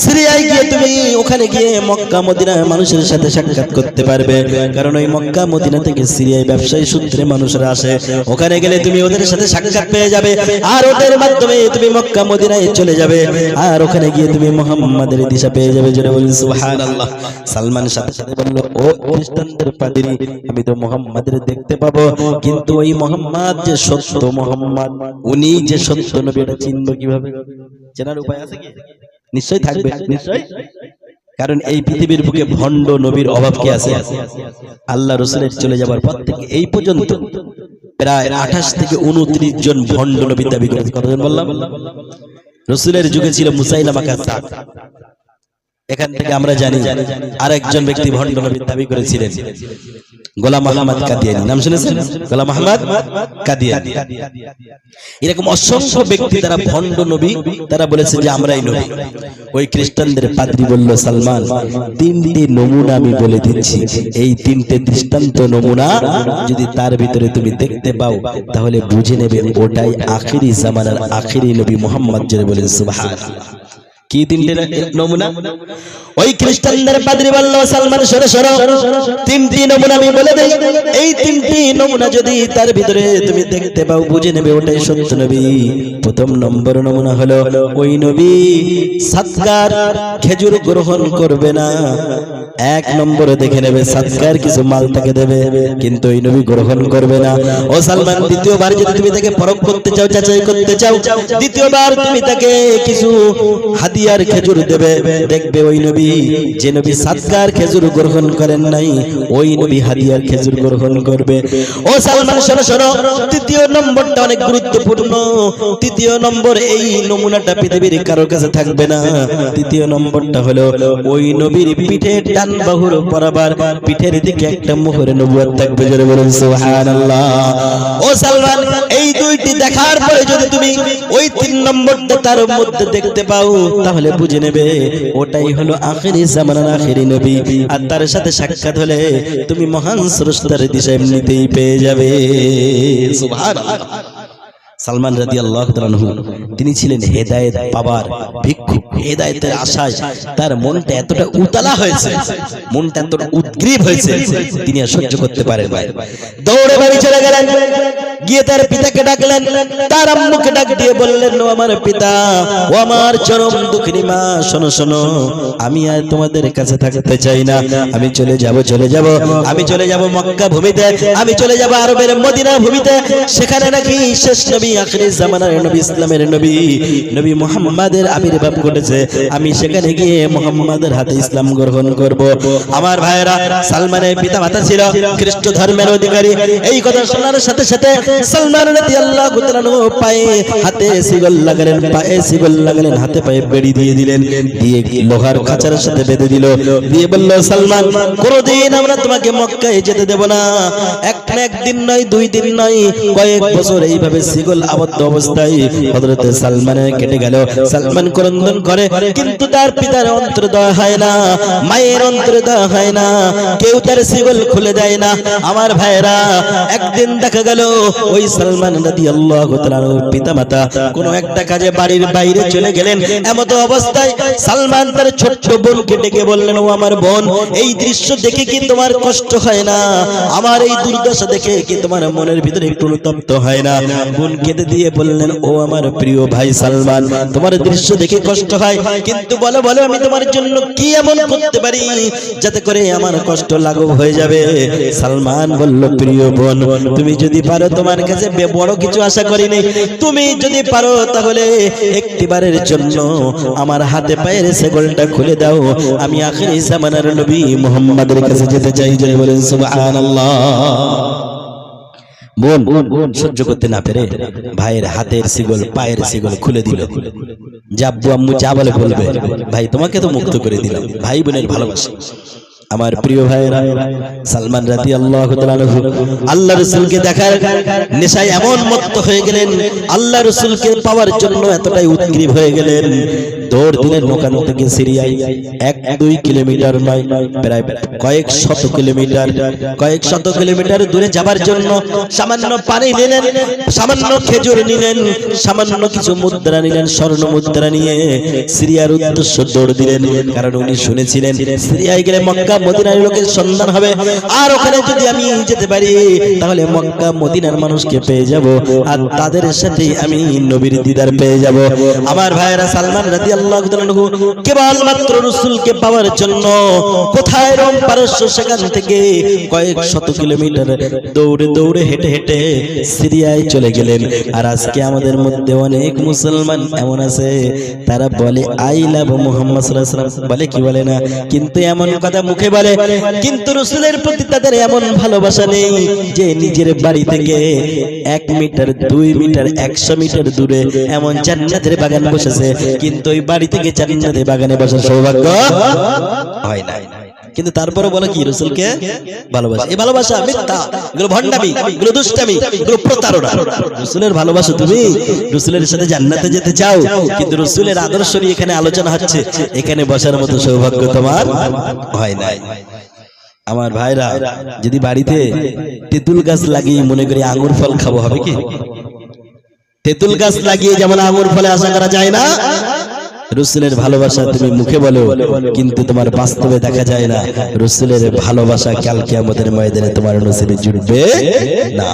সিরিয়ায় গিয়ে তুমি ওখানে গিয়ে মক্কা মদিনার মানুষের সাথে সাক্ষাৎ করতে পারবে, কারণ ওই মক্কা মদিনা থেকে সিরিয়ায় ব্যবসায়ী সূত্রে মানুষরা আসে, ওখানে গেলে তুমি ওদের সাথে সাক্ষাৎ পেয়ে যাবে, আর ওদের মাধ্যমে তুমি মক্কা মদিনায় চলে যাবে, আর ওখানে গিয়ে তুমি মুহাম্মাদের দিশা পেয়ে যাবে। জোরে বলুন সুবহানাল্লাহ। সালমান সাথে সাথে বলল, ও খ্রিস্টানদের পাদ্রী, আমি তো মুহাম্মাদের দেখতে পাবো, কিন্তু ওই মুহাম্মদ যে সত্য মুহাম্মদ, উনি যে সত্য নবী, এটা চিনব কিভাবে? চেনার উপায় আছে কি? নিশ্চয়ই থাকবে, নিশ্চয়ই। কারণ এই পৃথিবীর বুকে ভণ্ড নবীর অভাব কি আছে? আল্লাহ রাসূলের চলে যাবার পর থেকে এই পর্যন্ত প্রায় 28 থেকে 29 জন ভণ্ড নবী দাবি করেছে। কতজন বললাম? রাসূলের যুগে ছিল মুসাইলামা কাজ্জাব, এখান থেকে আমরা জানি আরেকজন ব্যক্তি ভণ্ড নবী দাবি করেছিলেন, গোলাম আহমদ কাদিয়ানী। নাম শুনেছেন? গোলাম আহমদ কাদিয়ানী। এরকম অসংখ্য ব্যক্তি তারা ভণ্ড নবী, তারা বলেছে যে আমরাই নবী। ওই খ্রিস্টানদের পাদ্রী বলল, সালমান, 3টি নমুনা আমি বলে দিচ্ছি, এই 3টে দৃষ্টান্ত নমুনা যদি তার ভিতরে তুমি দেখতে পাও, তাহলে বুঝে নেবে ওটাই আখিরি জামানার আখিরি নবী মুহাম্মদ। জোরে বলেন সুবহানাল্লাহ। কি 3টে নমুনা? ওই খ্রিস্টানদের পাদ্রী বলল, সালমান শোনো শোনো, 3টি নমুনা আমি বলে দেই, এই 3টি নমুনা যদি তার ভিতরে তুমি দেখতে পাও, বুঝে নেবে ওটাই সত্য নবী। প্রথম নম্বর নমুনা হলো, ওই নবী সাদকার খেজুর গ্রহণ করবে না। 1 নম্বরে দেখে নেবে সাদকার কিছু মাল তাকে দেবে, কিন্তু ওই নবী গ্রহণ করবে না। ও সালমান, দ্বিতীয়বার যদি তুমি তাকে পরখ করতে চাও, যাচাই করতে চাও, দ্বিতীয়বার তুমি তাকে কিছু হাদিয়ার খেজুর দেবে, দেখবে ওই নবী, যে নবী সাদকার খেজুর গ্রহণ করেন নাই, ওই নবী হাদিয়ার খেজুর গ্রহণ করবে। ও সালমান শোনো শোনো, তৃতীয় নম্বরটা অনেক গুরুত্বপূর্ণ। তৃতীয় নম্বর, এই নমুনাটা পৃথিবীর কারোর কাছে থাকবে না। তৃতীয় নম্বরটা হলো, ওই নবীর পিঠে ডান বাহুর বরাবর পিঠের দিকে একটা মোহর নবুয়ত থাকবে। জোরে বলুন সুবহানাল্লাহ। ও সালমান, এই 2টি দেখার পরে যদি তুমি ওই 3 নম্বরটা তার মধ্যে দেখতে পাও, তাহলে বুঝে নেবে ওটাই হলো আখিরি জামানার আখিরি নবী, আর তার সাথে সাক্ষাৎ হলে তুমি মহান স্রষ্টার দিশা এমনিতেই পেয়ে যাবে। সুবহানাল্লাহ। সালমান রাদিয়াল্লাহু তাআলা আনহু, তিনি ছিলেন হেদায়েত পাবার ভিক্ষুক। হেদায়েতের আশায় তার মনটা এতটা উতালা হয়েছে, মনটা এতটা উদ্গ্রীব হয়েছে, তিনি আর সহ্য করতে পারেন না। দৌড়ে বাড়ি চলে গেলেন, গিয়ে তার পিতাকে ডাকলেন, তার আম্মুকে ডাক দিয়ে বললেন, ও আমার পিতা, ও আমার চরম দুঃখিনী মা, শোনো শোনো, আমি আর তোমাদের কাছে থাকতে চাই না, আমি চলে যাব আমি চলে যাব মক্কা ভূমিতে, আমি চলে যাব আরবের মদিনা ভূমিতে, সেখানে নাকি শেষ নবী আখিরি জামানার নবী, ইসলামের নবী, নবী মুহাম্মাদের আবির্ভাব ঘটেছে, আমি সেখানে গিয়ে মুহাম্মাদের হাতে ইসলাম গ্রহণ করব। আমার ভাইরা, সালমানের পিতামাতা ছিল খ্রিস্ট ধর্মের অধিকারী। এই কথা শোনার সাথে সাথে সালমান রাদিয়াল্লাহু তাআলা পায়ে হাতে শিকল লাগালেন, পায়ে শিকল লাগালেন, হাতে পায়ে বেড়ি দিয়ে দিলেন, দিয়ে লোহার খাঁচার সাথে বেঁধে দিল, দিয়ে বলল, সালমান, কোনদিন আমরা তোমাকে মক্কায় যেতে দেব না। একদিন নয়, 2 দিন নয়, কয়েক বছর এইভাবে শিকল আবদ্ধ অবস্থায় হযরত সালমানের কেটে গেল। সালমান ক্রন্দন করে, কিন্তু তার পিতার অন্তর দেওয়া হয় না, মায়ের অন্তর দেওয়া হয় না, কেউ তার শিকল খুলে দেয় না। আমার ভাইরা, একদিন দেখা গেল ওই সালমান রাদিয়াল্লাহু তাআলার পিতামাতা কোন একটা কাজে বাড়ির বাইরে চলে গেলেন। এমত অবস্থায় সালমান তার ছোট্ট বোনকে ডেকে বললেন, ও আমার বোন, এই দৃশ্য দেখে কি তোমার কষ্ট হয় না? আমার এই দুর্দশা দেখে কি তোমার মনের ভিতরে একটু অনুতপ্ত হয় না? বোন কেঁদে দিয়ে বললেন, ও আমার প্রিয় ভাই সালমান, তোমার দৃশ্য দেখে কষ্ট হয়, কিন্তু বলো বলো, আমি তোমার জন্য কি এমন করতে পারি যাতে করে আমার কষ্ট লাঘব হয়ে যাবে? সালমান বলল, প্রিয় বোন, তুমি যদি পারো, তোমার কাছে বড় কিছু আশা করিনি, তুমি যদি পারো তাহলে একটিবারের জন্য আমার হাতে পায়ের শিকলটা খুলে দাও, আমি আখিরি জামানার নবী মুহাম্মাদের কাছে যেতে চাই। জয় বলেন সুবহানাল্লাহ। বোন সহ্য করতে না পেরে ভাইয়ের হাতের শিকল, পায়ের শিকল খুলে দিল। যে আব্বু আম্মু যা বলে বলবে, ভাই তোমাকে তো মুক্ত করে দিলাম। ভাই বোনের ভালোবাসা। আমার প্রিয় ভাইরা, সালমান রাদিয়াল্লাহু তাআলা আল্লাহ রাসূলকে দেখার নেশায় এমন মত্ত হয়ে গেলেন, আল্লাহ রাসূলকে পাওয়ার জন্য এতটাই উদ্গ্রীব হয়ে গেলেন, দৌড় দিলেন ওখান থেকে সিরিয়ায় 1-2 কিলোমিটার নয়, প্রায় কয়েক শত কিলোমিটার দূরে যাবার জন্য সামান্য পানি নিলেন, সামান্য খেজুর নিলেন, সামান্য কিছু মুদ্রা নিলেন, স্বর্ণ মুদ্রা নিয়ে সিরিয়ার উদ্দেশ্যে দৌড় দিলেন। কারণ উনি শুনেছিলেন সিরিয়ায় গেলে মক্কা মদিনার লোকের সন্ধান হবে, আর ওখানে যদি আমি যেতে পারি তাহলে মক্কা মদিনার মানুষকে পেয়ে যাব, আর তাদের সাথে আমি নবীর দিদার পেয়ে যাব। আমার ভাইরা, সালমান রাদিয়াল্লাহু তাআলা কেবলমাত্র রাসূলকে পাওয়ার জন্য কোথায় রোম পারস্য, সেখান থেকে কয়েক শত কিলোমিটার দৌড়ে দৌড়ে হেঁটে হেঁটে সিরিয়ায় চলে গেলেন। আর আজকে আমাদের মধ্যে অনেক মুসলমান এমন আছে, তারা বলে আই লাভ মুহাম্মদ সাল্লাল্লাহু আলাইহি ওয়াসাল্লাম, বলে কি বলে না, কিন্তু এমন কথা মুখে বলে, কিন্তু রাসূলের প্রতি তাদের এমন ভালোবাসা নেই যে নিজের বাড়ি থেকে 1 মিটার, 2 মিটার, 100 মিটার দূরে এমন জান্নাতের বাগান বসেছে, কিন্তু ওই বাড়ি থেকে জান্নাতের বাগানে বসার সৌভাগ্য হয় না। কিন্তু তারপরে বলে কি, রাসূলকে ভালোবাসা। এই ভালোবাসা মিথ্যা, এগুলো ভণ্ডামি, এগুলো দুষ্টামি, এগুলো প্রতারণা। রাসূলের ভালোবাসা, তুমি রাসূলের সাথে জান্নাতে যেতে চাও, কিন্তু রাসূলের আদর্শ নিয়ে এখানে আলোচনা হচ্ছে, এখানে বসার মতো সৌভাগ্য তোমার হয় নাই। আমার ভাইরা, যদি বাড়িতে তেঁতুল গাছ লাগিয়ে মনে করি আঙ্গুর ফল খাবো, হবে কি? তেঁতুল গাছ লাগিয়ে যেমন আঙ্গুর ফলে আশা করা যায় না, রাসূলের ভালোবাসা তুমি মুখে বলো, কিন্তু তোমার বাস্তবে দেখা যায় না। রাসূলের ভালোবাসা কাল কিয়ামতের ময়দানে তোমার নসিবে জুটবে না।